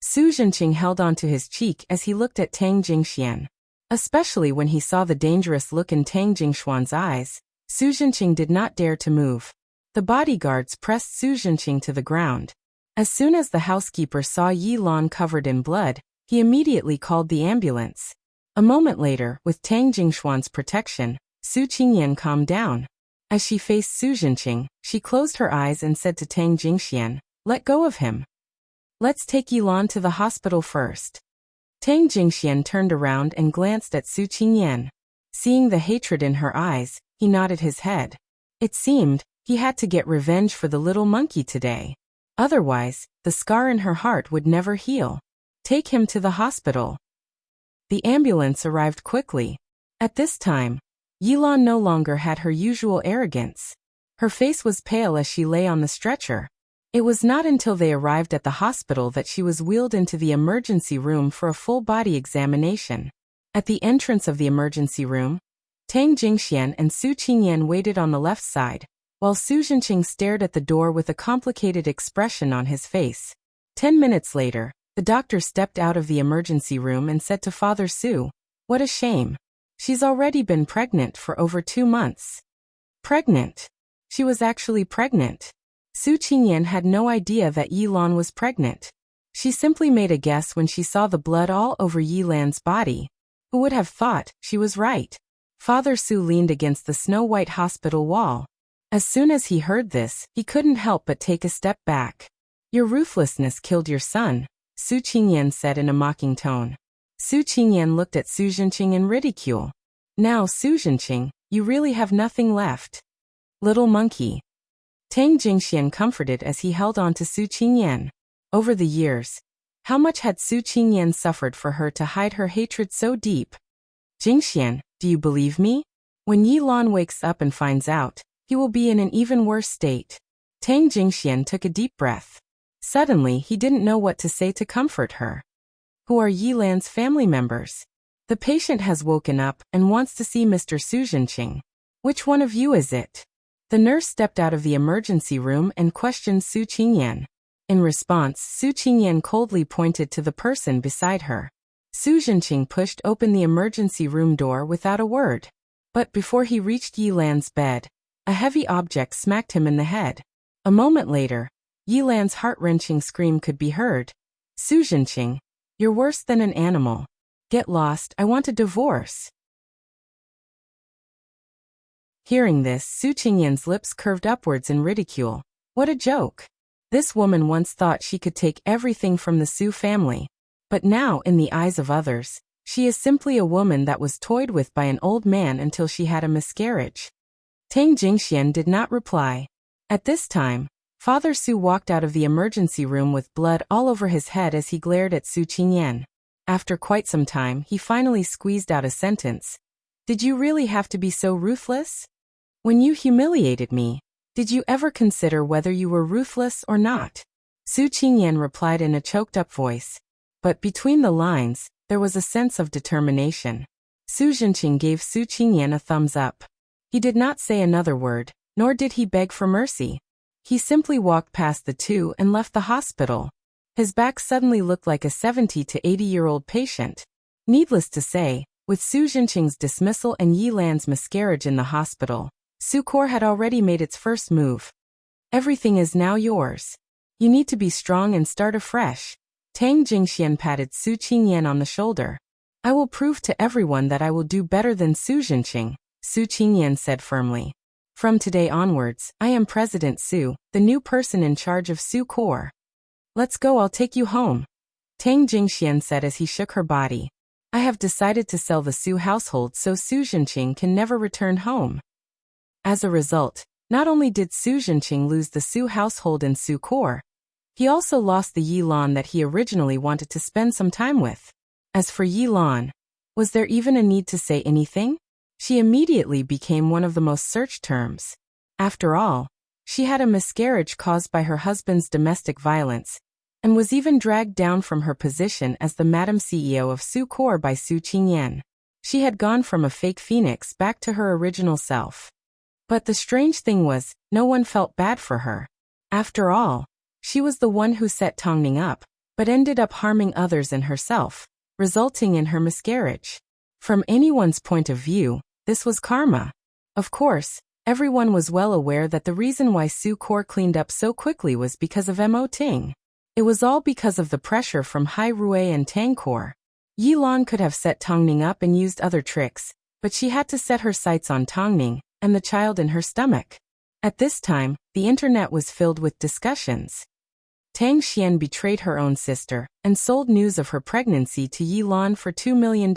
Su Zhenqing held onto his cheek as he looked at Tang Jingxian. Especially when he saw the dangerous look in Tang Jingxuan's eyes, Su Zhenqing did not dare to move. The bodyguards pressed Su Zhenqing to the ground. As soon as the housekeeper saw Yilan covered in blood, he immediately called the ambulance. A moment later, with Tang Jingxuan's protection, Su Qingyan calmed down. As she faced Su Zhenqing, she closed her eyes and said to Tang Jingxian, "Let go of him. Let's take Yilan to the hospital first." Tang Jingxian turned around and glanced at Su Qingyan. Seeing the hatred in her eyes, he nodded his head. It seemed he had to get revenge for the little monkey today. Otherwise, the scar in her heart would never heal. "Take him to the hospital." The ambulance arrived quickly. At this time, Yilan no longer had her usual arrogance. Her face was pale as she lay on the stretcher. It was not until they arrived at the hospital that she was wheeled into the emergency room for a full body examination. At the entrance of the emergency room, Tang Jingxian and Su Qingyan waited on the left side, while Su Zhenqing stared at the door with a complicated expression on his face. 10 minutes later, the doctor stepped out of the emergency room and said to Father Su, "What a shame. She's already been pregnant for over 2 months." Pregnant? She was actually pregnant. Su Qingyan had no idea that Yilan was pregnant. She simply made a guess when she saw the blood all over Yilan's body. Who would have thought she was right? Father Su leaned against the snow-white hospital wall. As soon as he heard this, he couldn't help but take a step back. "Your ruthlessness killed your son," Su Qingyan said in a mocking tone. Su Qingyan looked at Su Zhenqing in ridicule. "Now, Su Zhenqing, you really have nothing left. Little monkey." Tang Jingxian comforted as he held on to Su Qingyan. Over the years, how much had Su Qingyan suffered for her to hide her hatred so deep? "Jingxian, do you believe me? When Yilan wakes up and finds out, he will be in an even worse state." Tang Jingxian took a deep breath. Suddenly, he didn't know what to say to comfort her. "Who are Yilan's family members?" "The patient has woken up and wants to see Mr. Su Zhenqing." "Which one of you is it?" The nurse stepped out of the emergency room and questioned Su Qingyan. In response, Su Qingyan coldly pointed to the person beside her. Su Zhenqing pushed open the emergency room door without a word. But before he reached Yilan's bed, a heavy object smacked him in the head. A moment later, Yilan's heart-wrenching scream could be heard. Su Zhenqing, you're worse than an animal. Get lost, I want a divorce. Hearing this, Su Qingyan's lips curved upwards in ridicule. What a joke. This woman once thought she could take everything from the Su family. But now, in the eyes of others, she is simply a woman that was toyed with by an old man until she had a miscarriage. Tang Jingxian did not reply. At this time, Father Su walked out of the emergency room with blood all over his head as he glared at Su Qingyan. After quite some time, he finally squeezed out a sentence. Did you really have to be so ruthless? When you humiliated me, did you ever consider whether you were ruthless or not? Su Qingyan replied in a choked-up voice. But between the lines, there was a sense of determination. Su Zhenqing gave Su Qingyan a thumbs up. He did not say another word, nor did he beg for mercy. He simply walked past the two and left the hospital. His back suddenly looked like a 70 to 80-year-old patient. Needless to say, with Su Zhenqing's dismissal and Yilan's miscarriage in the hospital, Sucor had already made its first move. Everything is now yours. You need to be strong and start afresh. Tang Jingxian patted Su Qingyan on the shoulder. I will prove to everyone that I will do better than Su Zhenqing, Su Qingyan said firmly. From today onwards, I am President Su, the new person in charge of Sucor. Let's go, I'll take you home. Tang Jingxian said as he shook her body. I have decided to sell the Su household so Su Zhenqing can never return home. As a result, not only did Su Zhenqing lose the Su household and Sucor, he also lost the Yilan that he originally wanted to spend some time with. As for Yilan, was there even a need to say anything? She immediately became one of the most searched terms. After all, she had a miscarriage caused by her husband's domestic violence, and was even dragged down from her position as the Madam CEO of Sucor by Su Qingyan. She had gone from a fake phoenix back to her original self. But the strange thing was, no one felt bad for her. After all, she was the one who set Tongning up, but ended up harming others and herself, resulting in her miscarriage. From anyone's point of view, this was karma. Of course, everyone was well aware that the reason why Sucor cleaned up so quickly was because of Mo Ting. It was all because of the pressure from Hai Rui and Tangkor. Yilan could have set Tongning up and used other tricks, but she had to set her sights on Tongning and the child in her stomach. At this time, the internet was filled with discussions. Tang Xian betrayed her own sister and sold news of her pregnancy to Yilan for $2 million.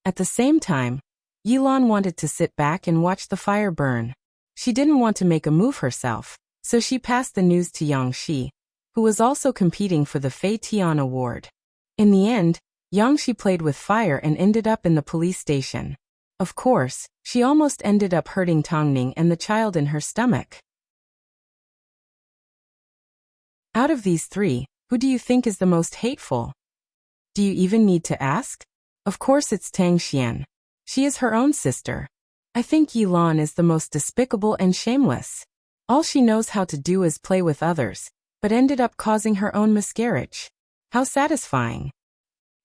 At the same time, Yilan wanted to sit back and watch the fire burn. She didn't want to make a move herself, so she passed the news to Yang Shi, who was also competing for the Fei Tian Award. In the end, Yang Shi played with fire and ended up in the police station. Of course, she almost ended up hurting Tongning and the child in her stomach. Out of these three, who do you think is the most hateful? Do you even need to ask? Of course it's Tang Xian. She is her own sister. I think Yilan is the most despicable and shameless. All she knows how to do is play with others, but ended up causing her own miscarriage. How satisfying.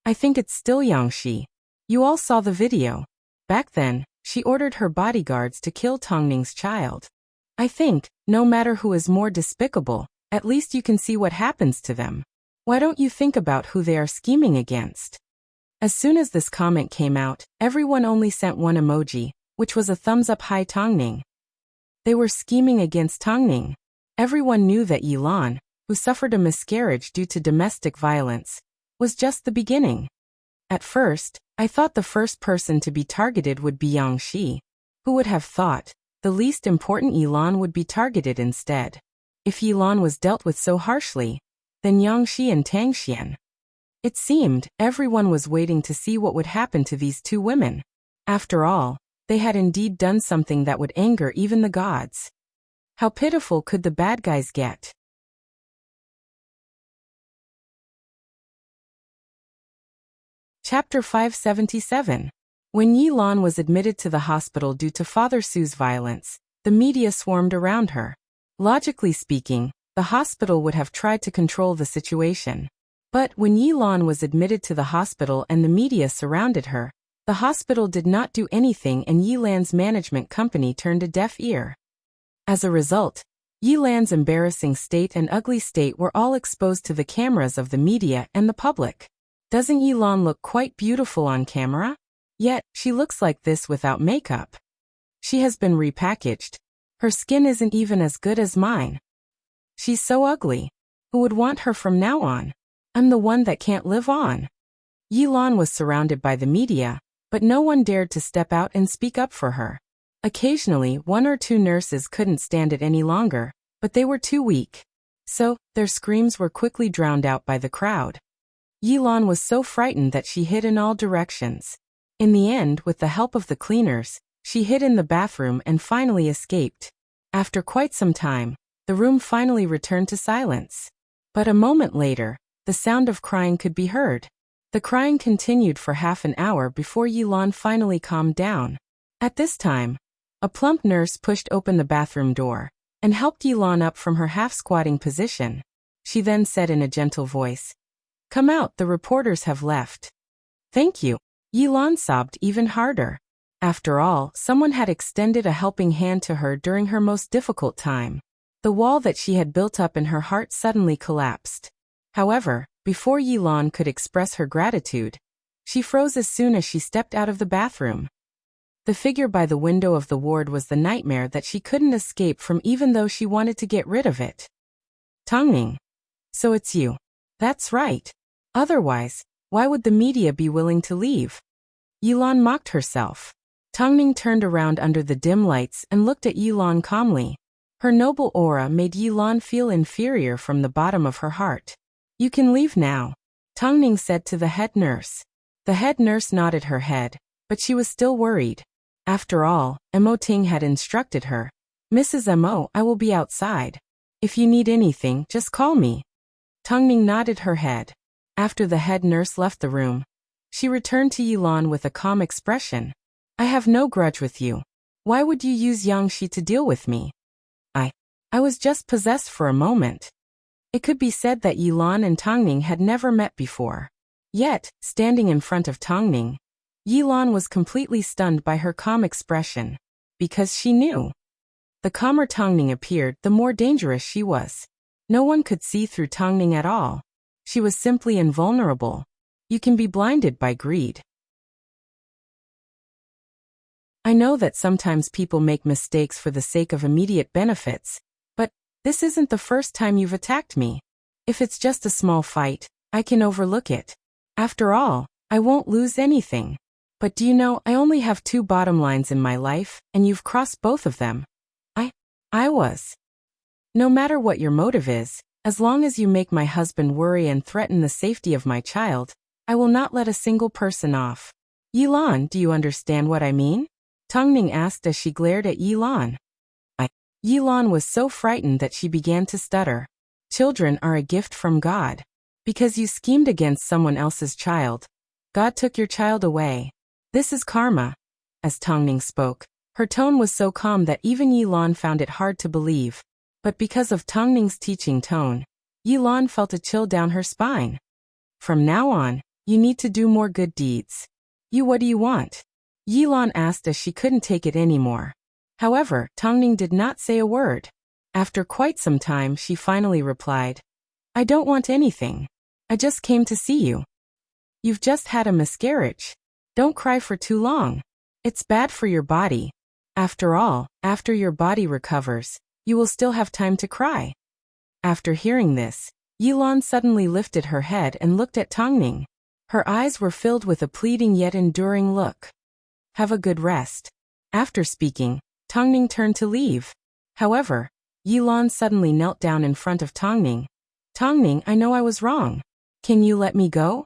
I think it's still Yang Shi. You all saw the video. Back then, she ordered her bodyguards to kill Tongning's child. I think, no matter who is more despicable, at least you can see what happens to them. Why don't you think about who they are scheming against? As soon as this comment came out, everyone only sent one emoji, which was a thumbs up high Tongning. They were scheming against Tongning. Everyone knew that Yilan, who suffered a miscarriage due to domestic violence, was just the beginning. At first, I thought the first person to be targeted would be Yang Shi. Who would have thought the least important Yilan would be targeted instead? If Yilan was dealt with so harshly, then Yang Shi and Tang Xian. It seemed everyone was waiting to see what would happen to these two women. After all, they had indeed done something that would anger even the gods. How pitiful could the bad guys get? Chapter 577. When Yilan was admitted to the hospital due to Father Su's violence, the media swarmed around her. Logically speaking, the hospital would have tried to control the situation. But when Yilan was admitted to the hospital and the media surrounded her, the hospital did not do anything and Yilan's management company turned a deaf ear. As a result, Yilan's embarrassing state and ugly state were all exposed to the cameras of the media and the public. Doesn't Yilan look quite beautiful on camera? Yet, she looks like this without makeup. She has been repackaged. Her skin isn't even as good as mine. She's so ugly. Who would want her from now on? I'm the one that can't live on. Yilan was surrounded by the media, but no one dared to step out and speak up for her. Occasionally, one or two nurses couldn't stand it any longer, but they were too weak. So, their screams were quickly drowned out by the crowd. Yilan was so frightened that she hid in all directions. In the end, with the help of the cleaners, she hid in the bathroom and finally escaped. After quite some time, the room finally returned to silence. But a moment later, the sound of crying could be heard. The crying continued for half an hour before Yilan finally calmed down. At this time, a plump nurse pushed open the bathroom door and helped Yilan up from her half-squatting position. She then said in a gentle voice, "Come out, the reporters have left." "Thank you." Yilan sobbed even harder. After all, someone had extended a helping hand to her during her most difficult time. The wall that she had built up in her heart suddenly collapsed. However, before Yilan could express her gratitude, she froze as soon as she stepped out of the bathroom. The figure by the window of the ward was the nightmare that she couldn't escape from even though she wanted to get rid of it. "Tongning. So it's you." "That's right. Otherwise, why would the media be willing to leave?" Yilan mocked herself. Tongning turned around under the dim lights and looked at Yilan calmly. Her noble aura made Yilan feel inferior from the bottom of her heart. "You can leave now," Tongning said to the head nurse. The head nurse nodded her head, but she was still worried. After all, Mo Ting had instructed her. "Mrs. Mo, I will be outside. If you need anything, just call me." Tongning nodded her head. After the head nurse left the room, she returned to Yilan with a calm expression. "I have no grudge with you. Why would you use Yangshi to deal with me?" I was just possessed for a moment." It could be said that Yilan and Tongning had never met before. Yet, standing in front of Tongning, Yilan was completely stunned by her calm expression. Because she knew. The calmer Tongning appeared, the more dangerous she was. No one could see through Tongning at all. She was simply invulnerable. You can be blinded by greed. I know that sometimes people make mistakes for the sake of immediate benefits, but this isn't the first time you've attacked me. If it's just a small fight, I can overlook it. After all, I won't lose anything. But do you know, I only have 2 bottom lines in my life, and you've crossed both of them. I was. No matter what your motive is, as long as you make my husband worry and threaten the safety of my child, I will not let a single person off. Yilan, do you understand what I mean? Tongning asked as she glared at Yilan. Yilan was so frightened that she began to stutter. Children are a gift from God. Because you schemed against someone else's child, God took your child away. This is karma. As Tongning spoke, her tone was so calm that even Yilan found it hard to believe. But because of Tongning's teaching tone, Yilan felt a chill down her spine. From now on, you need to do more good deeds. What do you want? Yilan asked as she couldn't take it anymore. However, Tongning did not say a word. After quite some time, she finally replied, I don't want anything. I just came to see you. You've just had a miscarriage. Don't cry for too long. It's bad for your body. After all, after your body recovers, you will still have time to cry. After hearing this, Yilan suddenly lifted her head and looked at Tongning. Her eyes were filled with a pleading yet enduring look. Have a good rest. After speaking, Tongning turned to leave. However, Yilan suddenly knelt down in front of Tongning. Tongning, I know I was wrong. Can you let me go?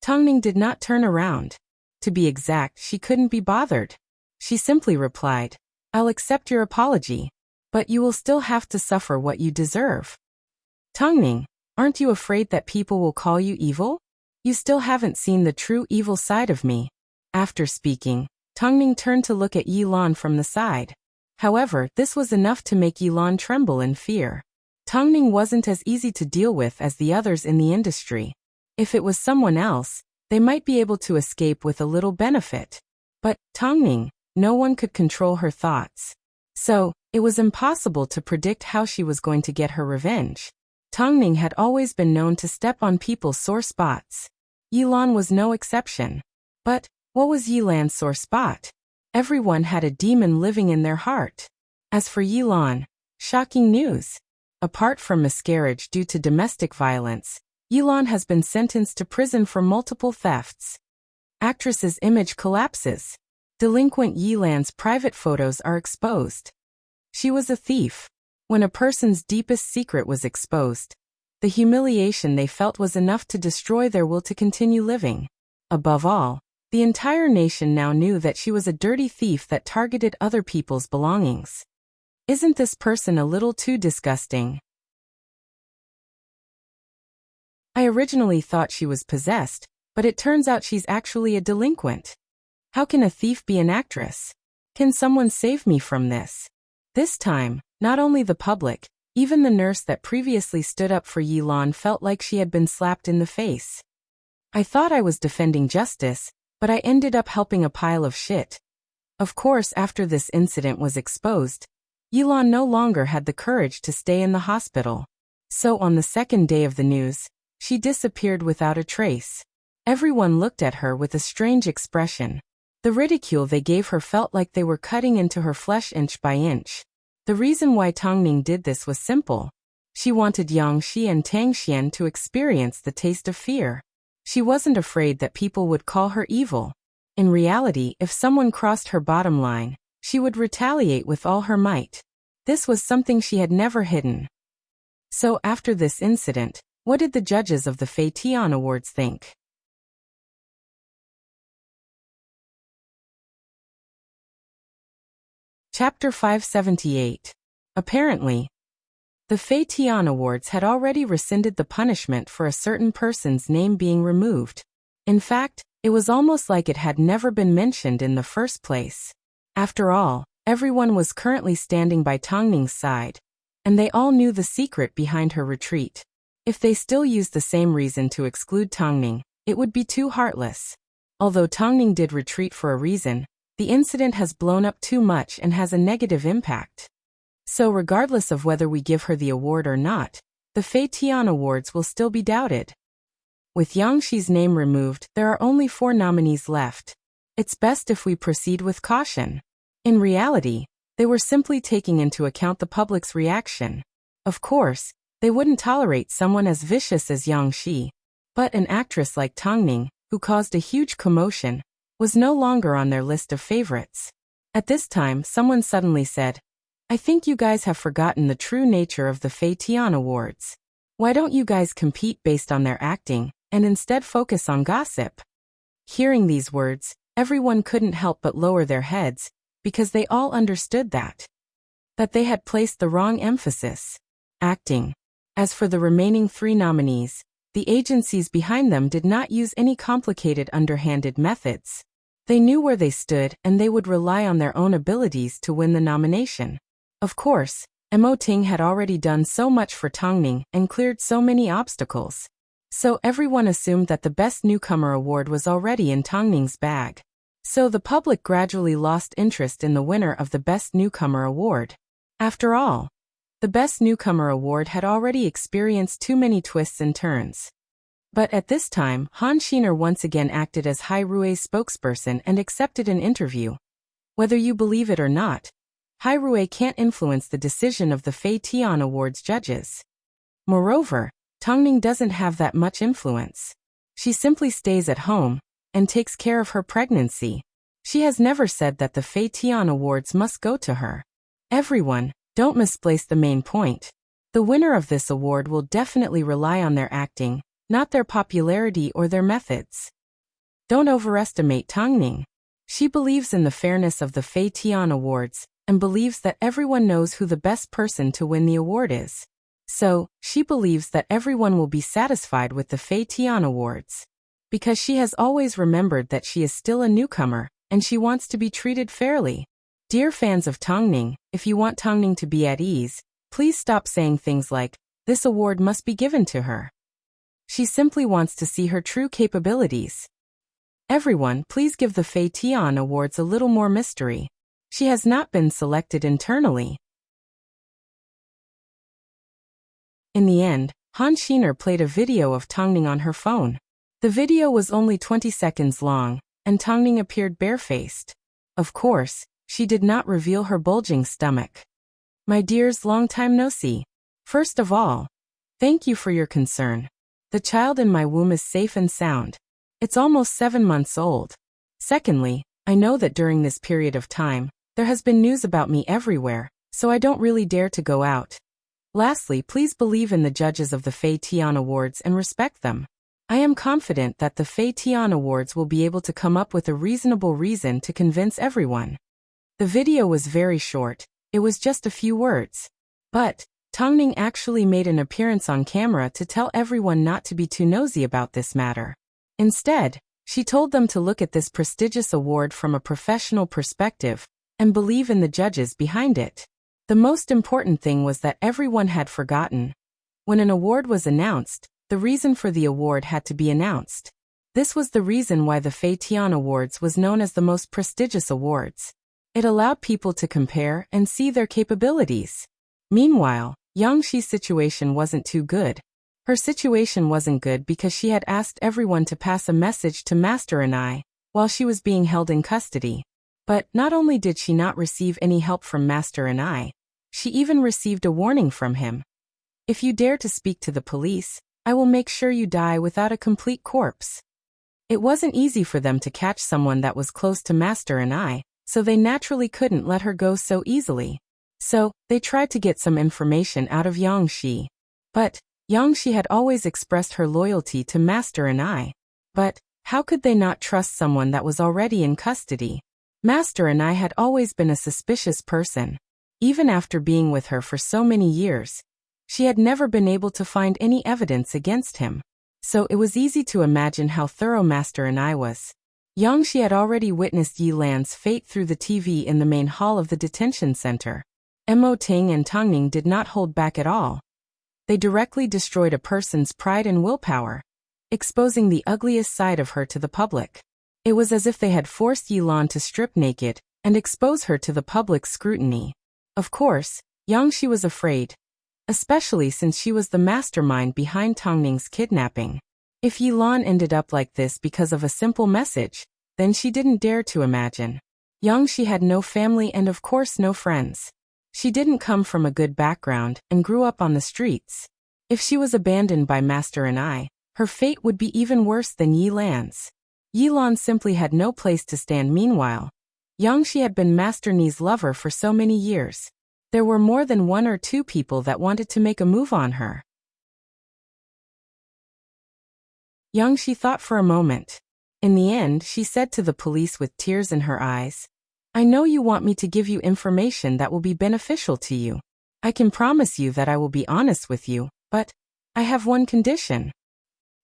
Tongning did not turn around. To be exact, she couldn't be bothered. She simply replied, I'll accept your apology, but you will still have to suffer what you deserve. Tongning, aren't you afraid that people will call you evil? You still haven't seen the true evil side of me. After speaking, Tongning turned to look at Yilan from the side. However, this was enough to make Yilan tremble in fear. Tongning wasn't as easy to deal with as the others in the industry. If it was someone else, they might be able to escape with a little benefit. But Tongning, no one could control her thoughts. So, it was impossible to predict how she was going to get her revenge. Tongning had always been known to step on people's sore spots. Yilan was no exception. But, what was Yilan's sore spot? Everyone had a demon living in their heart. As for Yilan, shocking news. Apart from miscarriage due to domestic violence, Yilan has been sentenced to prison for multiple thefts. Actress's image collapses. Delinquent Yilan's private photos are exposed. She was a thief. When a person's deepest secret was exposed, the humiliation they felt was enough to destroy their will to continue living. Above all, the entire nation now knew that she was a dirty thief that targeted other people's belongings. Isn't this person a little too disgusting? I originally thought she was possessed, but it turns out she's actually a delinquent. How can a thief be an actress? Can someone save me from this? This time, not only the public, even the nurse that previously stood up for Yilan felt like she had been slapped in the face. I thought I was defending justice, but I ended up helping a pile of shit. Of course, after this incident was exposed, Yilan no longer had the courage to stay in the hospital. So on the second day of the news, she disappeared without a trace. Everyone looked at her with a strange expression. The ridicule they gave her felt like they were cutting into her flesh inch by inch. The reason why Tongning did this was simple. She wanted Yang Shi and Tang Xian to experience the taste of fear. She wasn't afraid that people would call her evil. In reality, if someone crossed her bottom line, she would retaliate with all her might. This was something she had never hidden. So after this incident, what did the judges of the Fei Tian Awards think? Chapter 578. Apparently, the Fei Tian Awards had already rescinded the punishment for a certain person's name being removed. In fact, it was almost like it had never been mentioned in the first place. After all, everyone was currently standing by Tongning's side, and they all knew the secret behind her retreat. If they still used the same reason to exclude Tongning, it would be too heartless. Although Tongning did retreat for a reason, the incident has blown up too much and has a negative impact. So regardless of whether we give her the award or not, the Fei Tian Awards will still be doubted. With Yang Shi's name removed, there are only 4 nominees left. It's best if we proceed with caution. In reality, they were simply taking into account the public's reaction. Of course, they wouldn't tolerate someone as vicious as Yang Shi. But an actress like Tongning, who caused a huge commotion, was no longer on their list of favorites. At this time, someone suddenly said, "I think you guys have forgotten the true nature of the Fei Tian Awards. Why don't you guys compete based on their acting, and instead focus on gossip?" Hearing these words, everyone couldn't help but lower their heads, because they all understood that they had placed the wrong emphasis. Acting. As for the remaining 3 nominees, the agencies behind them did not use any complicated underhanded methods. They knew where they stood and they would rely on their own abilities to win the nomination. Of course, Mo Ting had already done so much for Tongning and cleared so many obstacles. So everyone assumed that the Best Newcomer award was already in Tongning's bag. So the public gradually lost interest in the winner of the Best Newcomer award. After all, the Best Newcomer award had already experienced too many twists and turns. But at this time, Han Xiner once again acted as Hai Rui's spokesperson and accepted an interview. Whether you believe it or not, Hai Rui can't influence the decision of the Fei Tian Awards judges. Moreover, Tongning doesn't have that much influence. She simply stays at home and takes care of her pregnancy. She has never said that the Fei Tian Awards must go to her. Everyone, don't misplace the main point. The winner of this award will definitely rely on their acting, not their popularity or their methods. Don't overestimate Tongning. She believes in the fairness of the Fei Tian Awards and believes that everyone knows who the best person to win the award is. So, she believes that everyone will be satisfied with the Fei Tian Awards. Because she has always remembered that she is still a newcomer, and she wants to be treated fairly. Dear fans of Tongning, if you want Tongning to be at ease, please stop saying things like, This award must be given to her. She simply wants to see her true capabilities. Everyone, please give the Fei Tian Awards a little more mystery. She has not been selected internally. In the end, Han Xiner played a video of Tongning on her phone. The video was only 20 seconds long, and Tongning appeared barefaced. Of course, she did not reveal her bulging stomach. My dears, long time no see. First of all, thank you for your concern. The child in my womb is safe and sound. It's almost 7 months old. Secondly, I know that during this period of time, there has been news about me everywhere, so I don't really dare to go out. Lastly, please believe in the judges of the Fei Tian Awards and respect them. I am confident that the Fei Tian Awards will be able to come up with a reasonable reason to convince everyone. The video was very short, it was just a few words. But Tongning actually made an appearance on camera to tell everyone not to be too nosy about this matter. Instead, she told them to look at this prestigious award from a professional perspective and believe in the judges behind it. The most important thing was that everyone had forgotten. When an award was announced, the reason for the award had to be announced. This was the reason why the Fei Tian Awards was known as the most prestigious awards. It allowed people to compare and see their capabilities. Meanwhile, Yang Shi's situation wasn't too good. Her situation wasn't good because she had asked everyone to pass a message to Master and I, while she was being held in custody. But not only did she not receive any help from Master and I, she even received a warning from him. If you dare to speak to the police, I will make sure you die without a complete corpse. It wasn't easy for them to catch someone that was close to Master and I, so they naturally couldn't let her go so easily. So, they tried to get some information out of Yang Shi. But Yang Shi had always expressed her loyalty to Master and I. But how could they not trust someone that was already in custody? Master and I had always been a suspicious person. Even after being with her for so many years, she had never been able to find any evidence against him. So it was easy to imagine how thorough Master and I was. Yang Shi had already witnessed Yi Lan's fate through the TV in the main hall of the detention center. Mo Ting and Tongning did not hold back at all. They directly destroyed a person's pride and willpower, exposing the ugliest side of her to the public. It was as if they had forced Yi Lan to strip naked and expose her to the public scrutiny. Of course, Yang Shi was afraid, especially since she was the mastermind behind Tongning's kidnapping. If Yi Lan ended up like this because of a simple message, then she didn't dare to imagine. Yang Shi had no family and of course no friends. She didn't come from a good background and grew up on the streets. If she was abandoned by Master and I, her fate would be even worse than Yi Lan's. Yi Lan simply had no place to stand. Meanwhile, Yang Shi had been Master Ni's lover for so many years. There were more than 1 or 2 people that wanted to make a move on her. Yang Shi thought for a moment. In the end, she said to the police with tears in her eyes, I know you want me to give you information that will be beneficial to you. I can promise you that I will be honest with you, but I have one condition.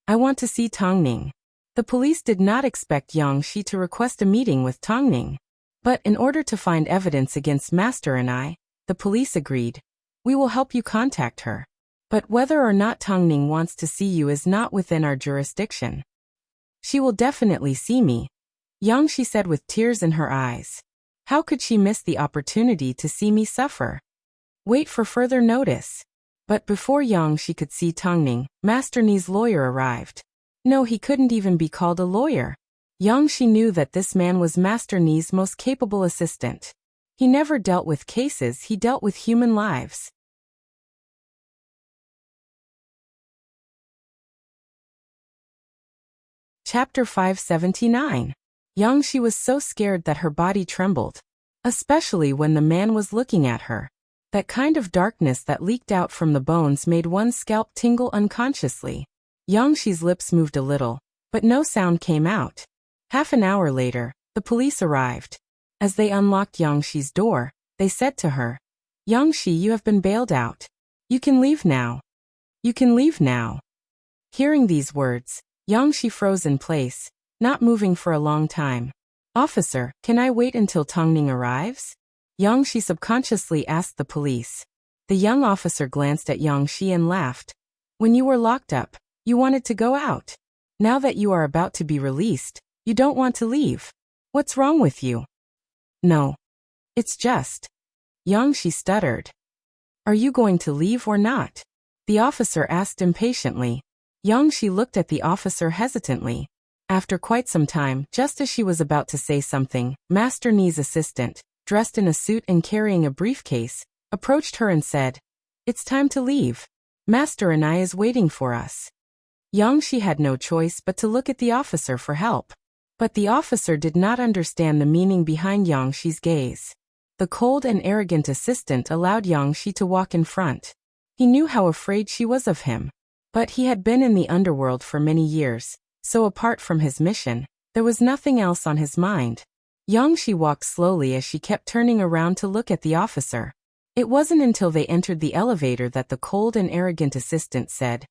I want to see Tongning. The police did not expect Yang Shi to request a meeting with Tongning. But in order to find evidence against Master and I, the police agreed. We will help you contact her. But whether or not Tongning wants to see you is not within our jurisdiction. She will definitely see me, Yang Shi said with tears in her eyes. How could she miss the opportunity to see me suffer? Wait for further notice. But before Yang Shi could see Tongning, Master Ni's lawyer arrived. No, he couldn't even be called a lawyer. Yang Shi knew that this man was Master Ni's most capable assistant. He never dealt with cases, he dealt with human lives. Chapter 579. Yang Shi was so scared that her body trembled. Especially when the man was looking at her. That kind of darkness that leaked out from the bones made one's scalp tingle unconsciously. Yang Shi's lips moved a little, but no sound came out. Half an hour later, the police arrived. As they unlocked Yang Shi's door, they said to her, Yang Shi, you have been bailed out. You can leave now. You can leave now. Hearing these words, Yang Shi froze in place, not moving for a long time. Officer, can I wait until Tongning arrives? Yang Shi subconsciously asked the police. The young officer glanced at Yang Shi and laughed. When you were locked up, you wanted to go out. Now that you are about to be released, you don't want to leave. What's wrong with you? No. It's just. Yang Shi stuttered. Are you going to leave or not? The officer asked impatiently. Yang Shi looked at the officer hesitantly. After quite some time, just as she was about to say something, Master Ni's assistant, dressed in a suit and carrying a briefcase, approached her and said, It's time to leave. Master and I is waiting for us. Yang Shi had no choice but to look at the officer for help. But the officer did not understand the meaning behind Yang Shi's gaze. The cold and arrogant assistant allowed Yang Shi to walk in front. He knew how afraid she was of him. But he had been in the underworld for many years, so apart from his mission, there was nothing else on his mind. Yang Shi walked slowly as she kept turning around to look at the officer. It wasn't until they entered the elevator that the cold and arrogant assistant said,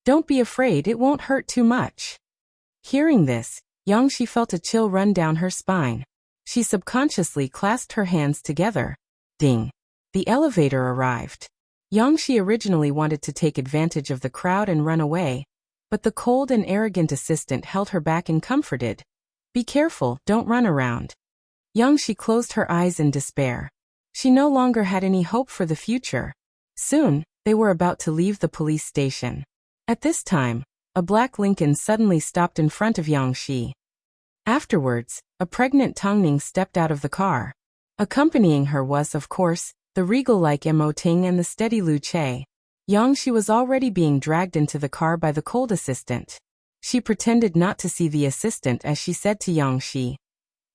Don't be afraid, it won't hurt too much. Hearing this, Yang Shi felt a chill run down her spine. She subconsciously clasped her hands together. Ding! The elevator arrived. Yang Shi originally wanted to take advantage of the crowd and run away, but the cold and arrogant assistant held her back and comforted. Be careful, don't run around. Yang Shi closed her eyes in despair. She no longer had any hope for the future. Soon, they were about to leave the police station. At this time, a black Lincoln suddenly stopped in front of Yang Shi. Afterwards, a pregnant Tongning stepped out of the car. Accompanying her was, of course, the regal-like Mo Ting and the steady Lu Che. Yang Shi was already being dragged into the car by the cold assistant. She pretended not to see the assistant as she said to Yang Shi,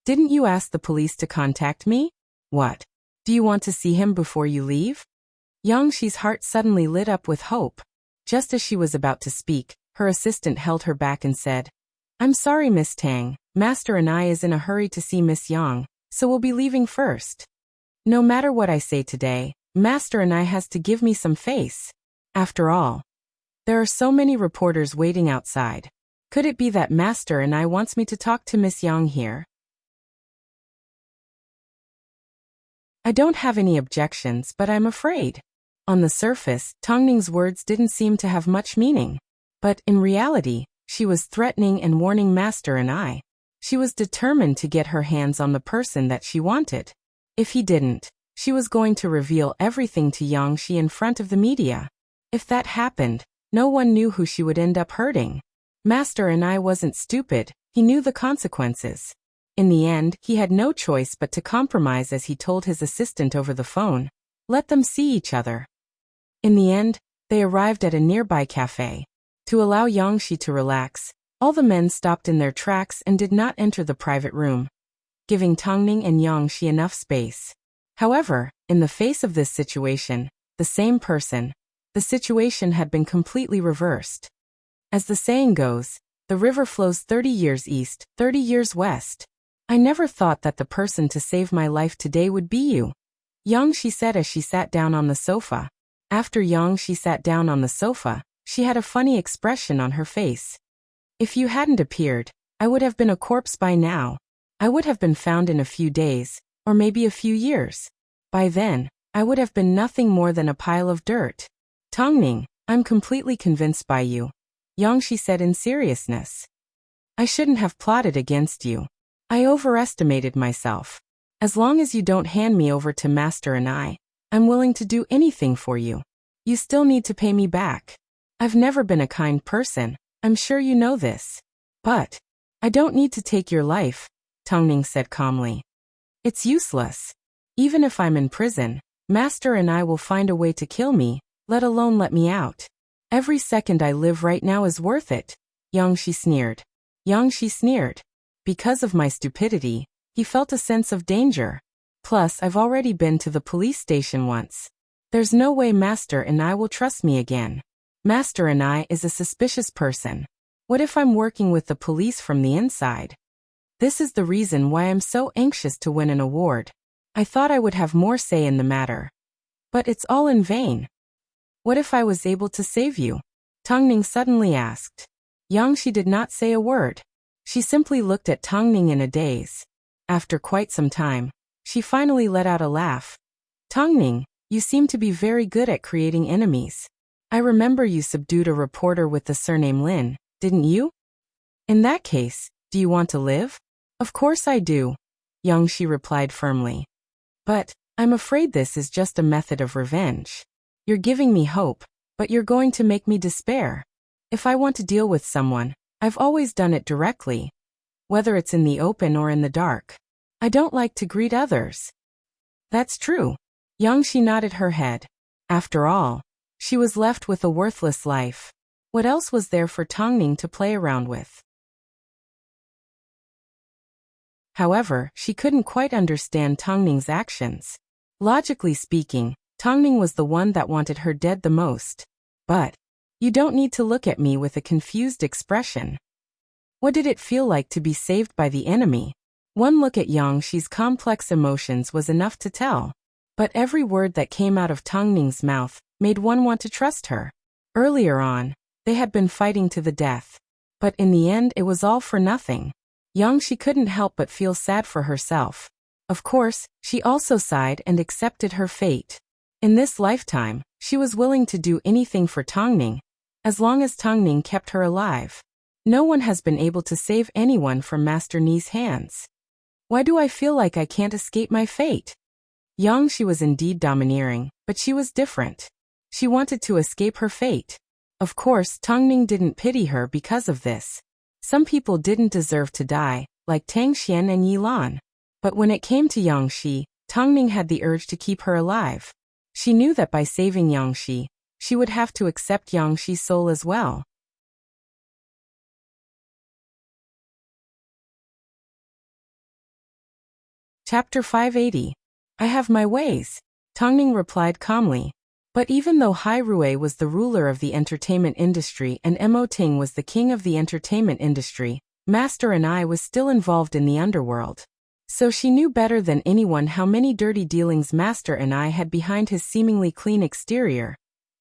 Didn't you ask the police to contact me? What? Do you want to see him before you leave? Yang Shi's heart suddenly lit up with hope. Just as she was about to speak, her assistant held her back and said, I'm sorry, Miss Tang. Master and I is in a hurry to see Miss Yang, so we'll be leaving first. No matter what I say today, Master and I has to give me some face. After all, there are so many reporters waiting outside. Could it be that Master and I wants me to talk to Miss Yang here? I don't have any objections, but I'm afraid. On the surface, Tongning's words didn't seem to have much meaning. But in reality, she was threatening and warning Master and I. She was determined to get her hands on the person that she wanted. If he didn't, she was going to reveal everything to Yang Shi in front of the media. If that happened, no one knew who she would end up hurting. Master and I wasn't stupid, he knew the consequences. In the end, he had no choice but to compromise as he told his assistant over the phone. Let them see each other. In the end, they arrived at a nearby cafe. To allow Yang Shi to relax, all the men stopped in their tracks and did not enter the private room, giving Tongning and Yang Shi enough space. However, in the face of this situation, the situation had been completely reversed. As the saying goes, the river flows 30 years east, 30 years west. I never thought that the person to save my life today would be you, Yang Shi said as she sat down on the sofa. After Yang Shi sat down on the sofa, she had a funny expression on her face. If you hadn't appeared, I would have been a corpse by now. I would have been found in a few days, or maybe a few years. By then, I would have been nothing more than a pile of dirt. Tongning, I'm completely convinced by you, Yang Shi said in seriousness. I shouldn't have plotted against you. I overestimated myself. As long as you don't hand me over to Master and I'm willing to do anything for you. You still need to pay me back. I've never been a kind person, I'm sure you know this. But I don't need to take your life, Tongning said calmly. It's useless. Even if I'm in prison, Master and I will find a way to kill me, let alone let me out. Every second I live right now is worth it, Yang Shi sneered. Yang Shi sneered. Because of my stupidity, he felt a sense of danger. Plus, I've already been to the police station once. There's no way Master and I will trust me again. Master and I is a suspicious person. What if I'm working with the police from the inside? This is the reason why I'm so anxious to win an award. I thought I would have more say in the matter. But it's all in vain. What if I was able to save you? Tongning suddenly asked. Yang Shi did not say a word. She simply looked at Tongning in a daze. After quite some time, she finally let out a laugh. Tongning, You seem to be very good at creating enemies. I remember you subdued a reporter with the surname Lin, didn't you? In that case, do you want to live? Of course I do, Shi replied firmly. But I'm afraid this is just a method of revenge. You're giving me hope, but you're going to make me despair. If I want to deal with someone, I've always done it directly, whether it's in the open or in the dark. I don't like to greet others. That's true. Shi nodded her head. After all, she was left with a worthless life. What else was there for Tongning to play around with? However, she couldn't quite understand Tongning's actions. Logically speaking, Tongning was the one that wanted her dead the most. But you don't need to look at me with a confused expression. What did it feel like to be saved by the enemy? One look at Shi's complex emotions was enough to tell. But every word that came out of Tongning's mouth made one want to trust her. Earlier on, they had been fighting to the death. But in the end it was all for nothing. She couldn't help but feel sad for herself. Of course, she also sighed and accepted her fate. In this lifetime, she was willing to do anything for Tongning, as long as Tongning kept her alive. No one has been able to save anyone from Master Ni's hands. Why do I feel like I can't escape my fate? She was indeed domineering, but she was different. She wanted to escape her fate. Of course, Tongning didn't pity her because of this. Some people didn't deserve to die, like Tang Xian and Yi Lan. But when it came to Shi, Tongning had the urge to keep her alive. She knew that by saving Shi, she would have to accept Shi's soul as well. Chapter 580. I have my ways, Tongning replied calmly. But even though Hai Rui was the ruler of the entertainment industry and Mo Ting was the king of the entertainment industry, Master and I was still involved in the underworld. So she knew better than anyone how many dirty dealings Master and I had behind his seemingly clean exterior,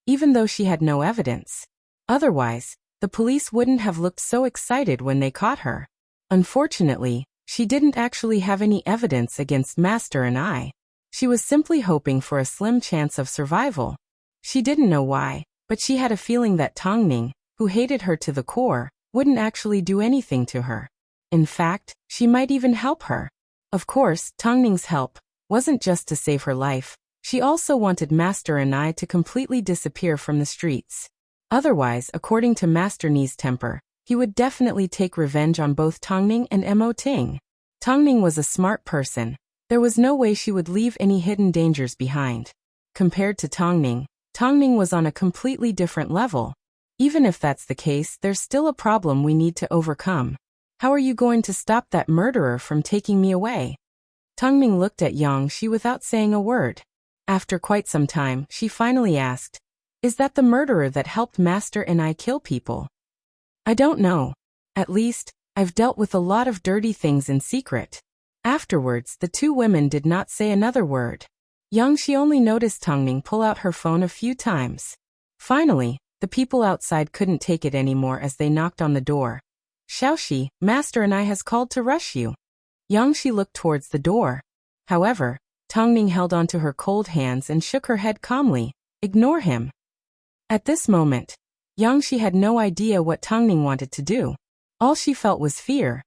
even though she had no evidence. Otherwise, the police wouldn't have looked so excited when they caught her. Unfortunately, she didn't actually have any evidence against Master and I. She was simply hoping for a slim chance of survival. She didn't know why, but she had a feeling that Tongning, who hated her to the core, wouldn't actually do anything to her. In fact, she might even help her. Of course, Tongning's help wasn't just to save her life. She also wanted Master and I to completely disappear from the streets. Otherwise, according to Master Ni's temper, he would definitely take revenge on both Tongning and Mo Ting. Tongning was a smart person. There was no way she would leave any hidden dangers behind. Compared to Tongning, Tongning was on a completely different level. Even if that's the case, there's still a problem we need to overcome. How are you going to stop that murderer from taking me away? Tongning looked at Shi without saying a word. After quite some time, she finally asked, "Is that the murderer that helped Master and I kill people?" "I don't know. At least, I've dealt with a lot of dirty things in secret." Afterwards, the two women did not say another word. Shi only noticed Tongning pull out her phone a few times. Finally, the people outside couldn't take it anymore as they knocked on the door. "Xiaoxi, Master and I has called to rush you." Shi looked towards the door. However, Tongning held onto her cold hands and shook her head calmly. "Ignore him." At this moment, Shi had no idea what Tongning wanted to do. All she felt was fear.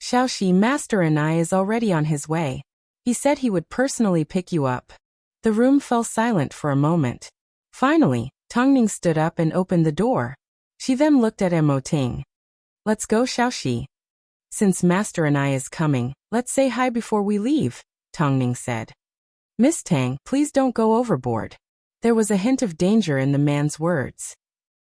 "Xiaoxi, Master and I is already on his way. He said he would personally pick you up." The room fell silent for a moment. Finally, Tongning stood up and opened the door. She then looked at Mo Ting. "Let's go, Xiaoxi. Since Master and I is coming, let's say hi before we leave," Tongning said. "Miss Tang, please don't go overboard." There was a hint of danger in the man's words.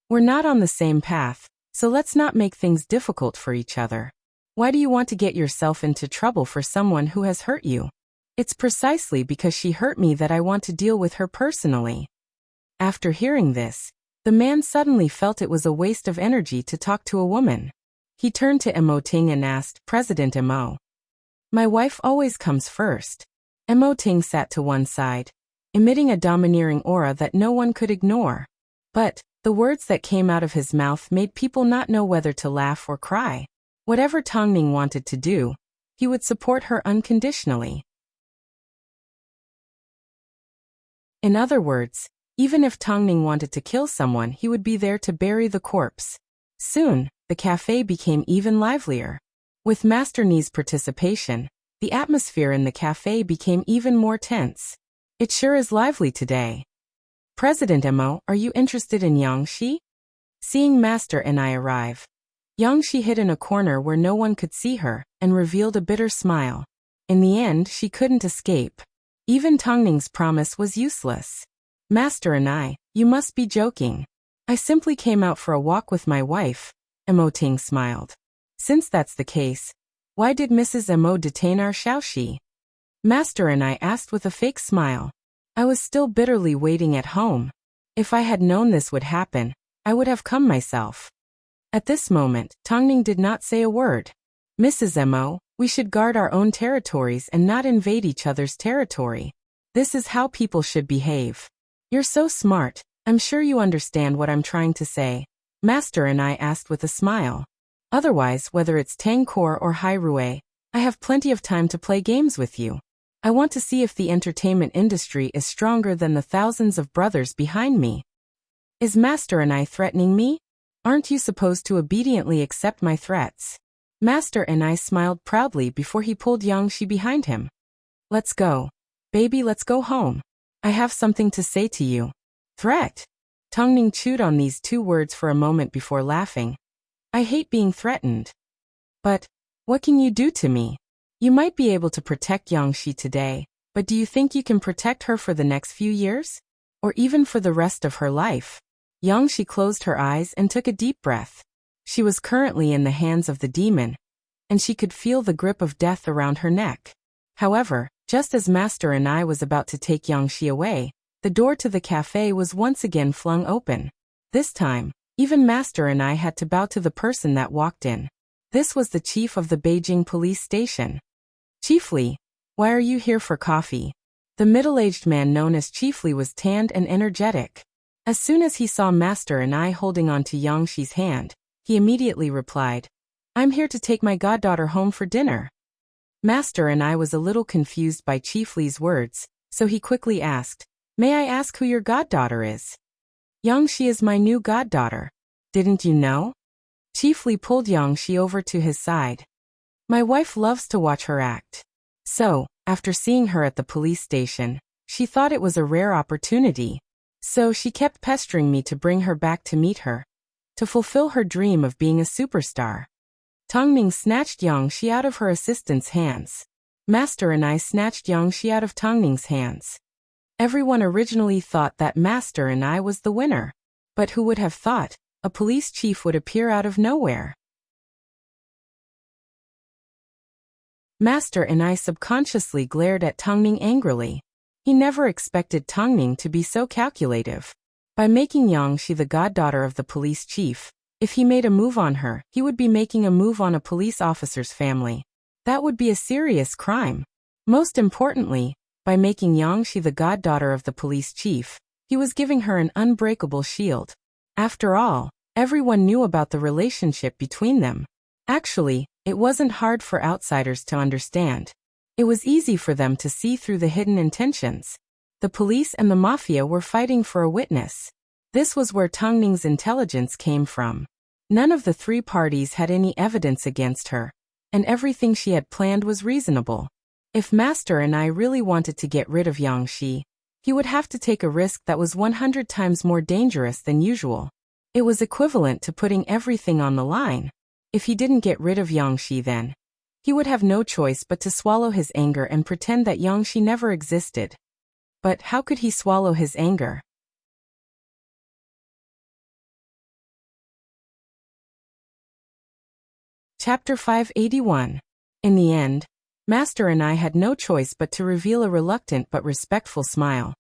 "We're not on the same path, so let's not make things difficult for each other. Why do you want to get yourself into trouble for someone who has hurt you? It's precisely because she hurt me that I want to deal with her personally." After hearing this, the man suddenly felt it was a waste of energy to talk to a woman. He turned to Mo Ting and asked, "President Mo, my wife always comes first." Mo Ting sat to one side, emitting a domineering aura that no one could ignore. But the words that came out of his mouth made people not know whether to laugh or cry. Whatever Tongning wanted to do, he would support her unconditionally. In other words, even if Tongning wanted to kill someone, he would be there to bury the corpse. Soon, the cafe became even livelier. With Master Ni's participation, the atmosphere in the cafe became even more tense. It sure is lively today. President Mo, are you interested in Yangshi? Seeing Master Ni arrive, Yangshi hid in a corner where no one could see her, and revealed a bitter smile. In the end, she couldn't escape. Even Tongning's promise was useless. Master Ni, you must be joking. I simply came out for a walk with my wife. Mo Ting smiled. Since that's the case, why did Mrs. Mo detain our Xiaoxi? Master Ni asked with a fake smile. I was still bitterly waiting at home. If I had known this would happen, I would have come myself. At this moment, Tongning did not say a word. Mrs. Mo, we should guard our own territories and not invade each other's territory. This is how people should behave. You're so smart, I'm sure you understand what I'm trying to say. Master Ni asked with a smile. Otherwise, whether it's Tangkor or Hairue, I have plenty of time to play games with you. I want to see if the entertainment industry is stronger than the thousands of brothers behind me. Is Master Ni threatening me? Aren't you supposed to obediently accept my threats? Master Ni smiled proudly before he pulled Yangshi behind him. Let's go. Baby, let's go home. I have something to say to you. Threat? Tongning chewed on these two words for a moment before laughing. I hate being threatened. But, what can you do to me? You might be able to protect Yangshi today, but do you think you can protect her for the next few years? Or even for the rest of her life? Yangshi closed her eyes and took a deep breath. She was currently in the hands of the demon, and she could feel the grip of death around her neck. However, just as Master Ni was about to take Yangshi away, the door to the cafe was once again flung open. This time, even Master Ni had to bow to the person that walked in. This was the chief of the Beijing police station. Chief Li, why are you here for coffee? The middle-aged man known as Chief Li was tanned and energetic. As soon as he saw Master Ni holding on to Yangshi's hand, he immediately replied, I'm here to take my goddaughter home for dinner. Master Ni was a little confused by Chief Li's words, so he quickly asked, May I ask who your goddaughter is? Yangshi is my new goddaughter. Didn't you know? Chief Li pulled Yangshi over to his side. My wife loves to watch her act. So, after seeing her at the police station, she thought it was a rare opportunity. So she kept pestering me to bring her back to meet her, to fulfill her dream of being a superstar. Tongning snatched Yangshi out of her assistant's hands. Master Ni snatched Yangshi out of Tongning's hands. Everyone originally thought that Master Ni was the winner. But who would have thought a police chief would appear out of nowhere? Master Ni subconsciously glared at Tongning angrily. He never expected Tongning to be so calculative. By making Yangshi the goddaughter of the police chief, if he made a move on her, he would be making a move on a police officer's family. That would be a serious crime. Most importantly, by making Yangshi the goddaughter of the police chief, he was giving her an unbreakable shield. After all, everyone knew about the relationship between them. Actually, it wasn't hard for outsiders to understand. It was easy for them to see through the hidden intentions. The police and the mafia were fighting for a witness. This was where Tongning's intelligence came from. None of the three parties had any evidence against her, and everything she had planned was reasonable. If Master Ni really wanted to get rid of Yangshi, he would have to take a risk that was 100 times more dangerous than usual. It was equivalent to putting everything on the line. If he didn't get rid of Yangshi then, he would have no choice but to swallow his anger and pretend that Yangshi never existed. But how could he swallow his anger? Chapter 581. In the end, Master Ni had no choice but to reveal a reluctant but respectful smile.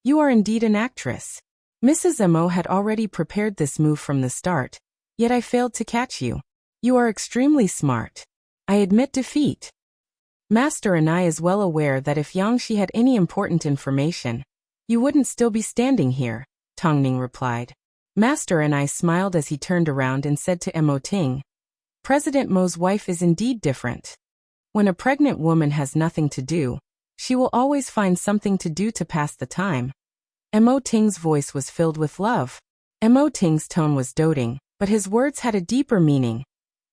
You are indeed an actress. Mrs. Mo had already prepared this move from the start, yet I failed to catch you. You are extremely smart. I admit defeat. Master Ni is well aware that if Yangshi had any important information, you wouldn't still be standing here, Tongning replied. Master Ni smiled as he turned around and said to Mo Ting, President Mo's wife is indeed different. When a pregnant woman has nothing to do, she will always find something to do to pass the time. Mo Ting's voice was filled with love. Mo Ting's tone was doting, but his words had a deeper meaning.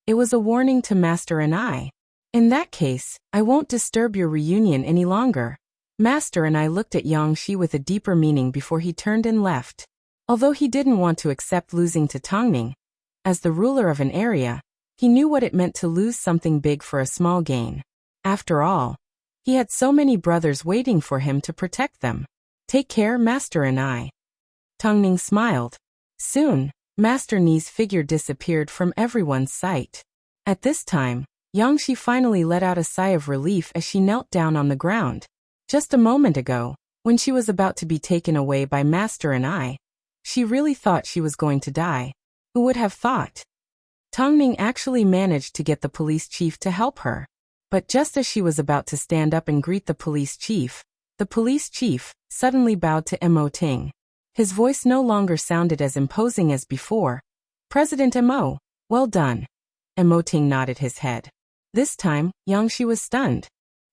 It was a warning to Master and I. In that case, I won't disturb your reunion any longer. Master and I looked at Yang Shi with a deeper meaning before he turned and left. Although he didn't want to accept losing to Tongning, as the ruler of an area, he knew what it meant to lose something big for a small gain. After all, he had so many brothers waiting for him to protect them. Take care, Master and I. Tongning smiled. Soon, Master Ni's figure disappeared from everyone's sight. At this time, Yang Shi finally let out a sigh of relief as she knelt down on the ground. Just a moment ago, when she was about to be taken away by Master and I, she really thought she was going to die. Who would have thought? Tongning actually managed to get the police chief to help her. But just as she was about to stand up and greet the police chief suddenly bowed to Mo Ting. His voice no longer sounded as imposing as before. President Mo, well done. Mo Ting nodded his head. This time, Yang Shi was stunned.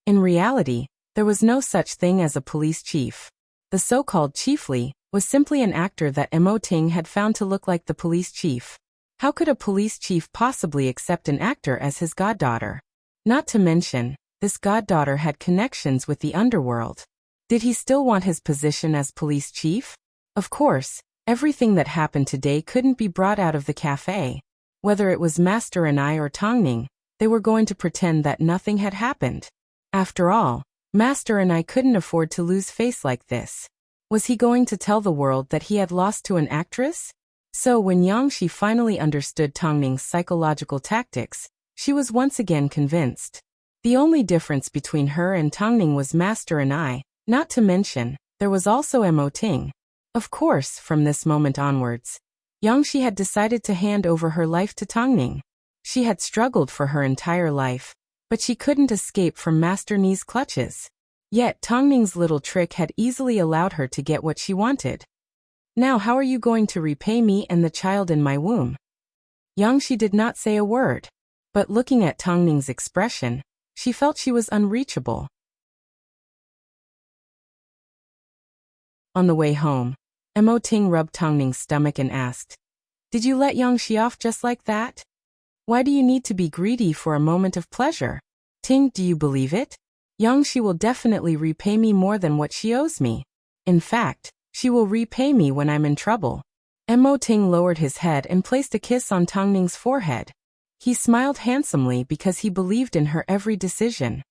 In reality, there was no such thing as a police chief. The so-called chiefly was simply an actor that Mo Ting had found to look like the police chief. How could a police chief possibly accept an actor as his goddaughter? Not to mention, this goddaughter had connections with the underworld. Did he still want his position as police chief? Of course, everything that happened today couldn't be brought out of the cafe. Whether it was Master and I or Tongning, they were going to pretend that nothing had happened. After all, Master and I couldn't afford to lose face like this. Was he going to tell the world that he had lost to an actress? So when Yang Shi finally understood Tongning's psychological tactics, she was once again convinced. The only difference between her and Tongning was Master and I, not to mention, there was also Mo Ting. Of course, from this moment onwards, Yang Shi had decided to hand over her life to Tongning. She had struggled for her entire life, but she couldn't escape from Master Ni's clutches. Yet Tongning's little trick had easily allowed her to get what she wanted. Now how are you going to repay me and the child in my womb? Yang Shi did not say a word, but looking at Tongning's expression, she felt she was unreachable. On the way home, Mo Ting rubbed Tongning's stomach and asked, "Did you let Yang Shi off just like that? Why do you need to be greedy for a moment of pleasure? Ting, do you believe it? Yang Shi will definitely repay me more than what she owes me. In fact, she will repay me when I'm in trouble." Mo Ting lowered his head and placed a kiss on Tongning's forehead. He smiled handsomely because he believed in her every decision.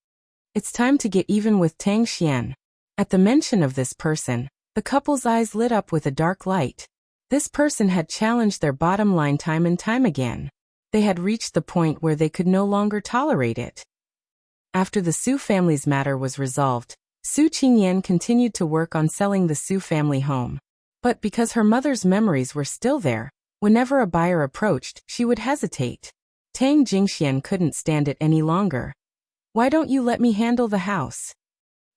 It's time to get even with Tang Xian. At the mention of this person, the couple's eyes lit up with a dark light. This person had challenged their bottom line time and time again. They had reached the point where they could no longer tolerate it. After the Su family's matter was resolved, Su Qingyan continued to work on selling the Su family home. But because her mother's memories were still there, whenever a buyer approached, she would hesitate. Tang Jingxian couldn't stand it any longer. "Why don't you let me handle the house?"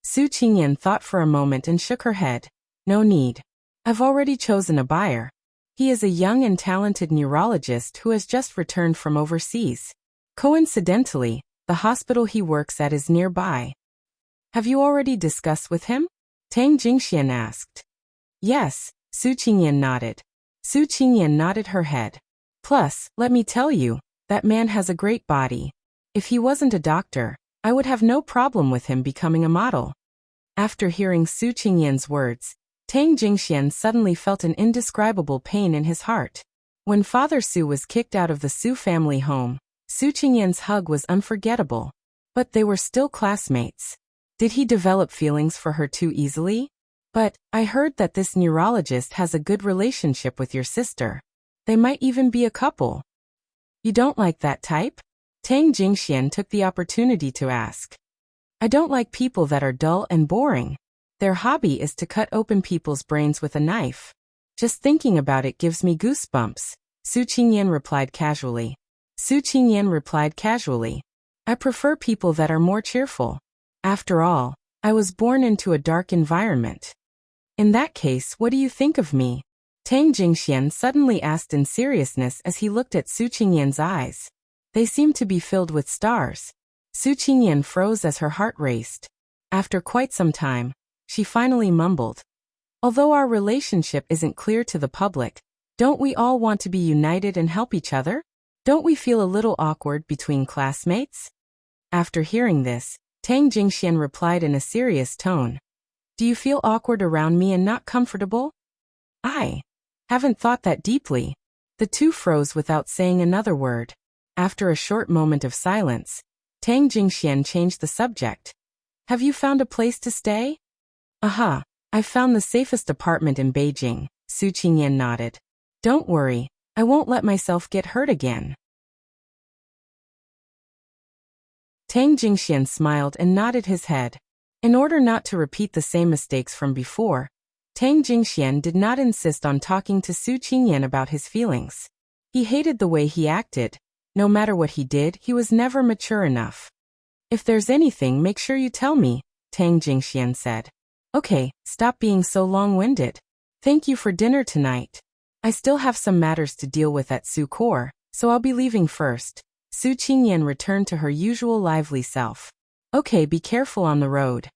Su Qingyan thought for a moment and shook her head. "No need. I've already chosen a buyer. He is a young and talented neurologist who has just returned from overseas. Coincidentally, the hospital he works at is nearby." "Have you already discussed with him?" Tang Jingxian asked. "Yes," Su Qingyan nodded. Su Qingyan nodded her head. "Plus, let me tell you, that man has a great body. If he wasn't a doctor, I would have no problem with him becoming a model." After hearing Su Qingyan's words, Tang Jingxian suddenly felt an indescribable pain in his heart. When Father Su was kicked out of the Su family home, Su Qingyan's hug was unforgettable. But they were still classmates. Did he develop feelings for her too easily? "But, I heard that this neurologist has a good relationship with your sister. They might even be a couple. You don't like that type?" Tang Jingxian took the opportunity to ask. "I don't like people that are dull and boring. Their hobby is to cut open people's brains with a knife. Just thinking about it gives me goosebumps," Su Qingyan replied casually. "I prefer people that are more cheerful. After all, I was born into a dark environment." "In that case, what do you think of me?" Tang Jingxian suddenly asked in seriousness as he looked at Su Qingyan's eyes. They seemed to be filled with stars. Su Qingyan froze as her heart raced. After quite some time, she finally mumbled, Although our relationship isn't clear to the public, don't we all want to be united and help each other? Don't we feel a little awkward between classmates? After hearing this, Tang Jingxian replied in a serious tone. Do you feel awkward around me and not comfortable? I haven't thought that deeply. The two froze without saying another word. After a short moment of silence, Tang Jingxian changed the subject. Have you found a place to stay? Aha, I found the safest apartment in Beijing, Su Qingyan nodded. Don't worry, I won't let myself get hurt again. Tang Jingxian smiled and nodded his head. In order not to repeat the same mistakes from before, Tang Jingxian did not insist on talking to Su Qingyan about his feelings. He hated the way he acted. No matter what he did, he was never mature enough. If there's anything, make sure you tell me, Tang Jingxian said. Okay, stop being so long-winded. Thank you for dinner tonight. I still have some matters to deal with at Su Cour, so I'll be leaving first. Su Qingyan returned to her usual lively self. Okay, be careful on the road.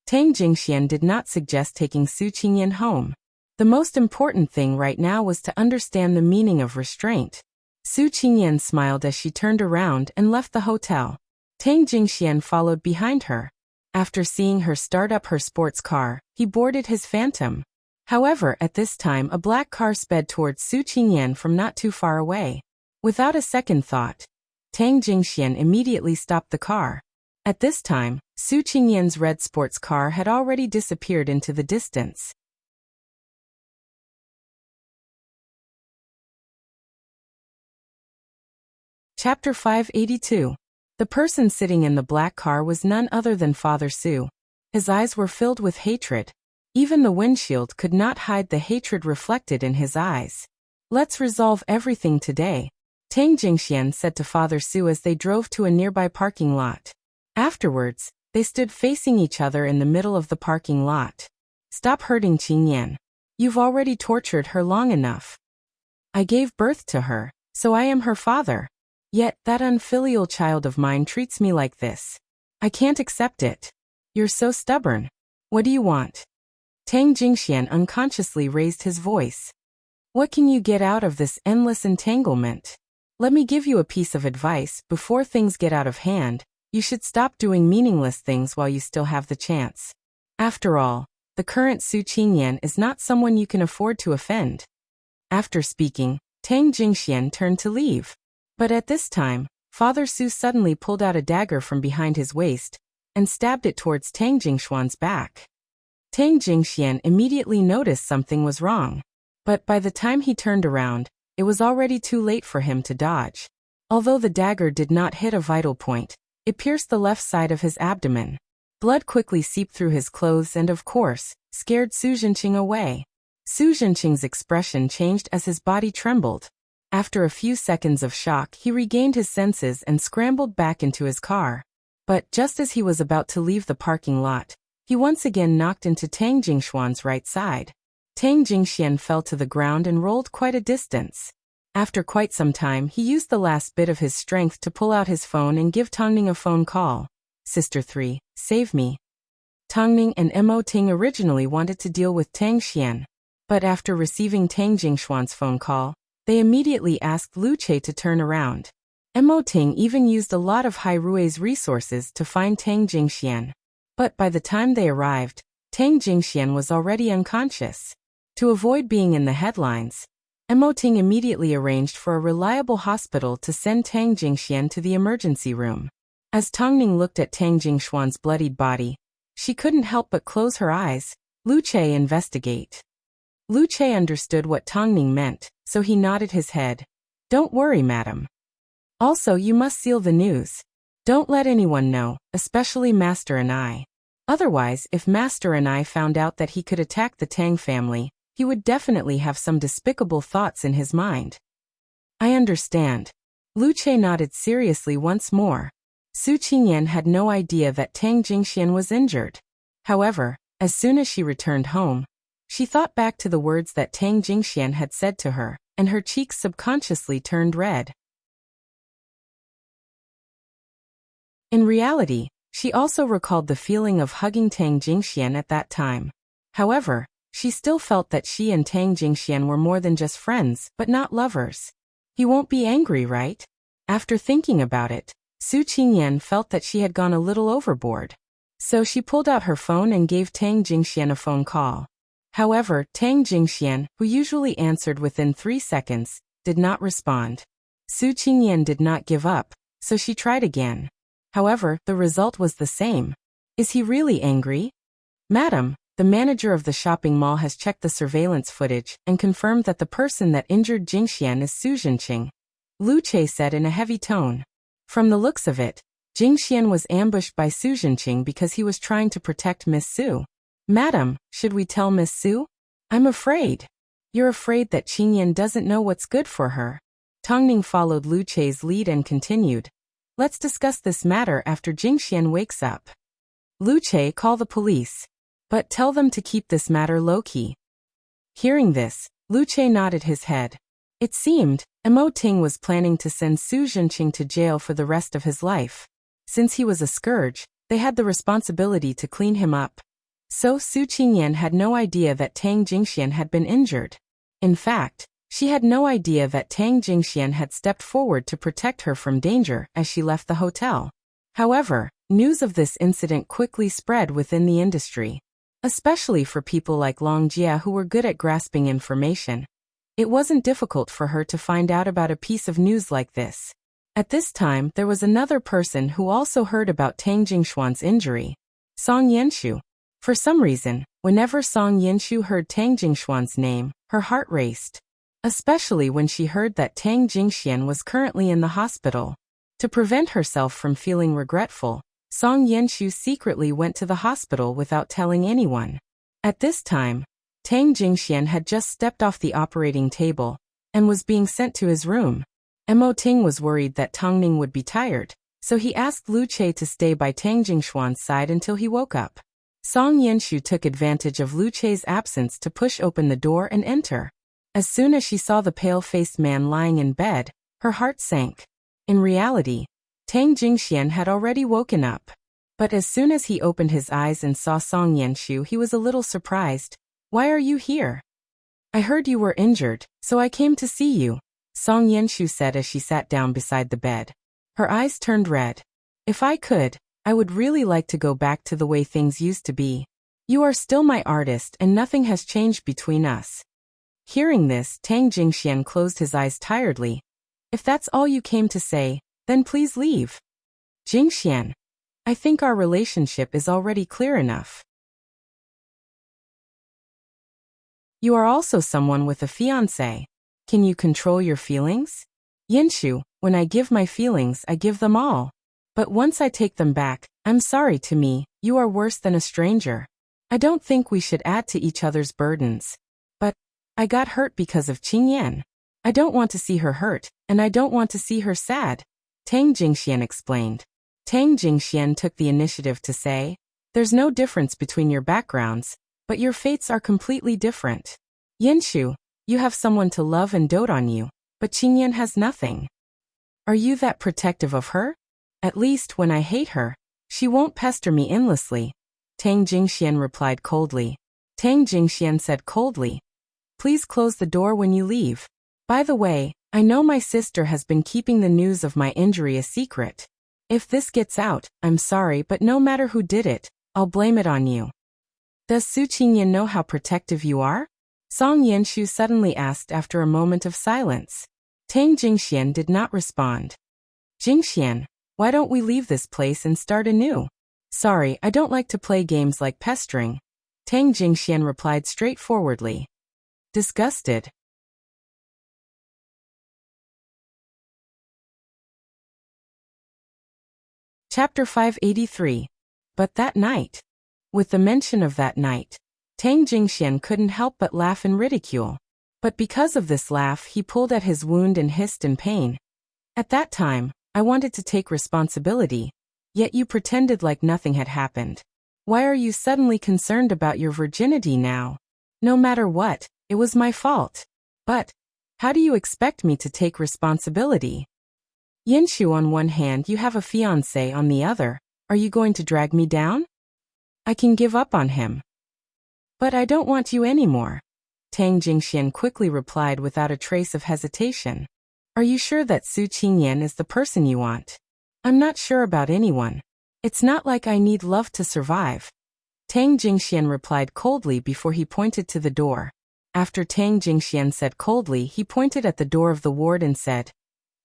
Tang Jingxian did not suggest taking Su Qingyan home. The most important thing right now was to understand the meaning of restraint. Su Qingyan smiled as she turned around and left the hotel. Tang Jingxian followed behind her. After seeing her start up her sports car, he boarded his Phantom. However, at this time a black car sped towards Su Qingyan from not too far away. Without a second thought, Tang Jingxian immediately stopped the car. At this time, Su Qingyan's red sports car had already disappeared into the distance. Chapter 582. The person sitting in the black car was none other than Father Su. His eyes were filled with hatred. Even the windshield could not hide the hatred reflected in his eyes. Let's resolve everything today, Tang Jingxian said to Father Su as they drove to a nearby parking lot. Afterwards, they stood facing each other in the middle of the parking lot. Stop hurting Qingyan. You've already tortured her long enough. I gave birth to her, so I am her father. Yet, that unfilial child of mine treats me like this. I can't accept it. You're so stubborn. What do you want? Tang Jingxian unconsciously raised his voice. What can you get out of this endless entanglement? Let me give you a piece of advice. Before things get out of hand, you should stop doing meaningless things while you still have the chance. After all, the current Su Qingyan is not someone you can afford to offend. After speaking, Tang Jingxian turned to leave. But at this time, Father Su suddenly pulled out a dagger from behind his waist and stabbed it towards Tang Jingxian's back. Tang Jingxian immediately noticed something was wrong. But by the time he turned around, it was already too late for him to dodge. Although the dagger did not hit a vital point, it pierced the left side of his abdomen. Blood quickly seeped through his clothes and, of course, scared Su Zhenqing away. Su Zhenqing's expression changed as his body trembled. After a few seconds of shock, he regained his senses and scrambled back into his car. But just as he was about to leave the parking lot, he once again knocked into Tang Jingxian's right side. Tang Jingxian fell to the ground and rolled quite a distance. After quite some time, he used the last bit of his strength to pull out his phone and give Tongning a phone call. Sister 3, save me. Tongning and Mo Ting originally wanted to deal with Tang Xian. But after receiving Tang Jingxian's phone call, they immediately asked Lu Che to turn around. Mo Ting even used a lot of Hai Rui's resources to find Tang Jingxian. But by the time they arrived, Tang Jingxian was already unconscious. To avoid being in the headlines, Mo Ting immediately arranged for a reliable hospital to send Tang Jingxian to the emergency room. As Tongning looked at Tang Jingxian's bloodied body, she couldn't help but close her eyes. Lu Che, investigate. Lu Che understood what Tongning meant, so he nodded his head. Don't worry, madam. Also, you must seal the news. Don't let anyone know, especially Master and I. Otherwise, if Master and I found out that he could attack the Tang family, he would definitely have some despicable thoughts in his mind. I understand. Lu Che nodded seriously once more. Su Qingyan had no idea that Tang Jingxian was injured. However, as soon as she returned home, she thought back to the words that Tang Jingxian had said to her, and her cheeks subconsciously turned red. In reality, she also recalled the feeling of hugging Tang Jingxian at that time. However, She still felt that she and Tang Jingxian were more than just friends, but not lovers. He won't be angry, right? After thinking about it, Su Qingyan felt that she had gone a little overboard. So she pulled out her phone and gave Tang Jingxian a phone call. However, Tang Jingxian, who usually answered within 3 seconds, did not respond. Su Qingyan did not give up, so she tried again. However, the result was the same. Is he really angry? Madam, the manager of the shopping mall has checked the surveillance footage and confirmed that the person that injured Jingxian is Su Zhenqing. Lu Che said in a heavy tone. From the looks of it, Jingxian was ambushed by Su Zhenqing because he was trying to protect Miss Su. Madam, should we tell Miss Su? I'm afraid. You're afraid that Qingyan doesn't know what's good for her. Tongning followed Lu Che's lead and continued. Let's discuss this matter after Jingxian wakes up. Lu Che, call the police. But tell them to keep this matter low-key. Hearing this, Lu Che nodded his head. It seemed, Mo Ting was planning to send Su Zhenqing to jail for the rest of his life. Since he was a scourge, they had the responsibility to clean him up. So Su Qingyan had no idea that Tang Jingxian had been injured. In fact, she had no idea that Tang Jingxian had stepped forward to protect her from danger as she left the hotel. However, news of this incident quickly spread within the industry. Especially for people like Long Jia who were good at grasping information. It wasn't difficult for her to find out about a piece of news like this. At this time, there was another person who also heard about Tang Jingshuan's injury. Song Yanshu. For some reason, whenever Song Yanshu heard Tang Jingshuan's name, her heart raced. Especially when she heard that Tang Jingxian was currently in the hospital. To prevent herself from feeling regretful, Song Yanshu secretly went to the hospital without telling anyone. At this time, Tang Jingxian had just stepped off the operating table and was being sent to his room. Mo Ting was worried that Tongning would be tired, so he asked Lu Che to stay by Tang Jingshuan's side until he woke up. Song Yanshu took advantage of Lu Che's absence to push open the door and enter. As soon as she saw the pale-faced man lying in bed, her heart sank. In reality, Tang Jingxian had already woken up. But as soon as he opened his eyes and saw Song Yanshu, he was a little surprised. Why are you here? I heard you were injured, so I came to see you, Song Yanshu said as she sat down beside the bed. Her eyes turned red. If I could, I would really like to go back to the way things used to be. You are still my artist and nothing has changed between us. Hearing this, Tang Jingxian closed his eyes tiredly. If that's all you came to say, then please leave. Jingxian, I think our relationship is already clear enough. You are also someone with a fiancé. Can you control your feelings? Yanshu, when I give my feelings, I give them all. But once I take them back, I'm sorry to me, you are worse than a stranger. I don't think we should add to each other's burdens. But I got hurt because of Qingyan. I don't want to see her hurt, and I don't want to see her sad. Tang Jingxian explained. Tang Jingxian took the initiative to say, there's no difference between your backgrounds, but your fates are completely different. Yanshu, you have someone to love and dote on you, but Qingyan has nothing. Are you that protective of her? At least when I hate her, she won't pester me endlessly. Tang Jingxian replied coldly. Tang Jingxian said coldly, please close the door when you leave. By the way, I know my sister has been keeping the news of my injury a secret. If this gets out, I'm sorry, but no matter who did it, I'll blame it on you. Does Su Qingyan know how protective you are? Song Yanshu suddenly asked after a moment of silence. Tang Jingxian did not respond. Jingxian, why don't we leave this place and start anew? Sorry, I don't like to play games like pestering. Tang Jingxian replied straightforwardly. Disgusted. Chapter 583. But that night. With the mention of that night, Tang Jingxian couldn't help but laugh in ridicule. But because of this laugh, he pulled at his wound and hissed in pain. At that time, I wanted to take responsibility, yet you pretended like nothing had happened. Why are you suddenly concerned about your virginity now? No matter what, it was my fault. But how do you expect me to take responsibility? Yanshu, on one hand, you have a fiancé on the other. Are you going to drag me down? I can give up on him. But I don't want you anymore. Tang Jingxian quickly replied without a trace of hesitation. Are you sure that Su Qingyan is the person you want? I'm not sure about anyone. It's not like I need love to survive. Tang Jingxian replied coldly before he pointed to the door. After Tang Jingxian said coldly, he pointed at the door of the ward and said,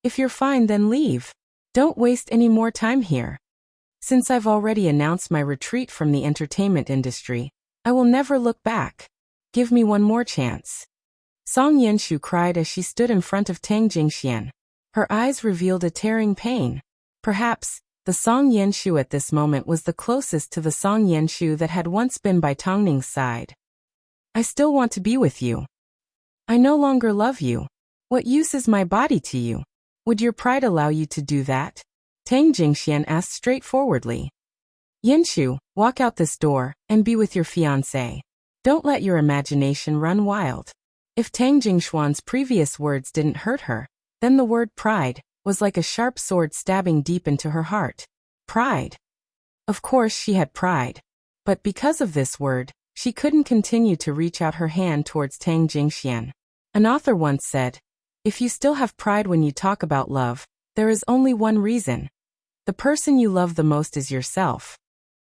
If you're fine, then leave. Don't waste any more time here. Since I've already announced my retreat from the entertainment industry, I will never look back. Give me one more chance. Song Yenshu cried as she stood in front of Tang Jingxian. Her eyes revealed a tearing pain. Perhaps, the Song Yenshu at this moment was the closest to the Song Yenshu that had once been by Tongning's side. I still want to be with you. I no longer love you. What use is my body to you? Would your pride allow you to do that? Tang Jingxian asked straightforwardly. Yenshu, walk out this door, and be with your fiancé. Don't let your imagination run wild. If Tang Jingxuan's previous words didn't hurt her, then the word pride was like a sharp sword stabbing deep into her heart. Pride. Of course she had pride. But because of this word, she couldn't continue to reach out her hand towards Tang Jingxian. An author once said, if you still have pride when you talk about love, there is only one reason. The person you love the most is yourself.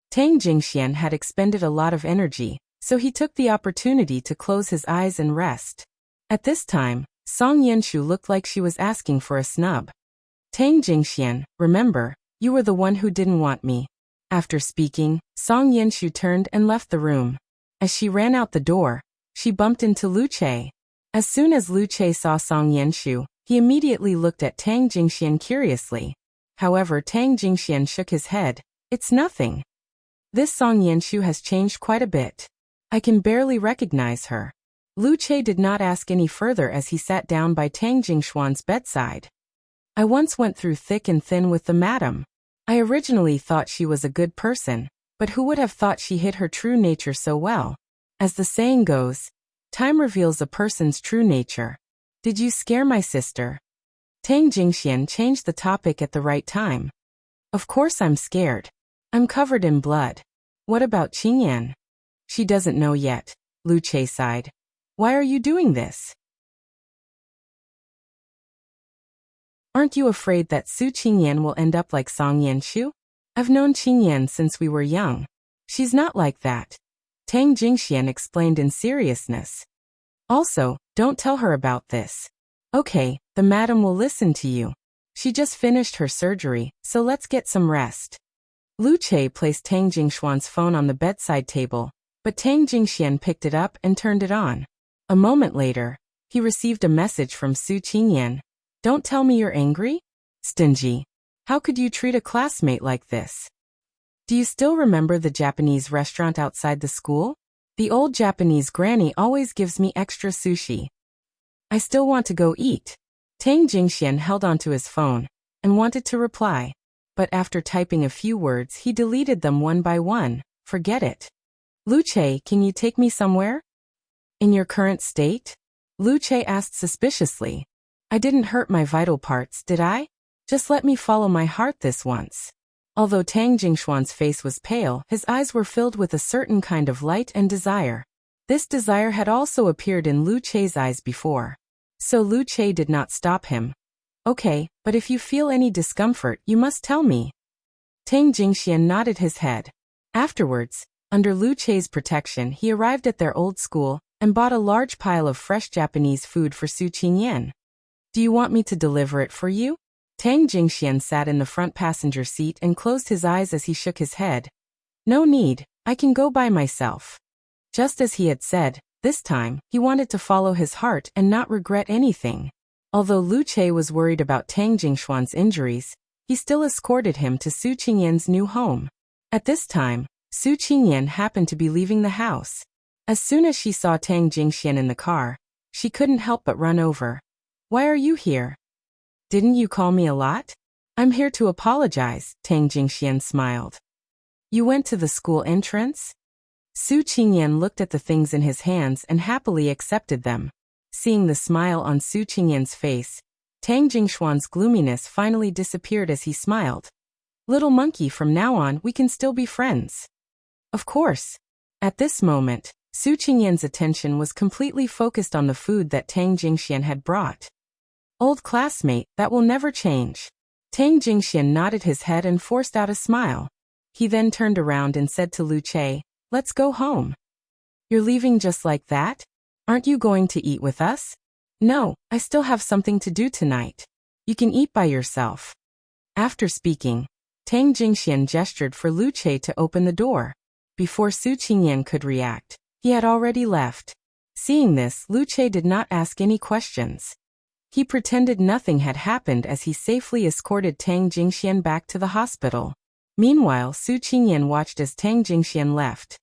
Tang Jingxian had expended a lot of energy, so he took the opportunity to close his eyes and rest. At this time, Song Yenshu looked like she was asking for a snub. Tang Jingxian, remember, you were the one who didn't want me. After speaking, Song Yenshu turned and left the room. As she ran out the door, she bumped into Lu Che. As soon as Lu Che saw Song Yenshu, he immediately looked at Tang Jingxian curiously. However, Tang Jingxian shook his head. It's nothing. This Song Yenshu has changed quite a bit. I can barely recognize her. Lu Che did not ask any further as he sat down by Tang Jingxuan's bedside. I once went through thick and thin with the madam. I originally thought she was a good person, but who would have thought she hid her true nature so well? As the saying goes, time reveals a person's true nature. Did you scare my sister? Tang Jingxian changed the topic at the right time. Of course I'm scared. I'm covered in blood. What about Qingyan? She doesn't know yet, Lu Che sighed. Why are you doing this? Aren't you afraid that Su Qingyan will end up like Song Yenshu? I've known Qingyan since we were young. She's not like that. Tang Jingxian explained in seriousness. Also, don't tell her about this. Okay, the madam will listen to you. She just finished her surgery, so let's get some rest. Lu Che placed Tang Jingxuan's phone on the bedside table, but Tang Jingxian picked it up and turned it on. A moment later, he received a message from Su Qingyan. Don't tell me you're angry? Stingy. How could you treat a classmate like this? Do you still remember the Japanese restaurant outside the school? The old Japanese granny always gives me extra sushi. I still want to go eat. Tang Jingxian held onto his phone and wanted to reply, but after typing a few words he deleted them one by one. Forget it. Lu Che, can you take me somewhere? In your current state? Lu Che asked suspiciously. I didn't hurt my vital parts, did I? Just let me follow my heart this once. Although Tang Jingxuan's face was pale, his eyes were filled with a certain kind of light and desire. This desire had also appeared in Lu Che's eyes before. So Lu Che did not stop him. Okay, but if you feel any discomfort, you must tell me. Tang Jingxian nodded his head. Afterwards, under Lu Che's protection, he arrived at their old school and bought a large pile of fresh Japanese food for Su Qingyan. Do you want me to deliver it for you? Tang Jingxian sat in the front passenger seat and closed his eyes as he shook his head. No need, I can go by myself. Just as he had said, this time, he wanted to follow his heart and not regret anything. Although Lu Che was worried about Tang Jingxuan's injuries, he still escorted him to Su Qingyan's new home. At this time, Su Qingyan happened to be leaving the house. As soon as she saw Tang Jingxian in the car, she couldn't help but run over. Why are you here? Didn't you call me a lot? I'm here to apologize, Tang Jingxian smiled. You went to the school entrance? Su Qingyan looked at the things in his hands and happily accepted them. Seeing the smile on Su Qingyan's face, Tang Jingxuan's gloominess finally disappeared as he smiled. Little monkey, from now on we can still be friends. Of course. At this moment, Su Qingyan's attention was completely focused on the food that Tang Jingxian had brought. Old classmate, that will never change. Tang Jingxian nodded his head and forced out a smile. He then turned around and said to Lu Che, "Let's go home." "You're leaving just like that? Aren't you going to eat with us?" "No, I still have something to do tonight. You can eat by yourself." After speaking, Tang Jingxian gestured for Lu Che to open the door. Before Su Qingyan could react, he had already left. Seeing this, Lu Che did not ask any questions. He pretended nothing had happened as he safely escorted Tang Jingxian back to the hospital. Meanwhile, Su Qingyan watched as Tang Jingxian left.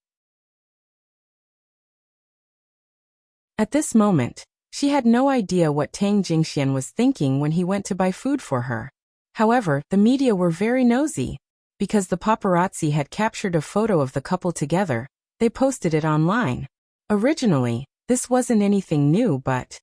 At this moment, she had no idea what Tang Jingxian was thinking when he went to buy food for her. However, the media were very nosy. Because the paparazzi had captured a photo of the couple together, they posted it online. Originally, this wasn't anything new, but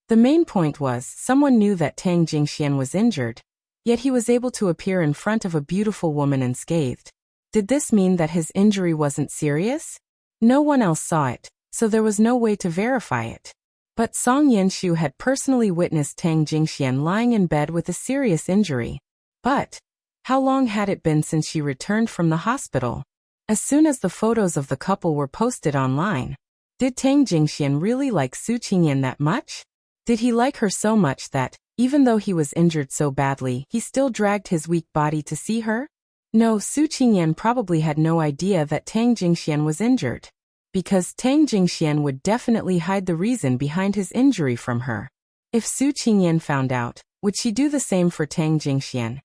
the main point was someone knew that Tang Jingxian was injured, yet he was able to appear in front of a beautiful woman unscathed. Did this mean that his injury wasn't serious? No one else saw it, so there was no way to verify it. But Song Yenshu had personally witnessed Tang Jingxian lying in bed with a serious injury. But how long had it been since she returned from the hospital? As soon as the photos of the couple were posted online, did Tang Jingxian really like Su Qingyan that much? Did he like her so much that, even though he was injured so badly, he still dragged his weak body to see her? No, Su Qingyan probably had no idea that Tang Jingxian was injured. Because Tang Jingxian would definitely hide the reason behind his injury from her. If Su Qingyan found out, would she do the same for Tang Jingxian?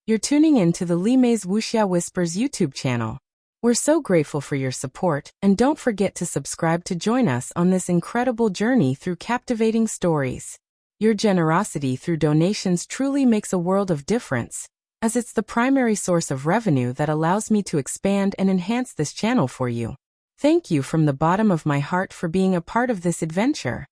You're tuning in to the Li Mei's Wuxia Whispers YouTube channel. We're so grateful for your support, and don't forget to subscribe to join us on this incredible journey through captivating stories. Your generosity through donations truly makes a world of difference, as it's the primary source of revenue that allows me to expand and enhance this channel for you. Thank you from the bottom of my heart for being a part of this adventure.